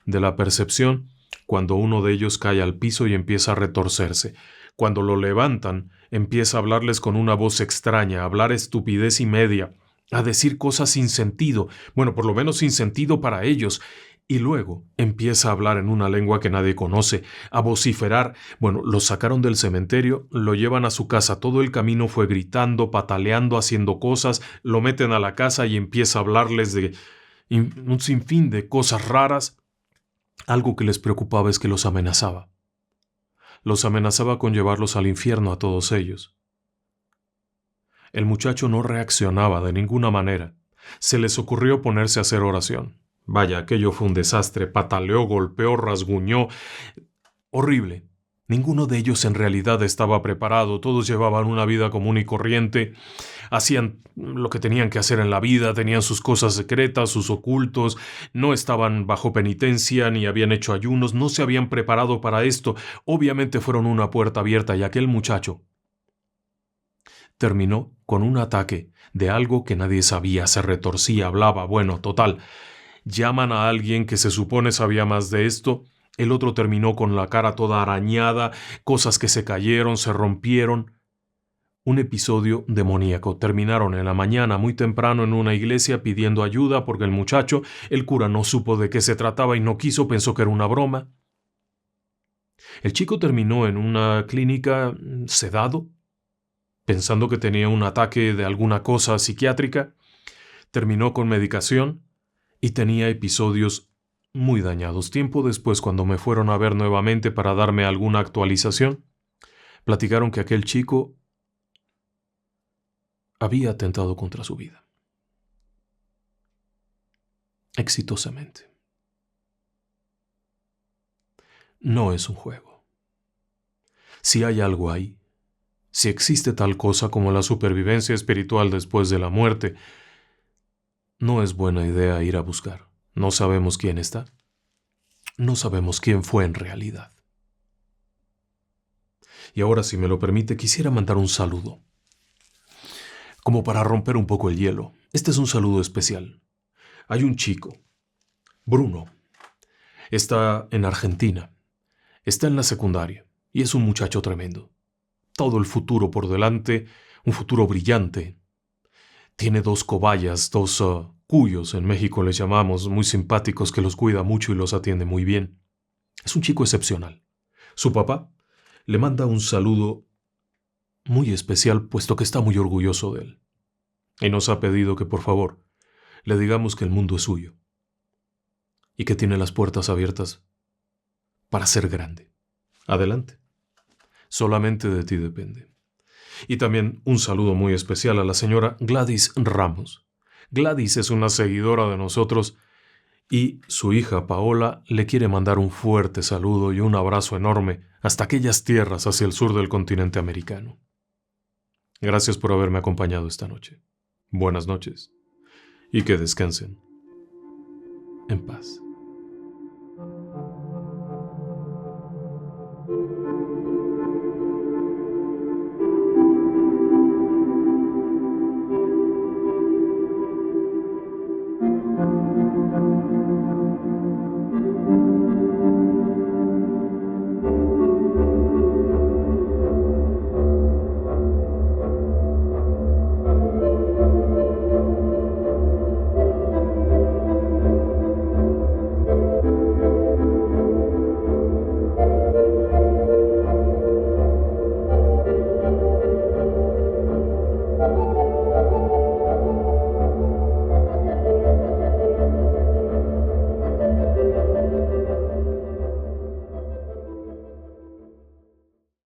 de la percepción cuando uno de ellos cae al piso y empieza a retorcerse. Cuando lo levantan, empieza a hablarles con una voz extraña, a hablar estupidez y media, a decir cosas sin sentido, bueno, por lo menos sin sentido para ellos, y luego empieza a hablar en una lengua que nadie conoce, a vociferar. Bueno, lo sacaron del cementerio, lo llevan a su casa, todo el camino fue gritando, pataleando, haciendo cosas, lo meten a la casa y empieza a hablarles de un sinfín de cosas raras. Algo que les preocupaba es que los amenazaba. Los amenazaba con llevarlos al infierno a todos ellos. El muchacho no reaccionaba de ninguna manera. Se les ocurrió ponerse a hacer oración. Vaya, aquello fue un desastre. Pataleó, golpeó, rasguñó. Horrible. Ninguno de ellos en realidad estaba preparado. Todos llevaban una vida común y corriente. Hacían lo que tenían que hacer en la vida, tenían sus cosas secretas, sus ocultos, no estaban bajo penitencia ni habían hecho ayunos, no se habían preparado para esto. Obviamente fueron una puerta abierta y aquel muchacho terminó con un ataque de algo que nadie sabía, se retorcía, hablaba, bueno, total. Llaman a alguien que se supone sabía más de esto. El otro terminó con la cara toda arañada, cosas que se cayeron, se rompieron. Un episodio demoníaco. Terminaron en la mañana muy temprano en una iglesia pidiendo ayuda porque el cura no supo de qué se trataba y no quiso, pensó que era una broma. El chico terminó en una clínica sedado, pensando que tenía un ataque de alguna cosa psiquiátrica. Terminó con medicación y tenía episodios muy dañados. Tiempo después, cuando me fueron a ver nuevamente para darme alguna actualización, platicaron que aquel chico había atentado contra su vida. Exitosamente. No es un juego. Si hay algo ahí, si existe tal cosa como la supervivencia espiritual después de la muerte, no es buena idea ir a buscar. No sabemos quién está. No sabemos quién fue en realidad. Y ahora, si me lo permite, quisiera mandar un saludo, como para romper un poco el hielo. Este es un saludo especial. Hay un chico, Bruno, está en Argentina, está en la secundaria y es un muchacho tremendo. Todo el futuro por delante, un futuro brillante. Tiene 2 cobayas, 2 cuyos, en México les llamamos, muy simpáticos, que los cuida mucho y los atiende muy bien. Es un chico excepcional. Su papá le manda un saludo muy especial, puesto que está muy orgulloso de él. Y nos ha pedido que, por favor, le digamos que el mundo es suyo y que tiene las puertas abiertas para ser grande. Adelante. Solamente de ti depende. Y también un saludo muy especial a la señora Gladys Ramos. Gladys es una seguidora de nosotros y su hija Paola le quiere mandar un fuerte saludo y un abrazo enorme hasta aquellas tierras hacia el sur del continente americano. Gracias por haberme acompañado esta noche. Buenas noches y que descansen en paz.